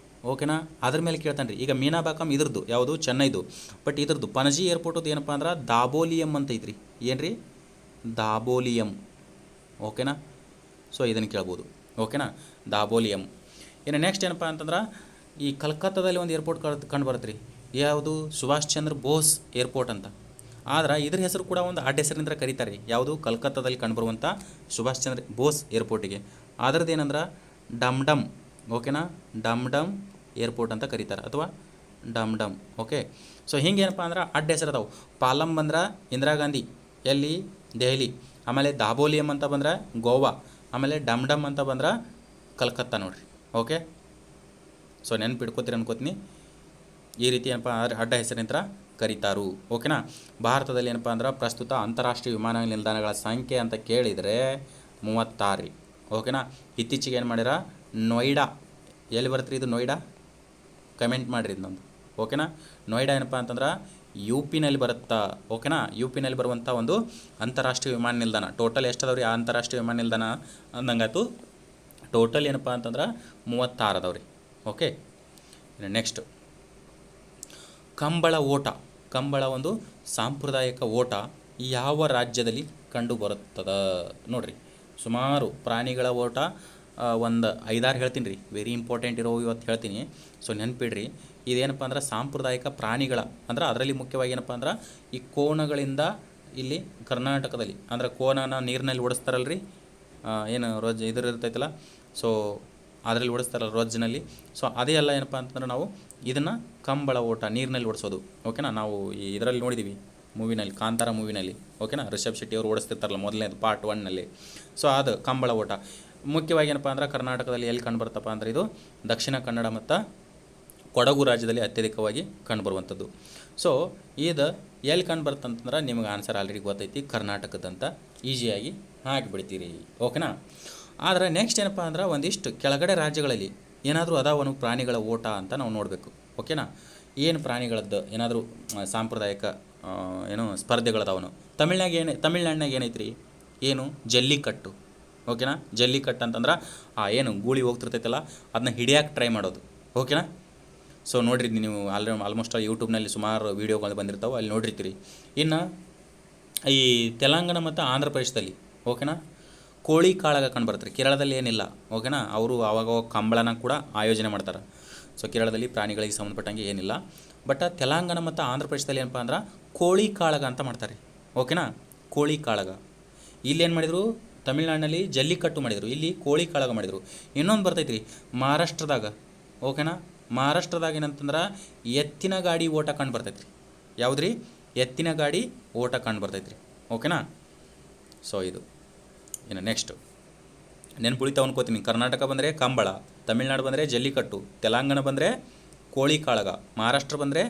ಓಕೆನಾ. ಅದ್ರ ಮೇಲೆ ಕೇಳ್ತಾನೆ ರೀ. ಈಗ ಮೀನಾಬಾಕಂ ಇದ್ರದ್ದು ಯಾವುದು? ಚೆನ್ನೈದು. ಬಟ್ ಇದ್ರದ್ದು ಪಣಜಿ ಏರ್ಪೋರ್ಟದು ಏನಪ್ಪ ಅಂದ್ರೆ ದಾಬೋಲಿಯಂ ಅಂತ ಐತ್ರಿ. ಏನು ರೀ? ದಾಬೋಲಿಯಂ, ಓಕೆನಾ. ಸೊ ಇದನ್ನು ಕೇಳ್ಬೋದು, ಓಕೆನಾ, ದಾಬೋಲಿಯಂ. ಇನ್ನು ನೆಕ್ಸ್ಟ್ ಏನಪ್ಪ ಅಂತಂದ್ರೆ ಈ ಕಲ್ಕತ್ತಾದಲ್ಲಿ ಒಂದು ಏರ್ಪೋರ್ಟ್ ಕಂಡು ಬರುತ್ತೆ ರೀ. ಯಾವುದು? ಸುಭಾಷ್ ಚಂದ್ರ ಬೋಸ್ ಏರ್ಪೋರ್ಟ್ ಅಂತ. ಆದ್ರೆ ಇದ್ರ ಹೆಸರು ಕೂಡ ಒಂದು ಅಡ್ಡ ಹೆಸರಿನಿಂದ ಕರೀತಾರೆ ರೀ. ಯಾವುದು? ಕಲ್ಕತ್ತಾದಲ್ಲಿ ಕಂಡುಬರುವಂಥ ಸುಭಾಷ್ ಚಂದ್ರ ಬೋಸ್ ಏರ್ಪೋರ್ಟಿಗೆ. ಅದರದ್ದು ಏನಂದ್ರೆ ಡಮ್ ಡಮ್, ಓಕೆನಾ, ಡಮ್ ಡಮ್ ಏರ್ಪೋರ್ಟ್ ಅಂತ ಕರೀತಾರೆ ಅಥವಾ ಡಮ್ ಡಮ್, ಓಕೆ. ಸೊ ಹಿಂಗೇನಪ್ಪ ಅಂದ್ರೆ ಅಡ್ಡ ಹೆಸರು ಅದಾವೆ. ಪಾಲಮ್ ಬಂದ್ರೆ ಇಂದಿರಾ ಗಾಂಧಿ ಎಲ್ಲಿ? ದೆಹಲಿ. ಆಮೇಲೆ ದಾಬೋಲಿಯಂ ಅಂತ ಬಂದ್ರೆ ಗೋವಾ. ಆಮೇಲೆ ಡಮ್ ಡಮ್ ಅಂತ ಬಂದ್ರೆ ಕಲ್ಕತ್ತಾ ನೋಡ್ರಿ, ಓಕೆ. ಸೊ ನೆನ್ಪಿಡ್ಕೋತೀರಿ ಅನ್ಕೋತೀನಿ. ಈ ರೀತಿ ಏನಪ್ಪ ಅಂದ್ರೆ ಅಡ್ಡ ಹೆಸರಿನಿಂದ ಕರೀತಾರು, ಓಕೆನಾ. ಭಾರತದಲ್ಲಿ ಏನಪ್ಪ ಅಂದ್ರೆ ಪ್ರಸ್ತುತ ಅಂತಾರಾಷ್ಟ್ರೀಯ ವಿಮಾನ ನಿಲ್ದಾಣಗಳ ಸಂಖ್ಯೆ ಅಂತ ಕೇಳಿದರೆ 36 ರೀ, ಓಕೆನಾ. ಇತ್ತೀಚೆಗೆ ಏನು ಮಾಡ್ಯಾರ? ನೋಯ್ಡಾ ಎಲ್ಲಿ ಬರುತ್ತೆ ರೀ ಇದು? ನೋಯ್ಡಾ ಕಮೆಂಟ್ ಮಾಡಿರಿ ಇದನ್ನೊಂದು, ಓಕೆನಾ. ನೋಯ್ಡಾ ಏನಪ್ಪ ಅಂತಂದ್ರೆ UP-ನಲ್ಲಿ ಬರುತ್ತಾ, ಓಕೆನಾ. UP-ನಲ್ಲಿ ಬರುವಂಥ ಒಂದು ಅಂತಾರಾಷ್ಟ್ರೀಯ ವಿಮಾನ ನಿಲ್ದಾಣ. ಟೋಟಲ್ ಎಷ್ಟು ಅದಾವೆ ರೀ ಆ ಅಂತಾರಾಷ್ಟ್ರೀಯ ವಿಮಾನ ನಿಲ್ದಾಣ ಅಂದಂಗಾಯ್ತು? ಟೋಟಲ್ ಏನಪ್ಪ ಅಂತಂದ್ರೆ 36 ಅದಾವೆ ರೀ, ಓಕೆ. ನೆಕ್ಸ್ಟ್ ಕಂಬಳ ಓಟ. ಕಂಬಳ ಒಂದು ಸಾಂಪ್ರದಾಯಿಕ ಓಟ ಯಾವ ರಾಜ್ಯದಲ್ಲಿ ಕಂಡು ಬರುತ್ತದೆ ನೋಡಿರಿ. ಸುಮಾರು ಪ್ರಾಣಿಗಳ ಓಟ ಒಂದು 5-6 ಹೇಳ್ತೀನಿ ರೀ, ವೆರಿ ಇಂಪಾರ್ಟೆಂಟ್ ಇರೋ ಇವತ್ತು ಹೇಳ್ತೀನಿ. ಸೊ ನೆನ್ಪಿಡ್ರಿ, ಇದೇನಪ್ಪ ಅಂದ್ರೆ ಸಾಂಪ್ರದಾಯಿಕ ಪ್ರಾಣಿಗಳ ಅಂದ್ರೆ ಅದರಲ್ಲಿ ಮುಖ್ಯವಾಗಿ ಏನಪ್ಪ ಅಂದ್ರೆ ಈ ಕೋಣಗಳಿಂದ ಇಲ್ಲಿ ಕರ್ನಾಟಕದಲ್ಲಿ ಅಂದ್ರೆ ಕೋನನ ನೀರಿನಲ್ಲಿ ಓಡಿಸ್ತಾರಲ್ರಿ, ಏನು ರೋಜ್ ಇದ್ರ ಇರ್ತೈತಲ್ಲ, ಸೊ ಅದರಲ್ಲಿ ಓಡಿಸ್ತಾರಲ್ಲ ರೋಜ್ನಲ್ಲಿ. ಸೊ ಅದೇ ಎಲ್ಲ ಏನಪ್ಪ ಅಂತಂದ್ರೆ ನಾವು ಇದನ್ನು ಕಂಬಳ ಓಟ ನೀರಿನಲ್ಲಿ ಓಡಿಸೋದು. ಓಕೆನಾ, ನಾವು ಈ ಇದರಲ್ಲಿ ನೋಡಿದ್ದೀವಿ ಮೂವಿನಲ್ಲಿ, ಕಾಂತಾರ ಮೂವಿನಲ್ಲಿ. ಓಕೆನಾ, ರಿಷಬ್ ಶೆಟ್ಟಿ ಅವರು ಓಡಿಸ್ತಿರ್ತಾರಲ್ಲ ಮೊದಲನೇದು ಪಾರ್ಟ್ 1ನಲ್ಲಿ. ಸೊ ಅದು ಕಂಬಳ ಓಟ. ಮುಖ್ಯವಾಗಿ ಏನಪ್ಪ ಅಂದ್ರೆ ಕರ್ನಾಟಕದಲ್ಲಿ ಎಲ್ಲಿ ಕಂಡುಬರ್ತಪ್ಪ ಅಂದರೆ ಇದು ದಕ್ಷಿಣ ಕನ್ನಡ ಮತ್ತು ಕೊಡಗು ರಾಜ್ಯದಲ್ಲಿ ಅತ್ಯಧಿಕವಾಗಿ ಕಂಡುಬರುವಂಥದ್ದು. ಸೊ ಇದು ಎಲ್ಲಿ ಕಂಡುಬರ್ತಂತಂದ್ರೆ ನಿಮಗೆ ಆನ್ಸರ್ ಆಲ್ರೆಡಿ ಗೊತ್ತೈತಿ, ಕರ್ನಾಟಕದಂತ ಈಸಿಯಾಗಿ ಹಾಕಿಬಿಡ್ತೀರಿ. ಓಕೆನಾ. ಆದರೆ ನೆಕ್ಸ್ಟ್ ಏನಪ್ಪ ಅಂದ್ರೆ ಒಂದಿಷ್ಟು ಕೆಳಗಡೆ ರಾಜ್ಯಗಳಲ್ಲಿ ಏನಾದರೂ ಅದಾವನು ಪ್ರಾಣಿಗಳ ಓಟ ಅಂತ ನಾವು ನೋಡಬೇಕು. ಓಕೆನಾ, ಏನು ಪ್ರಾಣಿಗಳದ್ದು ಏನಾದರೂ ಸಾಂಪ್ರದಾಯಿಕ ಸ್ಪರ್ಧೆಗಳದಾವನು. ತಮಿಳ್ನಾಡಿನಾಗ ಏನೈತ್ರಿ, ಏನು ಜಲ್ಲಿಕಟ್ಟು. ಓಕೆನಾ, ಜಲ್ಲಿಕಟ್ಟು ಅಂತಂದ್ರೆ ಏನು ಗೂಳಿ ಹೋಗ್ತಿರ್ತೈತಲ್ಲ ಅದನ್ನ ಹಿಡಿಯೋಕೆ ಟ್ರೈ ಮಾಡೋದು. ಓಕೆನಾ. ಸೊ ನೋಡ್ರಿ ನೀವು ಆಲ್ಮೋಸ್ಟ್ ಯೂಟ್ಯೂಬ್ನಲ್ಲಿ ಸುಮಾರು ವೀಡಿಯೋಗಳು ಬಂದಿರ್ತಾವೆ, ಅಲ್ಲಿ ನೋಡಿರ್ತೀರಿ. ಇನ್ನು ಈ ತೆಲಂಗಾಣ ಮತ್ತು ಆಂಧ್ರ ಪ್ರದೇಶದಲ್ಲಿ ಓಕೆನಾ ಕೋಳಿ ಕಾಳಗ ಕಂಡುಬರ್ತಾರೆ. ಕೇರಳದಲ್ಲಿ ಏನಿಲ್ಲ. ಓಕೆನಾ, ಅವರು ಆವಾಗ ಕಂಬಳನ ಕೂಡ ಆಯೋಜನೆ ಮಾಡ್ತಾರೆ. ಸೊ ಕೇರಳದಲ್ಲಿ ಪ್ರಾಣಿಗಳಿಗೆ ಸಂಬಂಧಪಟ್ಟಂಗೆ ಏನಿಲ್ಲ. ಬಟ್ ತೆಲಂಗಾಣ ಮತ್ತು ಆಂಧ್ರ ಪ್ರದೇಶದಲ್ಲಿ ಏನಪ್ಪ ಅಂದ್ರೆ ಕೋಳಿ ಕಾಳಗ ಅಂತ ಮಾಡ್ತಾರೆ. ಓಕೆನಾ, ಕೋಳಿ ಕಾಳಗ. ಇಲ್ಲೇನು ಮಾಡಿದರು, ತಮಿಳ್ನಾಡಿನಲ್ಲಿ ಜಲ್ಲಿಕಟ್ಟು ಮಾಡಿದರು, ಇಲ್ಲಿ ಕೋಳಿ ಕಾಳಗ ಮಾಡಿದರು. ಇನ್ನೊಂದು ಬರ್ತೈತೆ ರೀ ಮಹಾರಾಷ್ಟ್ರದಾಗ. ಓಕೆನಾ, ಮಹಾರಾಷ್ಟ್ರದಾಗ ಏನಂತಂದ್ರೆ ಎತ್ತಿನ ಗಾಡಿ ಓಟ ಕಂಡು ಬರ್ತೈತೆ ರೀ. ಯಾವ್ದು ರೀ, ಎತ್ತಿನ ಗಾಡಿ ಓಟ ಕಂಡು ಬರ್ತೈತೆ ರೀ. ಓಕೆನಾ. ಸೊ ಇದು ಇನ್ನು ನೆಕ್ಸ್ಟು ನೆನ್ಪುಳಿತಾ ಅನ್ಕೋತೀನಿ. ಕರ್ನಾಟಕ ಬಂದರೆ ಕಂಬಳ, ತಮಿಳ್ನಾಡು ಬಂದರೆ ಜಲ್ಲಿಕಟ್ಟು, ತೆಲಂಗಾಣ ಬಂದರೆ ಕೋಳಿ ಕಾಳಗ, ಮಹಾರಾಷ್ಟ್ರ ಬಂದರೆ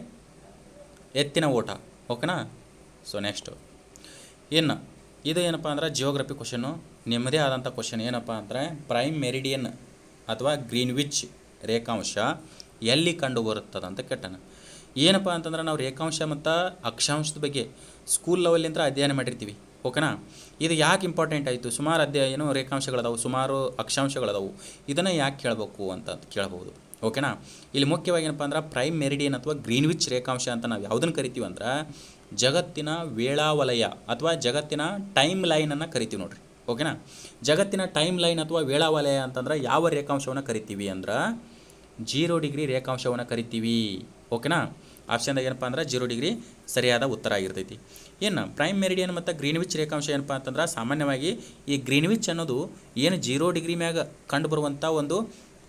ಎತ್ತಿನ ಓಟ. ಓಕೆನಾ. ಸೊ ನೆಕ್ಸ್ಟು ಇನ್ನು ಇದು ಏನಪ್ಪ ಅಂದ್ರೆ ಜಿಯೋಗ್ರಫಿ ಕ್ವಶನ್ನು, ನಿಮ್ಮದೇ ಆದಂಥ ಕ್ವಶನ್. ಏನಪ್ಪ ಅಂದರೆ ಪ್ರೈಮ್ ಮೆರಿಡಿಯನ್ ಅಥವಾ ಗ್ರೀನ್ವಿಚ್ ರೇಖಾಂಶ ಎಲ್ಲಿ ಕಂಡು ಬರುತ್ತದೆ ಅಂತ ಕೆಟ್ಟನ. ಏನಪ್ಪ ಅಂತಂದ್ರೆ ನಾವು ರೇಖಾಂಶ ಮತ್ತು ಅಕ್ಷಾಂಶದ ಬಗ್ಗೆ ಸ್ಕೂಲ್ ಲೆವೆಲಿಂದ ಅಧ್ಯಯನ ಮಾಡಿರ್ತೀವಿ. ಓಕೆನಾ. ಇದು ಯಾಕೆ ಇಂಪಾರ್ಟೆಂಟ್ ಆಯಿತು, ಸುಮಾರು ರೇಖಾಂಶಗಳದಾವು, ಸುಮಾರು ಅಕ್ಷಾಂಶಗಳದಾವು, ಇದನ್ನು ಯಾಕೆ ಕೇಳಬೇಕು ಅಂತ ಕೇಳಬಹುದು. ಓಕೆನಾ. ಇಲ್ಲಿ ಮುಖ್ಯವಾಗಿ ಏನಪ್ಪ ಅಂದ್ರೆ ಪ್ರೈಮ್ ಮೆರಿಡಿಯನ್ ಅಥವಾ ಗ್ರೀನ್ವಿಚ್ ರೇಖಾಂಶ ಅಂತ ನಾವು ಯಾವುದನ್ನು ಕರಿತೀವಿ ಅಂದ್ರೆ ಜಗತ್ತಿನ ವೇಳಾವಲಯ ಅಥವಾ ಜಗತ್ತಿನ ಟೈಮ್ ಲೈನನ್ನು ಕರಿತೀವಿ ನೋಡ್ರಿ. ಓಕೆನಾ. ಜಗತ್ತಿನ ಟೈಮ್ ಲೈನ್ ಅಥವಾ ವೇಳಾವಲಯ ಅಂತಂದ್ರೆ ಯಾವ ರೇಖಾಂಶವನ್ನು ಕರಿತೀವಿ ಅಂದ್ರೆ 0 ಡಿಗ್ರಿ ರೇಖಾಂಶವನ್ನು ಕರಿತೀವಿ. ಓಕೆನಾ. ಆಪ್ಷನ್ದಾಗ ಏನಪ್ಪ ಅಂದ್ರೆ 0 ಡಿಗ್ರಿ ಸರಿಯಾದ ಉತ್ತರ ಆಗಿರ್ತೈತಿ. ಇನ್ನು ಪ್ರೈಮ್ ಮೆರಿಡಿಯನ್ ಮತ್ತು ಗ್ರೀನ್ವಿಚ್ ರೇಖಾಂಶ ಏನಪ್ಪ ಅಂತಂದ್ರೆ ಸಾಮಾನ್ಯವಾಗಿ ಈ ಗ್ರೀನ್ವಿಚ್ ಅನ್ನೋದು ಏನು 0 ಡಿಗ್ರಿ ಮ್ಯಾಗ ಕಂಡು ಬರುವಂಥ ಒಂದು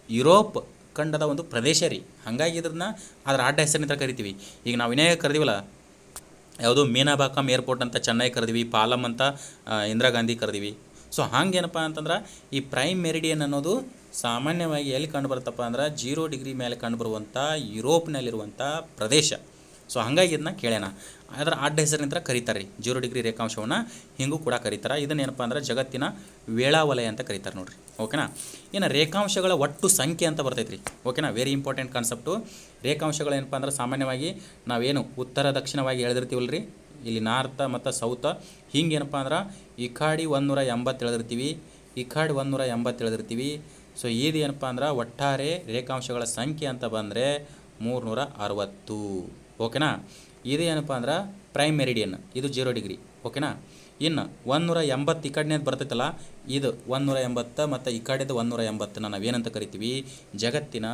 ಯುರೋಪ್ ಖಂಡದ ಒಂದು ಪ್ರದೇಶ ರೀ. ಹಾಗಾಗಿ ಇದನ್ನ ಅದರ ಅಡ್ಡ ಹೆಸರಿನಿಂದ ಕರಿತೀವಿ. ಈಗ ನಾವು ಇನ್ನೇ ಕರೆದಿವಲ್ಲ, ಯಾವುದು ಮೀನಾಬಾಕಮ್ ಏರ್ಪೋರ್ಟ್ ಅಂತ ಚೆನ್ನೈ ಕರೆದಿವಿ, ಪಾಲಮ್ ಅಂತ ಇಂದಿರಾ ಗಾಂಧಿ ಕರೆದಿವಿ. ಸೊ ಹಾಗೇನಪ್ಪ ಅಂತಂದ್ರೆ ಈ ಪ್ರೈಮ್ ಮೆರಿಡಿಯನ್ ಅನ್ನೋದು ಸಾಮಾನ್ಯವಾಗಿ ಎಲ್ಲಿ ಕಂಡು ಬರುತ್ತಪ್ಪ ಅಂದ್ರೆ 0 ಡಿಗ್ರಿ ಮೇಲೆ ಕಂಡುಬರುವಂಥ ಯುರೋಪ್ನಲ್ಲಿರುವಂಥ ಪ್ರದೇಶ. ಸೊ ಹಾಗಾಗಿ ಇದನ್ನ ಕೇಳೋಣ. ಅದರ ಅಡ್ಡ ಹೆಸರಿನಿಂದ ಕರೀತಾರೆ ರೀ 0 ಡಿಗ್ರಿ ರೇಖಾಂಶವನ್ನು, ಹಿಂಗೂ ಕೂಡ ಕರೀತಾರೆ. ಇದನ್ನೇನಪ್ಪ ಅಂದ್ರೆ ಜಗತ್ತಿನ ವೇಳಾವಲಯ ಅಂತ ಕರೀತಾರೆ ನೋಡ್ರಿ. ಓಕೆನಾ. ಇನ್ನು ರೇಖಾಂಶಗಳ ಒಟ್ಟು ಸಂಖ್ಯೆ ಅಂತ ಬರ್ತೈತೆ ರೀ. ಓಕೆನಾ, ವೆರಿ ಇಂಪಾರ್ಟೆಂಟ್ ಕಾನ್ಸೆಪ್ಟು. ರೇಖಾಂಶಗಳೇನಪ್ಪ ಅಂದ್ರೆ ಸಾಮಾನ್ಯವಾಗಿ ನಾವೇನು ಉತ್ತರ ದಕ್ಷಿಣವಾಗಿ ಎಳೆದಿರ್ತೀವಲ್ಲ ರೀ, ಇಲ್ಲಿ ನಾರ್ತ್ ಮತ್ತು ಸೌತ್, ಹಿಂಗೇನಪ್ಪ ಅಂದ್ರೆ ಈ ಕಾಡಿ 180 ಎಳೆದಿರ್ತೀವಿ, ಈ ಕಾಡಿ 180 ಎಳೆದಿರ್ತೀವಿ. ಸೊ ಇದು ಏನಪ್ಪ ಅಂದ್ರೆ ಒಟ್ಟಾರೆ ರೇಖಾಂಶಗಳ ಸಂಖ್ಯೆ ಅಂತ ಬಂದರೆ 360. ಓಕೆನಾ. ಇದು ಏನಪ್ಪ ಅಂದ್ರೆ ಪ್ರೈಮ್ ಮೆರಿಡಿಯನ್, ಇದು 0 ಡಿಗ್ರಿ. ಓಕೆನಾ. ಇನ್ನು 180 ಈ ಕಡೆನೇದು ಬರ್ತೈತಲ್ಲ, ಇದು 180 ಮತ್ತು ಈ ಕಡೆದು 180 ನಾವೇನಂತ ಕರಿತೀವಿ, ಜಗತ್ತಿನ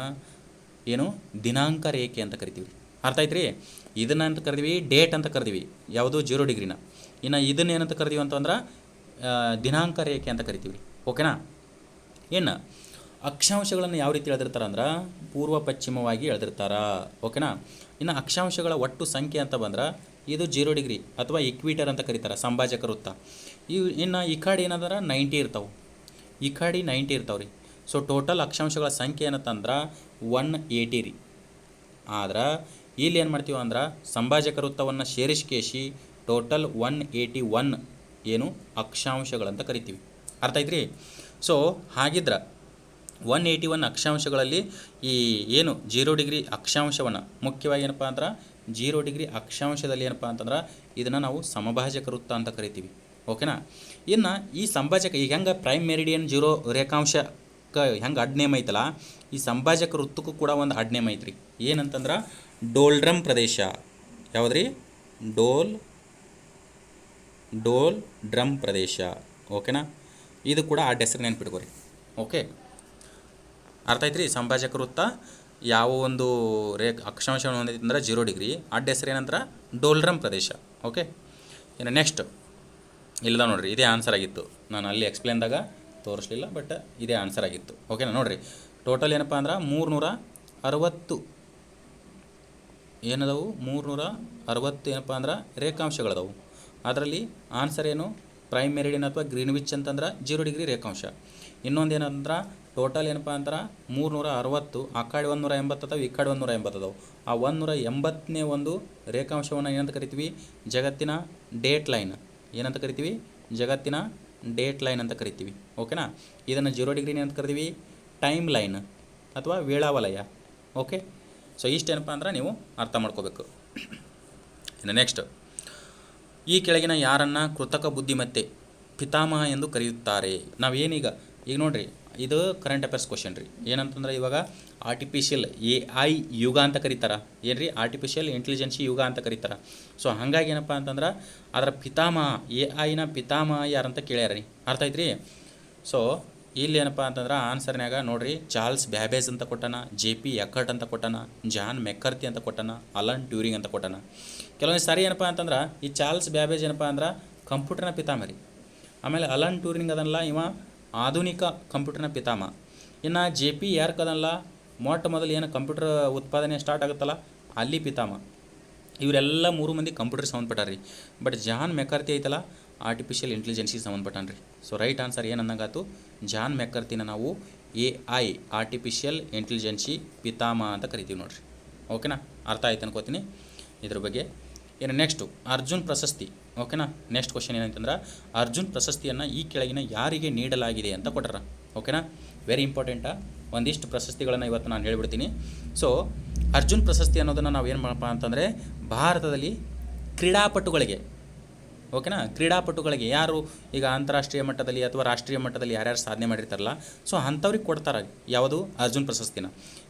ಏನು ದಿನಾಂಕ ರೇಖೆ ಅಂತ ಕರಿತೀವಿ. ಅರ್ಥ ಆಯ್ತು ರೀ. ಇದನ್ನ ಅಂತ ಕರಿತೀವಿ ಡೇಟ್ ಅಂತ ಕರಿತೀವಿ, ಯಾವುದು 0 ಡಿಗ್ರಿನ. ಇನ್ನು ಇದನ್ನ ಏನಂತ ಕರಿತೀವಿ ಅಂತಂದ್ರೆ ದಿನಾಂಕ ರೇಖೆ ಅಂತ ಕರಿತೀವಿ. ಓಕೆನಾ. ಇನ್ನು ಅಕ್ಷಾಂಶಗಳನ್ನು ಯಾವ ರೀತಿ ಎಳೆದಿರ್ತಾರೆ ಅಂದ್ರೆ ಪೂರ್ವ ಪಶ್ಚಿಮವಾಗಿ ಎಳೆದಿರ್ತಾರೆ. ಓಕೆನಾ. ಇನ್ನು ಅಕ್ಷಾಂಶಗಳ ಒಟ್ಟು ಸಂಖ್ಯೆ ಅಂತ ಬಂದ್ರೆ ಇದು 0 ಡಿಗ್ರಿ ಅಥವಾ ಇಕ್ವಿಟರ್ ಅಂತ ಕರೀತಾರೆ, ಸಂಭಾಜಕ ವೃತ್ತ. ಇನ್ನು ಈ ಕಡೆ ಏನಾದ್ರೆ 90 ಇರ್ತಾವೆ, ಈ ಕಡೆ 90 ಇರ್ತಾವೆ ರೀ. ಸೊ ಟೋಟಲ್ ಅಕ್ಷಾಂಶಗಳ ಸಂಖ್ಯೆ ಏನಂತಂದ್ರೆ 180 ರೀ. ಆದ್ರೆ ಇಲ್ಲಿ ಏನು ಮಾಡ್ತೀವಿ ಅಂದ್ರೆ ಸಂಭಾಜಕ ವೃತ್ತವನ್ನು ಸೇರಿಸ್ಕೇಸಿ ಟೋಟಲ್ 181 ಏನು ಅಕ್ಷಾಂಶಗಳಂತ ಕರಿತೀವಿ. ಅರ್ಥ ಆಯ್ತು ರೀ. ಸೊ ಹಾಗಿದ್ರೆ 181 ಅಕ್ಷಾಂಶಗಳಲ್ಲಿ ಈ ಏನು 0 ಡಿಗ್ರಿ ಅಕ್ಷಾಂಶವನ್ನು ಮುಖ್ಯವಾಗಿ ಏನಪ್ಪ ಅಂದ್ರೆ 0 ಡಿಗ್ರಿ ಅಕ್ಷಾಂಶದಲ್ಲಿ ಏನಪ್ಪ ಅಂತಂದ್ರೆ ಇದನ್ನು ನಾವು ಸಮಭಾಜಕ ವೃತ್ತ ಅಂತ ಕರಿತೀವಿ. ಓಕೆನಾ. ಇನ್ನು ಈ ಸಂಭಾಜಕ ಈಗ ಹೆಂಗೆ ಪ್ರೈಮ್ ಮೆರಿಡಿಯನ್ 0 ರೇಖಾಂಶಕ್ಕೆ ಹೆಂಗೆ ಅಡ್ನೇಮ್ ಐತಲ್ಲ, ಈ ಸಂಭಾಜಕ ವೃತ್ತಕ್ಕೂ ಕೂಡ ಒಂದು ಅಡ್ನೇಮ್ ಐತ್ರಿ. ಏನಂತಂದ್ರೆ ಡೋಲ್ಡ್ರಮ್ ಪ್ರದೇಶ. ಯಾವುದ್ರಿ, ಡೋಲ್ ಡ್ರಮ್ ಪ್ರದೇಶ. ಓಕೆನಾ. ಇದು ಕೂಡ ಅಡ್ಡ ಹೆಸರು ನೆನ್ಪಿಟ್ಕೋರಿ. ಓಕೆ, ಅರ್ಥ ಆಯ್ತು ರೀ. ಸಂಭಾಜಕ ವೃತ್ತ ಯಾವ ಒಂದು ಅಕ್ಷಾಂಶವನ್ನು ಹೊಂದೈತೆ ಅಂದ್ರೆ 0 ಡಿಗ್ರಿ, ಅಡ್ಡ ಹೆಸರು ಏನಂದ್ರೆ ಡೋಲ್ಡ್ರಮ್ ಪ್ರದೇಶ. ಓಕೆ. ಇನ್ನು ನೆಕ್ಸ್ಟ್ ಇಲ್ಲದ ನೋಡಿರಿ, ಇದೇ ಆನ್ಸರ್ ಆಗಿತ್ತು. ನಾನು ಅಲ್ಲಿ ಎಕ್ಸ್ಪ್ಲೇನ್ದಾಗ ತೋರಿಸಲಿಲ್ಲ, ಬಟ್ ಇದೇ ಆನ್ಸರ್ ಆಗಿತ್ತು. ಓಕೆನಾ. ನೋಡಿರಿ ಟೋಟಲ್ ಏನಪ್ಪ ಅಂದ್ರೆ 360 ಏನದವು 360 ಏನಪ್ಪ ಅಂದ್ರೆ ರೇಖಾಂಶಗಳದವು. ಅದರಲ್ಲಿ ಆನ್ಸರ್ ಏನು ಪ್ರೈಮ್ ಮೆರಿಡಿಯನ್ ಅಥವಾ ಗ್ರೀನ್ವಿಚ್ ಅಂತಂದ್ರೆ 0 ಡಿಗ್ರಿ ರೇಖಾಂಶ. ಇನ್ನೊಂದು ಏನಂದ್ರೆ ಟೋಟಲ್ ಏನಪ್ಪ ಅಂದ್ರೆ 360 ಆ ಕಡೆ 180 ಅದಾವೆ, ಈ ಕಡೆ 180 ಅದಾವೆ. ಆ 180ನೇ ಒಂದು ರೇಖಾಂಶವನ್ನು ಏನಂತ ಕರಿತೀವಿ? ಜಗತ್ತಿನ ಡೇಟ್ ಲೈನ್. ಏನಂತ ಕರಿತೀವಿ? ಜಗತ್ತಿನ ಡೇಟ್ ಲೈನ್ ಅಂತ ಕರಿತೀವಿ. ಓಕೆನಾ? ಇದನ್ನು 0 ಡಿಗ್ರಿ ಅಂತ ಕರಿತೀವಿ ಟೈಮ್ ಲೈನ್ ಅಥವಾ ವೇಳಾವಲಯ. ಓಕೆ, ಸೊ ಇಷ್ಟೇನಪ್ಪ ಅಂದ್ರೆ ನೀವು ಅರ್ಥ ಮಾಡ್ಕೋಬೇಕು. ಇನ್ನು ನೆಕ್ಸ್ಟ್, ಈ ಕೆಳಗಿನ ಯಾರನ್ನು ಕೃತಕ ಬುದ್ಧಿಮತ್ತೆ ಪಿತಾಮಹ ಎಂದು ಕರೆಯುತ್ತಾರೆ? ನಾವೇನೀಗ ಈಗ ನೋಡಿರಿ, ಇದು ಕರೆಂಟ್ ಅಫೇರ್ಸ್ ಕ್ವಶನ್ ರೀ. ಏನಂತಂದ್ರೆ ಇವಾಗ ಆರ್ಟಿಫಿಷಿಯಲ್ AI ಯುಗ ಅಂತ ಕರೀತಾರೆ. ಏನು ರೀ? ಆರ್ಟಿಫಿಷಿಯಲ್ ಇಂಟೆಲಿಜೆನ್ಸಿ ಯುಗ ಅಂತ ಕರೀತಾರೆ. ಸೊ ಹಾಗಾಗಿ ಏನಪ್ಪ ಅಂತಂದ್ರೆ ಅದರ ಪಿತಾಮಹ AI ಪಿತಾಮಹ ಯಾರಂತ ಕೇಳ್ಯಾರ ರೀ. ಅರ್ಥ ಐತ್ರಿ? ಸೊ ಇಲ್ಲಿ ಏನಪ್ಪ ಅಂತಂದ್ರೆ ಆನ್ಸರ್ನಾಗ ನೋಡಿರಿ, ಚಾರ್ಲ್ಸ್ ಬ್ಯಾಬೇಜ್ ಅಂತ ಕೊಟ್ಟಾನ, JP ಎಕರ್ಟ್ ಅಂತ ಕೊಟ್ಟಾನ, ಜಾನ್ ಮೆಕ್ಕರ್ತಿ ಅಂತ ಕೊಟ್ಟಾನ, ಅಲನ್ ಟ್ಯೂರಿಂಗ್ ಅಂತ ಕೊಟ್ಟಾನ. ಕೆಲವೊಂದು ಸಾರಿ ಏನಪ್ಪ ಅಂತಂದ್ರೆ ಈ ಚಾರ್ಲ್ಸ್ ಬ್ಯಾಬೇಜ್ ಏನಪ್ಪ ಅಂದ್ರೆ ಕಂಪ್ಯೂಟರ್ನ ಪಿತಾಮಹ ರೀ. ಆಮೇಲೆ ಅಲನ್ ಟ್ಯೂರಿಂಗ್ ಅದನ್ನಲ್ಲ, ಇವ ಆಧುನಿಕ ಕಂಪ್ಯೂಟರ್ನ ಪಿತಾಮಹ. ಇನ್ನು JP ಯಾರ್ಕ್ ಅದಲ್ಲ, ಮೊಟ್ಟ ಮೊದಲು ಏನು ಕಂಪ್ಯೂಟರ್ ಉತ್ಪಾದನೆ ಸ್ಟಾರ್ಟ್ ಆಗುತ್ತಲ್ಲ ಅಲ್ಲಿ ಪಿತಾಮಹ. ಇವರೆಲ್ಲ 3 ಮಂದಿ ಕಂಪ್ಯೂಟರ್ ಸಂಬಂಧಪಟ್ಟಾರ್ರಿ. ಬಟ್ ಜಾನ್ ಮೆಕ್ಕರ್ತಿ ಐತಲ್ಲ ಆರ್ಟಿಫಿಷಿಯಲ್ ಇಂಟೆಲಿಜೆನ್ಸಿಗೆ ಸಂಬಂಧಪಟ್ಟಾನ್ರಿ. ಸೊ ರೈಟ್ ಆನ್ಸರ್ ಏನನ್ನಂಗಾತು? ಜಾನ್ ಮೆಕ್ಕರ್ತಿನ ನಾವು AI ಆರ್ಟಿಫಿಷಿಯಲ್ ಇಂಟೆಲಿಜೆನ್ಸಿ ಪಿತಾಮಹ ಅಂತ ಕರಿತೀವಿ ನೋಡ್ರಿ. ಓಕೆನಾ? ಅರ್ಥ ಆಯ್ತು ಅನ್ಕೋತೀನಿ ಇದ್ರ ಬಗ್ಗೆ. ಇನ್ನು ನೆಕ್ಸ್ಟು ಅರ್ಜುನ್ ಪ್ರಶಸ್ತಿ. ಓಕೆನಾ? ನೆಕ್ಸ್ಟ್ ಕ್ವಶನ್ ಏನಂತಂದ್ರೆ ಅರ್ಜುನ್ ಪ್ರಶಸ್ತಿಯನ್ನು ಈ ಕೆಳಗಿನ ಯಾರಿಗೆ ನೀಡಲಾಗಿದೆ ಅಂತ ಕೊಟ್ಟಾರ. ಓಕೆನಾ? ವೆರಿ ಇಂಪಾರ್ಟೆಂಟಾ. ಒಂದಿಷ್ಟು ಪ್ರಶಸ್ತಿಗಳನ್ನು ಇವತ್ತು ನಾನು ಹೇಳಿಬಿಡ್ತೀನಿ. ಸೊ ಅರ್ಜುನ್ ಪ್ರಶಸ್ತಿ ಅನ್ನೋದನ್ನು ನಾವು ಏನು ಮಾಡಪ್ಪ ಅಂತಂದರೆ ಭಾರತದಲ್ಲಿ ಕ್ರೀಡಾಪಟುಗಳಿಗೆ, ಓಕೆನಾ, ಕ್ರೀಡಾಪಟುಗಳಿಗೆ ಯಾರು ಈಗ ಅಂತಾರಾಷ್ಟ್ರೀಯ ಮಟ್ಟದಲ್ಲಿ ಅಥವಾ ರಾಷ್ಟ್ರೀಯ ಮಟ್ಟದಲ್ಲಿ ಯಾರ್ಯಾರು ಸಾಧನೆ ಮಾಡಿರ್ತಾರಲ್ಲ, ಸೊ ಅಂಥವ್ರಿಗೆ ಕೊಡ್ತಾರೆ ಯಾವುದು? ಅರ್ಜುನ್ ಪ್ರಶಸ್ತಿನ.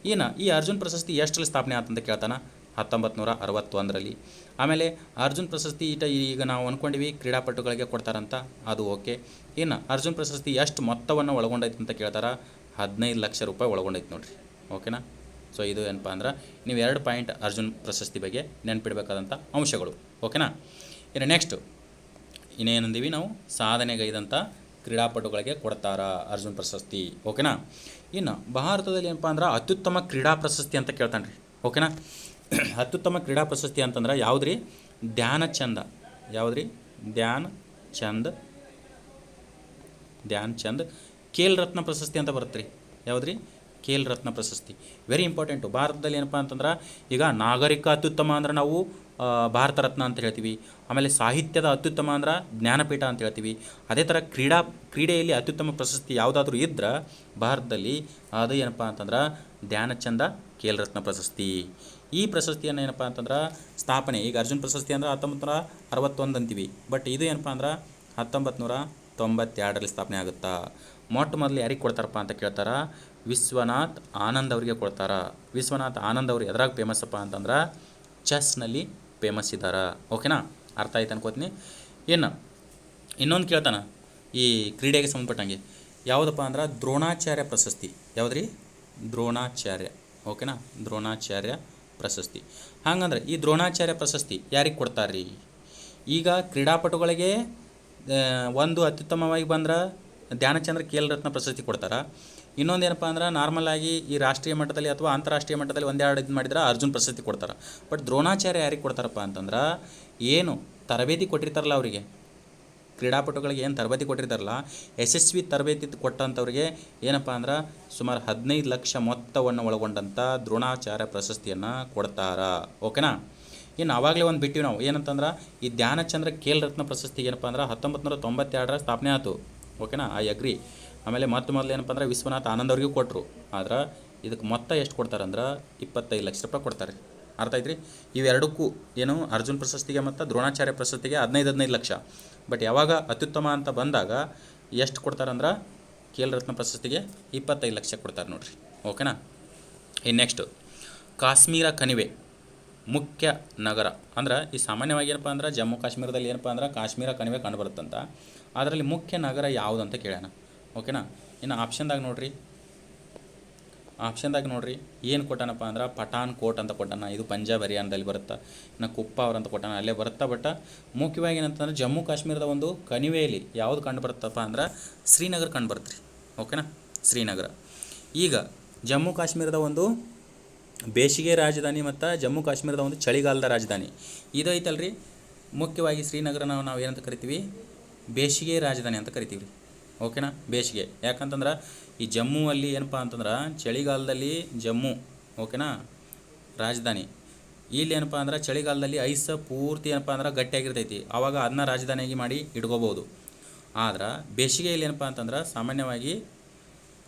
ಈ ಅರ್ಜುನ್ ಪ್ರಶಸ್ತಿ ಎಷ್ಟರಲ್ಲಿ ಸ್ಥಾಪನೆ ಆತಂತ ಕೇಳ್ತಾನೆ? 1961ರಲ್ಲಿ. ಆಮೇಲೆ ಅರ್ಜುನ್ ಪ್ರಶಸ್ತಿ ಈಗ ನಾವು ಅಂದ್ಕೊಂಡಿವಿ ಕ್ರೀಡಾಪಟುಗಳಿಗೆ ಕೊಡ್ತಾರಂತ, ಅದು ಓಕೆ. ಇನ್ನು ಅರ್ಜುನ್ ಪ್ರಶಸ್ತಿ ಎಷ್ಟು ಮೊತ್ತವನ್ನು ಒಳಗೊಂಡೈತೆ ಅಂತ ಕೇಳ್ತಾರೆ? 15 ಲಕ್ಷ ರೂಪಾಯಿ ಒಳಗೊಂಡೈತೆ ನೋಡಿರಿ. ಓಕೆನಾ? ಸೊ ಇದು ಏನಪ್ಪ ಅಂದ್ರೆ ನೀವು 2 ಪಾಯಿಂಟ್ ಅರ್ಜುನ್ ಪ್ರಶಸ್ತಿ ಬಗ್ಗೆ ನೆನಪಿಡಬೇಕಾದಂಥ ಅಂಶಗಳು. ಓಕೆನಾ? ಇನ್ನು ನೆಕ್ಸ್ಟು ಇನ್ನೇನಂದೀವಿ ನಾವು? ಸಾಧನೆಗೈದಂಥ ಕ್ರೀಡಾಪಟುಗಳಿಗೆ ಕೊಡ್ತಾರ ಅರ್ಜುನ್ ಪ್ರಶಸ್ತಿ. ಓಕೆನಾ? ಇನ್ನು ಭಾರತದಲ್ಲಿ ಏನಪ್ಪ ಅಂದ್ರೆ ಅತ್ಯುತ್ತಮ ಕ್ರೀಡಾ ಪ್ರಶಸ್ತಿ ಅಂತ ಕೇಳ್ತಾನೆ ರೀ. ಓಕೆನಾ? ಅತ್ಯುತ್ತಮ ಕ್ರೀಡಾ ಪ್ರಶಸ್ತಿ ಅಂತಂದ್ರೆ ಯಾವುದ್ರಿ? ಧ್ಯಾನಚಂದ. ಯಾವುದ್ರಿ? ಧ್ಯಾನ್ ಚಂದ್ ಖೇಲ್ ರತ್ನ ಪ್ರಶಸ್ತಿ ಅಂತ ಬರುತ್ತೆ ರೀ. ಯಾವುದ್ರಿ? ಖೇಲ್ ರತ್ನ ಪ್ರಶಸ್ತಿ. Very important. ಭಾರತದಲ್ಲಿ ಏನಪ್ಪ ಅಂತಂದ್ರೆ ಈಗ ನಾಗರಿಕ ಅತ್ಯುತ್ತಮ ಅಂದ್ರೆ ನಾವು ಭಾರತ ರತ್ನ ಅಂತ ಹೇಳ್ತೀವಿ. ಆಮೇಲೆ ಸಾಹಿತ್ಯದ ಅತ್ಯುತ್ತಮ ಅಂದ್ರೆ ಜ್ಞಾನಪೀಠ ಅಂತ ಹೇಳ್ತೀವಿ. ಅದೇ ಥರ ಕ್ರೀಡೆಯಲ್ಲಿ ಅತ್ಯುತ್ತಮ ಪ್ರಶಸ್ತಿ ಯಾವುದಾದ್ರೂ ಇದ್ರೆ ಭಾರತದಲ್ಲಿ ಅದು ಏನಪ್ಪ ಅಂತಂದ್ರೆ ಧ್ಯಾನಚಂದ ಖೇಲ್ ರತ್ನ ಪ್ರಶಸ್ತಿ. ಈ ಪ್ರಶಸ್ತಿಯನ್ನು ಏನಪ್ಪ ಅಂತಂದ್ರೆ ಸ್ಥಾಪನೆ ಈಗ ಅರ್ಜುನ್ ಪ್ರಶಸ್ತಿ ಅಂದ್ರೆ 1961 ಅಂತೀವಿ. ಬಟ್ ಇದು ಏನಪ್ಪ ಅಂದ್ರೆ 1992ರಲ್ಲಿ ಸ್ಥಾಪನೆ ಆಗುತ್ತಾ. ಮೊಟ್ಟ ಮೊದಲು ಯಾರಿಗೆ ಕೊಡ್ತಾರಪ್ಪ ಅಂತ ಕೇಳ್ತಾರೆ? ವಿಶ್ವನಾಥ್ ಆನಂದ್ ಅವರಿಗೆ ಕೊಡ್ತಾರೆ. ವಿಶ್ವನಾಥ್ ಆನಂದ್ ಅವರು ಎದ್ರಾಗ ಫೇಮಸ್ಸಪ್ಪ ಅಂತಂದ್ರೆ ಚೆಸ್ನಲ್ಲಿ ಫೇಮಸ್ ಇದ್ದಾರೆ. ಓಕೆನಾ? ಅರ್ಥ ಆಯ್ತು ಅನ್ಕೋತೀನಿ. ಇನ್ನೊಂದು ಕೇಳ್ತಾನೆ ಈ ಕ್ರೀಡೆಗೆ ಸಂಬಂಧಪಟ್ಟಂಗೆ, ಯಾವುದಪ್ಪ ಅಂದ್ರೆ ದ್ರೋಣಾಚಾರ್ಯ ಪ್ರಶಸ್ತಿ. ಯಾವುದ್ರಿ? ದ್ರೋಣಾಚಾರ್ಯ. ಓಕೆನಾ? ದ್ರೋಣಾಚಾರ್ಯ ಪ್ರಶಸ್ತಿ. ಹಾಗಂದ್ರೆ ಈ ದ್ರೋಣಾಚಾರ್ಯ ಪ್ರಶಸ್ತಿ ಯಾರಿಗೆ ಕೊಡ್ತಾರೆ ರೀ? ಈಗ ಕ್ರೀಡಾಪಟುಗಳಿಗೆ ಒಂದು ಅತ್ಯುತ್ತಮವಾಗಿ ಬಂದ್ರೆ ಧ್ಯಾನಚಂದ್ರ ಖೇಲ್ ರತ್ನ ಪ್ರಶಸ್ತಿ ಕೊಡ್ತಾರೆ. ಇನ್ನೊಂದು ಏನಪ್ಪ ಅಂದ್ರೆ ನಾರ್ಮಲ್ ಆಗಿ ಈ ರಾಷ್ಟ್ರೀಯ ಮಟ್ಟದಲ್ಲಿ ಅಥವಾ ಅಂತಾರಾಷ್ಟ್ರೀಯ ಮಟ್ಟದಲ್ಲಿ ಒಂದೆರಡು ಇದು ಮಾಡಿದ್ರೆ ಅರ್ಜುನ್ ಪ್ರಶಸ್ತಿ ಕೊಡ್ತಾರೆ. ಬಟ್ ದ್ರೋಣಾಚಾರ್ಯ ಯಾರಿಗೆ ಕೊಡ್ತಾರಪ್ಪ ಅಂತಂದ್ರೆ ಏನು ತರಬೇತಿ ಕೊಟ್ಟಿರ್ತಾರಲ್ಲ ಅವರಿಗೆ, ಕ್ರೀಡಾಪಟುಗಳಿಗೆ ಏನು ತರಬೇತಿ ಕೊಟ್ಟಿರ್ತಾರಲ್ಲ, ಯಶಸ್ವಿ ತರಬೇತಿ ಕೊಟ್ಟಂಥವ್ರಿಗೆ ಏನಪ್ಪ ಅಂದ್ರೆ ಸುಮಾರು 15 ಲಕ್ಷ ಮೊತ್ತವನ್ನು ಒಳಗೊಂಡಂಥ ದ್ರೋಣಾಚಾರ್ಯ ಪ್ರಶಸ್ತಿಯನ್ನು ಕೊಡ್ತಾರೆ. ಓಕೆನಾ? ಇನ್ನು ಆವಾಗಲೇ ಒಂದು ಬಿಟ್ಟಿವಿ ನಾವು ಏನಂತಂದ್ರೆ ಈ ಧ್ಯಾನಚಂದ್ರ ಖೇಲ್ ರತ್ನ ಪ್ರಶಸ್ತಿ ಏನಪ್ಪ ಅಂದ್ರೆ 1992ರ ಸ್ಥಾಪನೆ ಆಯಿತು. ಓಕೆನಾ? I agree. ಆಮೇಲೆ ಮೊದಲು ಏನಪ್ಪ ಅಂದ್ರೆ ವಿಶ್ವನಾಥ್ ಆನಂದ್ ಅವ್ರಿಗೂ ಕೊಟ್ಟರು. ಆದ್ರೆ ಇದಕ್ಕೆ ಮೊತ್ತ ಎಷ್ಟು ಕೊಡ್ತಾರಂದ್ರೆ 25 ಲಕ್ಷ ರೂಪಾಯಿ ಕೊಡ್ತಾರೆ. ಅರ್ಥ ಐತ್ರಿ? ಇವೆರಡಕ್ಕೂ ಏನು ಅರ್ಜುನ್ ಪ್ರಶಸ್ತಿಗೆ ಮತ್ತು ದ್ರೋಣಾಚಾರ್ಯ ಪ್ರಶಸ್ತಿಗೆ 15 ಲಕ್ಷ. ಬಟ್ ಯಾವಾಗ ಅತ್ಯುತ್ತಮ ಅಂತ ಬಂದಾಗ ಎಷ್ಟು ಕೊಡ್ತಾರಂದ್ರೆ ಖೇಲ್ ರತ್ನ ಪ್ರಶಸ್ತಿಗೆ 25 ಲಕ್ಷ ಕೊಡ್ತಾರೆ ನೋಡ್ರಿ. ಓಕೆನಾ? ಇನ್ನು ನೆಕ್ಸ್ಟು ಕಾಶ್ಮೀರ ಕಣಿವೆ ಮುಖ್ಯ ನಗರ ಅಂದ್ರೆ ಈ ಸಾಮಾನ್ಯವಾಗಿ ಏನಪ್ಪ ಅಂದ್ರೆ ಜಮ್ಮು ಕಾಶ್ಮೀರದಲ್ಲಿ ಏನಪ್ಪ ಅಂದ್ರೆ ಕಾಶ್ಮೀರ ಕಣಿವೆ ಕಂಡುಬರುತ್ತಂತ. ಅದರಲ್ಲಿ ಮುಖ್ಯ ನಗರ ಯಾವುದು ಅಂತ ಕೇಳೋಣ. ಓಕೆನಾ? ಇನ್ನು ಆಪ್ಷನ್ದಾಗ ನೋಡ್ರಿ ಏನು ಕೊಟ್ಟಾನಪ್ಪ ಅಂದ್ರೆ ಪಠಾನ್ ಕೋಟ್ ಅಂತ ಕೊಟ್ಟಾನ. ಇದು ಪಂಜಾಬ್ ಹರಿಯಾಣದಲ್ಲಿ ಬರುತ್ತೆ. ಇನ್ನು ಕುಪ್ಪಾವರ್ ಅಂತ ಕೊಟ್ಟಾನ, ಅಲ್ಲೇ ಬರುತ್ತಾ. ಬಟ್ ಮುಖ್ಯವಾಗಿ ಏನಂತಂದ್ರೆ ಜಮ್ಮು ಕಾಶ್ಮೀರದ ಒಂದು ಕಣಿವೆಯಲ್ಲಿ ಯಾವುದು ಕಂಡು ಬರುತ್ತಪ್ಪ ಅಂದ್ರೆ ಶ್ರೀನಗರ ಕಂಡು ಬರುತ್ತೆ ರೀ. ಓಕೆನಾ? ಶ್ರೀನಗರ. ಈಗ ಜಮ್ಮು ಕಾಶ್ಮೀರದ ಒಂದು ಬೇಸಿಗೆ ರಾಜಧಾನಿ ಮತ್ತು ಜಮ್ಮು ಕಾಶ್ಮೀರದ ಒಂದು ಚಳಿಗಾಲದ ರಾಜಧಾನಿ ಇದು ಐತಲ್ರಿ. ಮುಖ್ಯವಾಗಿ ಶ್ರೀನಗರನ ನಾವು ಏನಂತ ಕರಿತೀವಿ, ಬೇಸಿಗೆ ರಾಜಧಾನಿ ಅಂತ ಕರಿತೀವಿ ರೀ. ಓಕೆನಾ, ಬೇಸಿಗೆ. ಯಾಕಂತಂದ್ರೆ ಈ ಜಮ್ಮು ಅಲ್ಲಿ ಏನಪ್ಪ ಅಂತಂದ್ರೆ ಚಳಿಗಾಲದಲ್ಲಿ ಜಮ್ಮು, ಓಕೆನಾ, ರಾಜಧಾನಿ. ಇಲ್ಲಿ ಏನಪ್ಪ ಅಂದ್ರೆ ಚಳಿಗಾಲದಲ್ಲಿ ಐಸ್ ಪೂರ್ತಿ ಏನಪ್ಪ ಅಂದ್ರೆ ಗಟ್ಟಿಯಾಗಿರ್ತೈತಿ, ಆವಾಗ ಅದನ್ನ ರಾಜಧಾನಿಯಾಗಿ ಮಾಡಿ ಇಟ್ಕೋಬೋದು. ಆದ್ರೆ ಬೇಸಿಗೆಯಲ್ಲಿ ಏನಪ್ಪ ಅಂತಂದ್ರೆ ಸಾಮಾನ್ಯವಾಗಿ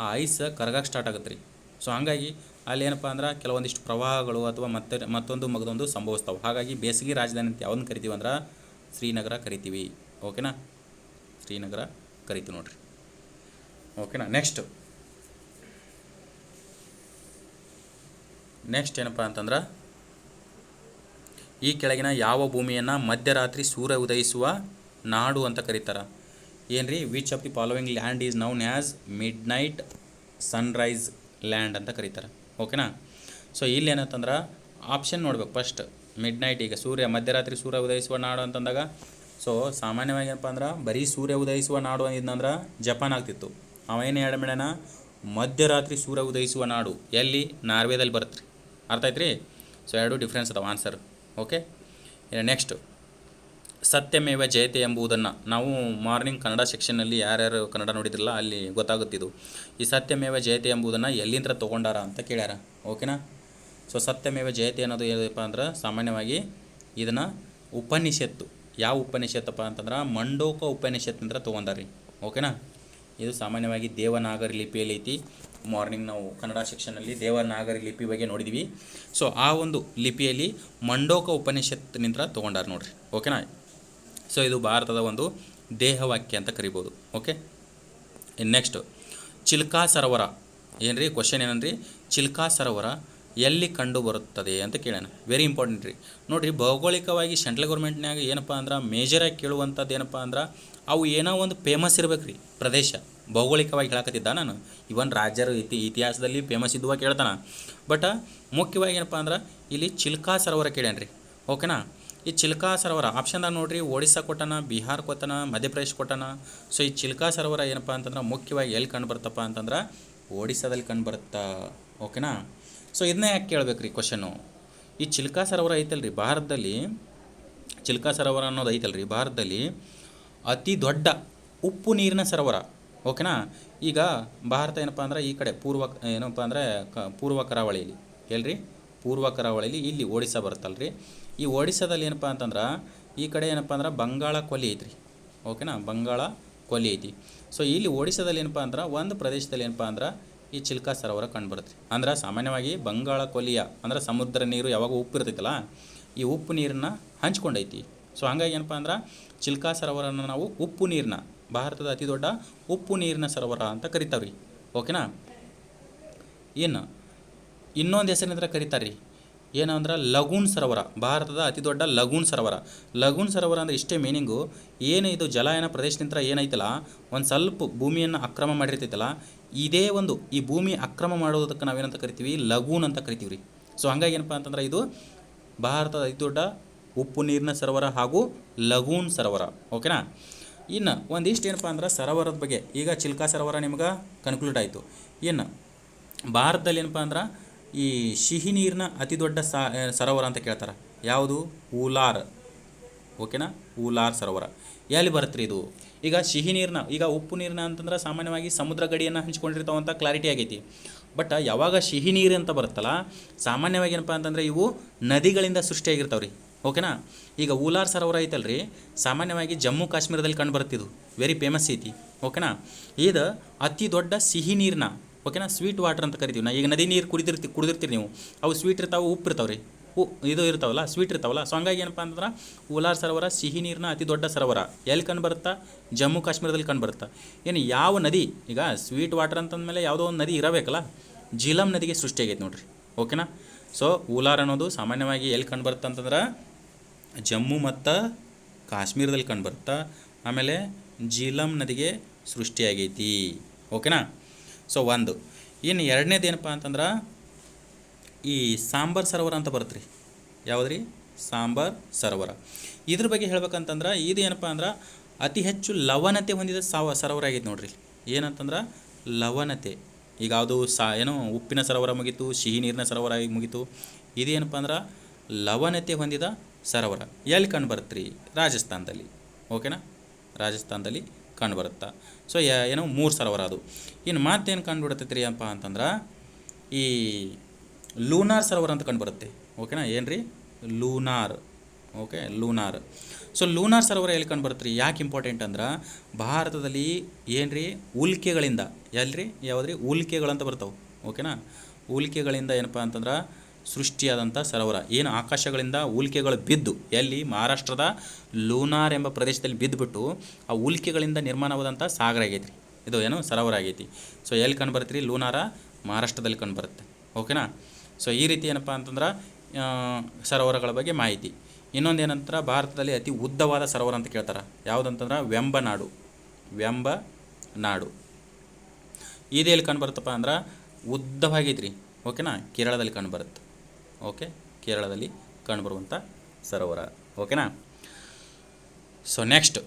ಆ ಐಸ್ ಕರಗಕ್ಕೆ ಸ್ಟಾರ್ಟ್ ಆಗುತ್ತೆ ರೀ. ಸೊ ಹಾಗಾಗಿ ಅಲ್ಲಿ ಏನಪ್ಪ ಅಂದ್ರೆ ಕೆಲವೊಂದಿಷ್ಟು ಪ್ರವಾಹಗಳು ಅಥವಾ ಮತ್ತೊಂದು ಸಂಭವಿಸ್ತಾವೆ. ಹಾಗಾಗಿ ಬೇಸಿಗೆ ರಾಜಧಾನಿ ಅಂತ ಯಾವ್ದನ್ನ ಕರಿತೀವಿ ಅಂದ್ರೆ ಶ್ರೀನಗರ ಕರಿತೀವಿ. ಓಕೆನಾ, ಶ್ರೀನಗರ ಕರಿತೀವಿ ನೋಡ್ರಿ. ಓಕೆನಾ, ನೆಕ್ಸ್ಟ್ ಏನಪ್ಪ ಅಂತಂದ್ರೆ ಈ ಕೆಳಗಿನ ಯಾವ ಭೂಮಿಯನ್ನು ಮಧ್ಯರಾತ್ರಿ ಸೂರ್ಯ ಉದಯಿಸುವ ನಾಡು ಅಂತ ಕರೀತಾರೆ? ಏನ್ರಿ, which of the following land is known as mid night Sunrise land ಅಂತ ಕರೀತಾರೆ. ಓಕೆನಾ, ಸೊ ಇಲ್ಲಿ ಏನಂತಂದ್ರೆ ಆಪ್ಷನ್ ನೋಡ್ಬೇಕು ಫಸ್ಟ್. ಮಿಡ್ ನೈಟ್, ಈಗ ಮಧ್ಯರಾತ್ರಿ ಸೂರ್ಯ ಉದಯಿಸುವ ನಾಡು ಅಂತಂದಾಗ ಸೊ ಸಾಮಾನ್ಯವಾಗಿ ಏನಪ್ಪ ಅಂದ್ರೆ ಬರೀ ಸೂರ್ಯ ಉದಯಿಸುವ ನಾಡು ಅಂದಿದ್ನಂದ್ರೆ ಜಪಾನ್ ಆಗ್ತಿತ್ತು. ಅವೇನು ಎರಡು ಮೇಡನ ಮಧ್ಯರಾತ್ರಿ ಸೂರ್ಯ ಉದಯಿಸುವ ನಾಡು ಎಲ್ಲಿ, ನಾರ್ವೇದಲ್ಲಿ ಬರುತ್ತೆ ರೀ. ಅರ್ಥ ಆಯ್ತು ರೀ? ಸೊ ಎರಡು ಡಿಫ್ರೆನ್ಸ್ ಅದಾವ ಆನ್ಸರ್. ಓಕೆ, ನೆಕ್ಸ್ಟ್ ಸತ್ಯಮೇವ ಜಯತೆ ಎಂಬುದನ್ನು ನಾವು ಮಾರ್ನಿಂಗ್ ಕನ್ನಡ ಸೆಕ್ಷನ್ನಲ್ಲಿ ಯಾರ್ಯಾರು ಕನ್ನಡ ನೋಡಿದ್ರಲ್ಲ ಅಲ್ಲಿ ಗೊತ್ತಾಗುತ್ತಿದ್ದು. ಈ ಸತ್ಯಮೇವ ಜಯತೆ ಎಂಬುದನ್ನು ಎಲ್ಲಿಂದ ತೊಗೊಂಡಾರ ಅಂತ ಕೇಳ್ಯಾರ. ಓಕೆನಾ, ಸೊ ಸತ್ಯಮೇವ ಜಯತೆ ಅನ್ನೋದು ಏನಪ್ಪ ಅಂದ್ರೆ ಸಾಮಾನ್ಯವಾಗಿ ಇದನ್ನು ಉಪನಿಷತ್ತು, ಯಾವ ಉಪನಿಷತ್ತಪ್ಪ ಅಂತಂದ್ರೆ ಮಂಡೋಕ ಉಪನಿಷತ್ತಿಂದ ತೊಗೊಂಡಾರ್ರಿ. ಓಕೆನಾ, ಇದು ಸಾಮಾನ್ಯವಾಗಿ ದೇವನಾಗರಿ ಲಿಪಿಯಲ್ಲಿ ಐತಿ. ಮಾರ್ನಿಂಗ್ ನಾವು ಕನ್ನಡ ಸೆಕ್ಷನಲ್ಲಿ ದೇವನಾಗರಿ ಲಿಪಿ ಬಗ್ಗೆ ನೋಡಿದ್ವಿ. ಸೊ ಆ ಒಂದು ಲಿಪಿಯಲ್ಲಿ ಮಂಡೋಕ ಉಪನಿಷತ್ತಿನಿಂದ ತೊಗೊಂಡಾರ ನೋಡ್ರಿ. ಓಕೆನಾ, ಸೊ ಇದು ಭಾರತದ ಒಂದು ದೇಹವಾಕ್ಯ ಅಂತ ಕರಿಬೋದು. ಓಕೆ, ನೆಕ್ಸ್ಟ್ ಚಿಲ್ಕಾ ಸರೋವರ ಏನ್ರಿ, ಕ್ವಶನ್ ಏನಂದ್ರಿ, ಚಿಲ್ಕಾ ಸರೋವರ ಎಲ್ಲಿ ಕಂಡು ಬರುತ್ತದೆ ಅಂತ ಕೇಳೋಣ. ವೆರಿ ಇಂಪಾರ್ಟೆಂಟ್ ರೀ. ನೋಡಿರಿ, ಭೌಗೋಳಿಕವಾಗಿ ಸೆಂಟ್ರಲ್ ಗೌರ್ಮೆಂಟ್ನಾಗ ಏನಪ್ಪ ಅಂದ್ರೆ ಮೇಜರಾಗಿ ಕೇಳುವಂಥದ್ದು ಏನಪ್ಪ ಅಂದ್ರೆ ಅವು ಏನೋ ಒಂದು ಫೇಮಸ್ ಇರ್ಬೇಕು ರೀ ಪ್ರದೇಶ. ಭೌಗೋಳಿಕವಾಗಿ ಹೇಳಕತ್ತಿದ್ದ ನಾನು, ಇವನ್ ರಾಜ್ಯರು ಇತಿಹಾಸದಲ್ಲಿ ಫೇಮಸ್ ಇದ್ದುವ ಕೇಳ್ತಾನೆ. ಬಟ್ ಮುಖ್ಯವಾಗಿ ಏನಪ್ಪ ಅಂದ್ರೆ ಇಲ್ಲಿ ಚಿಲ್ಕಾ ಸರೋವರ ಕೇಳ್ಯಾನ್ರಿ. ಓಕೆನಾ, ಈ ಚಿಲ್ಕಾ ಸರೋವರ ಆಪ್ಷನ್ದಾಗ ನೋಡಿರಿ, ಒಡಿಸ್ಸಾ ಕೊಟ್ಟನ, ಬಿಹಾರ್ ಕೊಟ್ಟನ, ಮಧ್ಯಪ್ರದೇಶ ಕೊಟ್ಟನ. ಸೊ ಈ ಚಿಲ್ಕಾ ಸರೋವರ ಏನಪ್ಪ ಅಂತಂದ್ರೆ ಮುಖ್ಯವಾಗಿ ಎಲ್ಲಿ ಕಂಡು ಬರ್ತಪ್ಪ ಅಂತಂದ್ರೆ ಒಡಿಸ್ಸಾದಲ್ಲಿ ಕಂಡು ಬರುತ್ತಾ. ಓಕೆನಾ, ಸೊ ಇದನ್ನ ಯಾಕೆ ಕೇಳಬೇಕು ರೀ ಕ್ವಶನ್ನು. ಈ ಚಿಲ್ಕಾ ಸರೋವರ ಐತಲ್ರಿ ಭಾರತದಲ್ಲಿ, ಚಿಲ್ಕಾ ಸರೋವರ ಅನ್ನೋದು ಐತಲ್ರಿ ಭಾರತದಲ್ಲಿ ಅತಿ ದೊಡ್ಡ ಉಪ್ಪು ನೀರಿನ ಸರೋವರ. ಓಕೆನಾ, ಈಗ ಭಾರತ ಏನಪ್ಪ ಅಂದ್ರೆ ಈ ಕಡೆ ಏನಪ್ಪ ಅಂದರೆ ಪೂರ್ವ ಕರಾವಳಿಯಲ್ಲಿ, ಎಲ್ರಿ ಪೂರ್ವ ಕರಾವಳಿಯಲ್ಲಿ ಇಲ್ಲಿ ಒಡಿಸ್ಸಾ ಬರುತ್ತಲ್ರಿ. ಈ ಒಡಿಸ್ಸಾದಲ್ಲಿ ಏನಪ್ಪ ಅಂತಂದ್ರೆ ಈ ಕಡೆ ಏನಪ್ಪ ಅಂದ್ರೆ ಬಂಗಾಳ ಕೊಲ್ಲಿ ಐತ್ರಿ. ಓಕೆನಾ, ಬಂಗಾಳ ಕೊಲ್ಲಿ ಐತಿ. ಸೊ ಇಲ್ಲಿ ಒಡಿಸ್ಸಾದಲ್ಲಿ ಏನಪ್ಪ ಅಂದ್ರೆ ಒಂದು ಪ್ರದೇಶದಲ್ಲಿ ಏನಪ್ಪ ಅಂದ್ರೆ ಈ ಚಿಲ್ಕಾ ಸರೋವರ ಕಂಡುಬರುತ್ತೆ. ಅಂದ್ರೆ ಸಾಮಾನ್ಯವಾಗಿ ಬಂಗಾಳ ಕೊಲ್ಲಿಯ ಅಂದ್ರೆ ಸಮುದ್ರ ನೀರು ಯಾವಾಗ ಉಪ್ಪು ಇರ್ತೈತಲ್ಲ, ಈ ಉಪ್ಪು ನೀರನ್ನ ಹಂಚ್ಕೊಂಡೈತಿ. ಸೊ ಹಂಗಾಗಿ ಏನಪ್ಪ ಅಂದ್ರೆ ಚಿಲ್ಕಾ ಸರೋವರನ ನಾವು ಉಪ್ಪು ನೀರಿನ, ಭಾರತದ ಅತಿ ದೊಡ್ಡ ಉಪ್ಪು ನೀರಿನ ಸರೋವರ ಅಂತ ಕರಿತಾವ್ರಿ. ಓಕೆನಾ, ಇನ್ನೊಂದು ಹೆಸರಿನಿಂದ ಕರೀತಾರೆ ರೀ, ಏನಂದ್ರೆ ಲಗೂನ್ ಸರೋವರ, ಭಾರತದ ಅತಿ ದೊಡ್ಡ ಲಗೂನ್ ಸರೋವರ. ಲಗೂನ್ ಸರೋವರ ಅಂದರೆ ಇಷ್ಟೇ ಮೀನಿಂಗು. ಏನು ಇದು ಜಲಾಯನ ಪ್ರದೇಶದಿಂದ ಏನೈತಲ್ಲ, ಒಂದು ಸ್ವಲ್ಪ ಭೂಮಿಯನ್ನು ಅಕ್ರಮ ಮಾಡಿರ್ತೈತಲ್ಲ, ಇದೇ ಒಂದು ಈ ಭೂಮಿ ಅಕ್ರಮ ಮಾಡೋದಕ್ಕೆ ನಾವೇನಂತ ಕರಿತೀವಿ, ಲಗೂನ್ ಅಂತ ಕರಿತೀವಿ ರೀ. ಸೊ ಹಂಗಾಗಿ ಏನಪ್ಪ ಅಂತಂದ್ರೆ ಇದು ಭಾರತದ ಅತಿ ದೊಡ್ಡ ಉಪ್ಪು ನೀರಿನ ಸರೋವರ ಹಾಗೂ ಲಗೂನ್ ಸರೋವರ. ಓಕೆನಾ, ಇನ್ನು ಒಂದಿಷ್ಟು ಏನಪ್ಪ ಅಂದ್ರೆ ಸರೋವರದ ಬಗ್ಗೆ. ಈಗ ಚಿಲ್ಕಾ ಸರೋವರ ನಿಮ್ಗೆ ಕನ್ಕ್ಲೂಡ್ ಆಯಿತು. ಇನ್ನು ಭಾರತದಲ್ಲಿ ಏನಪ್ಪ ಅಂದ್ರೆ ಈ ಸಿಹಿ ನೀರಿನ ಅತಿ ದೊಡ್ಡ ಸರೋವರ ಅಂತ ಕೇಳ್ತಾರೆ, ಯಾವುದು, ಊಲಾರ್. ಓಕೆನಾ, ಊಲಾರ್ ಸರೋವರ ಎಲ್ಲಿ ಬರುತ್ತೆ ರೀ ಇದು. ಈಗ ಸಿಹಿ ನೀರಿನ, ಈಗ ಉಪ್ಪು ನೀರಿನ ಅಂತಂದ್ರೆ ಸಾಮಾನ್ಯವಾಗಿ ಸಮುದ್ರ ಗಡಿಯನ್ನು ಹಂಚ್ಕೊಂಡಿರ್ತಾವಂತ ಕ್ಲಾರಿಟಿ ಆಗೈತಿ. ಬಟ್ ಯಾವಾಗ ಸಿಹಿ ನೀರು ಅಂತ ಬರುತ್ತಲ್ಲ, ಸಾಮಾನ್ಯವಾಗಿ ಏನಪ್ಪ ಅಂತಂದರೆ ಇವು ನದಿಗಳಿಂದ ಸೃಷ್ಟಿಯಾಗಿರ್ತಾವೆ ರೀ. ಓಕೆನಾ, ಈಗ ಊಲಾರ್ ಸರೋವರ ಐತಲ್ರಿ, ಸಾಮಾನ್ಯವಾಗಿ ಜಮ್ಮು ಕಾಶ್ಮೀರದಲ್ಲಿ ಕಂಡು ಬರ್ತಿದ್ದು, ವೆರಿ ಫೇಮಸ್ ಐತಿ. ಓಕೆನಾ, ಇದು ಅತಿ ದೊಡ್ಡ ಸಿಹಿ ನೀರಿನ, ಓಕೆನಾ, ಸ್ವೀಟ್ ವಾಟರ್ ಅಂತ ಕರಿತೀವಿ. ಈಗ ನದಿ ನೀರು ಕುಡಿದಿರ್ತೀರಿ ನೀವು, ಅವು ಸ್ವೀಟ್ ಇರ್ತಾವೆ, ಉಪ್ಪು ಇರ್ತಾವೆ ರೀ, ಇದು ಇರ್ತಾವಲ್ಲ, ಸ್ವೀಟ್ ಇರ್ತಾವಲ್ಲ. ಸೊ ಹಂಗಾಗಿ ಏನಪ್ಪ ಅಂತಂದ್ರೆ ಊಲಾರ್ ಸರೋವರ ಸಿಹಿ ನೀರಿನ ಅತಿ ದೊಡ್ಡ ಸರೋವರ ಎಲ್ಲಿ ಕಂಡು ಬರುತ್ತಾ, ಜಮ್ಮು ಕಾಶ್ಮೀರದಲ್ಲಿ ಕಂಡು ಬರುತ್ತಾ. ಏನು ಯಾವ ನದಿ, ಈಗ ಸ್ವೀಟ್ ವಾಟರ್ ಅಂತಂದಮೇಲೆ ಯಾವುದೋ ಒಂದು ನದಿ ಇರಬೇಕಲ್ಲ, ಜಿಲಂ ನದಿಗೆ ಸೃಷ್ಟಿಯಾಗೈತೆ ನೋಡ್ರಿ. ಓಕೆನಾ, ಸೊ ಊಲಾರ್ ಅನ್ನೋದು ಸಾಮಾನ್ಯವಾಗಿ ಎಲ್ಲಿ ಕಂಡು ಬರುತ್ತೆ ಅಂತಂದ್ರೆ ಜಮ್ಮು ಮತ್ತು ಕಾಶ್ಮೀರದಲ್ಲಿ ಕಂಡು ಬರುತ್ತಾ, ಆಮೇಲೆ ಜಿಲಂ ನದಿಗೆ ಸೃಷ್ಟಿಯಾಗೈತಿ. ಓಕೆನಾ, ಸೊ ಒಂದು. ಇನ್ನು ಎರಡನೇದು ಏನಪ್ಪ ಅಂತಂದ್ರೆ ಈ ಸಾಂಬಾರ್ ಸರೋವರ ಅಂತ ಬರುತ್ತೆ ರೀ. ಯಾವುದು ರೀ, ಸಾಂಬಾರ್ ಸರೋವರ. ಇದ್ರ ಬಗ್ಗೆ ಹೇಳ್ಬೇಕಂತಂದ್ರೆ ಇದು ಏನಪ್ಪ ಅಂದ್ರೆ ಅತಿ ಹೆಚ್ಚು ಲವಣತೆ ಹೊಂದಿದ ಸರೋವರ ಆಗೈತೆ ನೋಡ್ರಿ. ಏನಂತಂದ್ರೆ ಲವಣತೆ, ಈಗ ಯಾವುದು ಏನು ಉಪ್ಪಿನ ಸರೋವರ ಮುಗೀತು, ಸಿಹಿ ನೀರಿನ ಸರೋವರ ಮುಗೀತು. ಇದೇನಪ್ಪ ಅಂದ್ರೆ ಲವಣತೆ ಹೊಂದಿದ ಸರೋವರ ಎಲ್ಲಿ ಕಂಡು ಬರುತ್ತೆ ರೀ? ರಾಜಸ್ಥಾನದಲ್ಲಿ. ಓಕೆನಾ, ರಾಜಸ್ಥಾನದಲ್ಲಿ ಕಂಡು ಬರುತ್ತಾ. ಸೊ ಏನು 3 ಸರೋವರ ಅದು. ಇನ್ನು ಮತ್ತೇನು ಕಂಡು ಬಿಡ್ತೈತೆ ರೀ ಅಪ್ಪ ಅಂತಂದ್ರೆ ಈ ಲೂನಾರ್ ಸರೋವರ ಅಂತ ಕಂಡು ಬರುತ್ತೆ. ಓಕೆನಾ, ಏನು ರೀ? Lunar. Okay, lunar. So lunar ಸರೋವರ ಎಲ್ಲಿ ಕಂಡು ಬರುತ್ತೆ ರೀ? ಯಾಕೆ ಇಂಪಾರ್ಟೆಂಟ್ ಅಂದ್ರೆ ಭಾರತದಲ್ಲಿ ಏನು ರೀ ಉಲ್ಕೆಗಳಿಂದ, ಎಲ್ರಿ ಯಾವುದ್ರಿ ಉಲ್ಕೆಗಳಂತ ಬರ್ತಾವೆ. ಓಕೆನಾ, ಉಲ್ಕೆಗಳಿಂದ ಏನಪ್ಪ ಅಂತಂದ್ರೆ ಸೃಷ್ಟಿಯಾದಂಥ ಸರೋವರ. ಏನು ಆಕಾಶಗಳಿಂದ ಉಲ್ಕೆಗಳು ಬಿದ್ದು ಎಲ್ಲಿ ಮಹಾರಾಷ್ಟ್ರದ ಲೂನಾರ್ ಎಂಬ ಪ್ರದೇಶದಲ್ಲಿ ಬಿದ್ದುಬಿಟ್ಟು ಆ ಉಲ್ಕೆಗಳಿಂದ ನಿರ್ಮಾಣವಾದಂಥ ಸಾಗರ ಆಗೈತೆ ರೀ. ಇದು ಏನು ಸರೋವರ ಆಗೈತಿ. ಸೊ ಎಲ್ಲಿ ಕಂಡು ಬರುತ್ತೆ ರೀ? ಲೂನಾರ ಮಹಾರಾಷ್ಟ್ರದಲ್ಲಿ ಕಂಡು ಬರುತ್ತೆ. ಓಕೆನಾ. ಸೊ ಈ ರೀತಿ ಏನಪ್ಪ ಅಂತಂದ್ರೆ ಸರೋವರಗಳ ಬಗ್ಗೆ ಮಾಹಿತಿ. ಇನ್ನೊಂದು ಏನಂತಾರೆ, ಭಾರತದಲ್ಲಿ ಅತಿ ಉದ್ದವಾದ ಸರೋವರ ಅಂತ ಕೇಳ್ತಾರೆ. ಯಾವುದಂತಂದ್ರೆ ವೆಂಬನಾಡು. ವೆಂಬನಾಡು ಇದು ಎಲ್ಲಿ ಕಂಡು ಬರುತ್ತಪ್ಪ ಅಂದ್ರೆ ಉದ್ದವಾಗೈತೆ ರೀ. ಓಕೆನಾ, ಕೇರಳದಲ್ಲಿ ಕಂಡು ಬರುತ್ತೆ. ಓಕೆ, ಕೇರಳದಲ್ಲಿ ಕಂಡುಬರುವಂಥ ಸರೋವರ. ಓಕೆನಾ. ಸೊ ನೆಕ್ಸ್ಟ್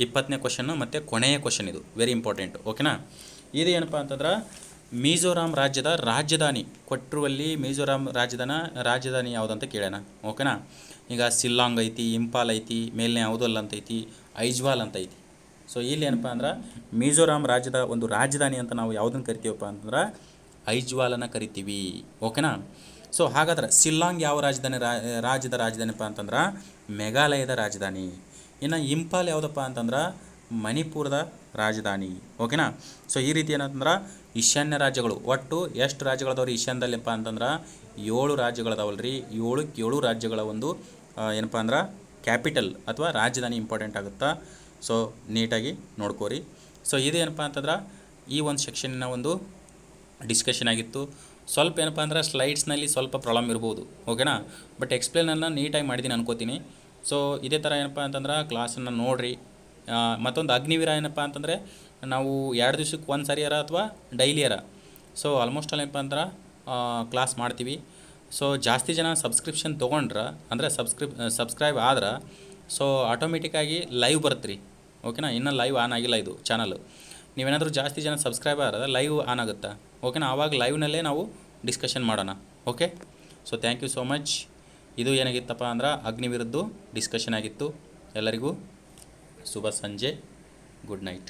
20ನೇ ಕ್ವಶನ್ನು ಮತ್ತು ಕೊನೆಯ ಕ್ವಶನ್, ಇದು ವೆರಿ ಇಂಪಾರ್ಟೆಂಟ್. ಓಕೆನಾ. ಇದು ಏನಪ್ಪ ಅಂತಂದ್ರೆ ಮಿಜೋರಾಂ ರಾಜ್ಯದ ರಾಜಧಾನಿ ಕೊಟ್ಟಿರುವಲ್ಲಿ ಮಿಜೋರಾಂ ರಾಜಧಾನಿ ಯಾವುದಂತ ಕೇಳೋಣ. ಓಕೆನಾ. ಈಗ ಶಿಲ್ಲಾಂಗ್ ಐತಿ, ಇಂಪಾಲ್ ಐತಿ, ಮೇಲ್ನೇ ಯಾವುದಲ್ಲ ಅಂತ ಐತಿ, ಐಜ್ವಾಲ್ ಅಂತ ಐತಿ. ಸೊ ಇಲ್ಲಿ ಏನಪ್ಪ ಅಂದ್ರೆ ಮಿಜೋರಾಂ ರಾಜ್ಯದ ಒಂದು ರಾಜಧಾನಿ ಅಂತ ನಾವು ಯಾವುದನ್ನು ಕರಿತೀವಪ್ಪ ಅಂತಂದ್ರೆ ಐಜ್ವಾಲನ್ನು ಕರಿತೀವಿ. ಓಕೆನಾ. ಸೊ ಹಾಗಾದ್ರೆ ಶಿಲ್ಲಾಂಗ್ ಯಾವ ರಾಜ್ಯದ ರಾಜಧಾನಿಪ್ಪ ಅಂತಂದ್ರೆ ಮೇಘಾಲಯದ ರಾಜಧಾನಿ. ಇನ್ನು ಇಂಪಾಲ್ ಯಾವುದಪ್ಪ ಅಂತಂದ್ರೆ ಮಣಿಪುರದ ರಾಜಧಾನಿ. ಓಕೆನಾ. ಸೊ ಈ ರೀತಿ ಏನಂತಂದ್ರೆ ಈಶಾನ್ಯ ರಾಜ್ಯಗಳು, ಒಟ್ಟು ಎಷ್ಟು ರಾಜ್ಯಗಳದವ್ರಿ ಈಶಾನ್ಯದಲ್ಲಿಪ್ಪ ಅಂತಂದ್ರೆ 7 ರಾಜ್ಯಗಳದಾವಲ್ರಿ. 7 ರಾಜ್ಯಗಳ ಒಂದು ಏನಪ್ಪ ಅಂದ್ರೆ ಕ್ಯಾಪಿಟಲ್ ಅಥವಾ ರಾಜಧಾನಿ ಇಂಪಾರ್ಟೆಂಟ್ ಆಗುತ್ತಾ. ಸೊ ನೀಟಾಗಿ ನೋಡ್ಕೋರಿ. ಸೊ ಇದೇನಪ್ಪ ಅಂತಂದ್ರೆ ಈ ಒಂದು ಸೆಕ್ಷನ್ನಿನ ಒಂದು ಡಿಸ್ಕಷನ್ ಆಗಿತ್ತು. ಸ್ವಲ್ಪ ಏನಪ್ಪ ಅಂದ್ರೆ ಸ್ಲೈಡ್ಸ್ನಲ್ಲಿ ಸ್ವಲ್ಪ ಪ್ರಾಬ್ಲಮ್ ಇರ್ಬೋದು. ಓಕೆನಾ, ಬಟ್ ಎಕ್ಸ್ಪ್ಲೇನನ್ನು ನೀಟಾಗಿ ಮಾಡಿದ್ದೀನಿ ಅನ್ಕೋತೀನಿ. ಸೊ ಇದೇ ಥರ ಏನಪ್ಪ ಅಂತಂದ್ರೆ ಕ್ಲಾಸನ್ನು ನೋಡಿರಿ. ಮತ್ತೊಂದು ಅಗ್ನಿವೀರ ಏನಪ್ಪ ಅಂತಂದರೆ ನಾವು 2 ದಿವ್ಸಕ್ಕೆ ಒಂದು ಸಾರಿಯಾರ ಅಥವಾ ಡೈಲಿಯಾರ. ಸೊ ಆಲ್ಮೋಸ್ಟ್ ಅಲ್ಲಿ ಏನಪ್ಪ ಅಂದ್ರೆ ಕ್ಲಾಸ್ ಮಾಡ್ತೀವಿ. ಸೊ ಜಾಸ್ತಿ ಜನ ಸಬ್ಸ್ಕ್ರಿಪ್ಷನ್ ತೊಗೊಂಡ್ರೆ ಅಂದರೆ ಸಬ್ಸ್ಕ್ರೈಬ್ ಆದ್ರೆ ಸೊ ಆಟೋಮೆಟಿಕ್ಕಾಗಿ ಲೈವ್ ಬರುತ್ತೆ ರೀ. ಓಕೆನಾ, ಇನ್ನೂ ಲೈವ್ ಆನ್ ಆಗಿಲ್ಲ ಇದು ಚಾನಲ್. ನೀವೇನಾದರೂ ಜಾಸ್ತಿ ಜನ ಸಬ್ಸ್ಕ್ರೈಬ್ ಆದ್ರೆ ಲೈವ್ ಆನ್ ಆಗುತ್ತಾ. ಓಕೆನಾ, ಆವಾಗ ಲೈವ್ನಲ್ಲೇ ನಾವು ಡಿಸ್ಕಷನ್ ಮಾಡೋಣ. Okay. So thank you so much. ಇದು ಏನಾಗಿತ್ತಪ್ಪ ಅಂದ್ರೆ ಅಗ್ನಿವೀರದ್ದು ಡಿಸ್ಕಷನ್ ಆಗಿತ್ತು. ಎಲ್ಲರಿಗೂ ಶುಭ ಸಂಜೆ, ಗುಡ್ ನೈಟ್.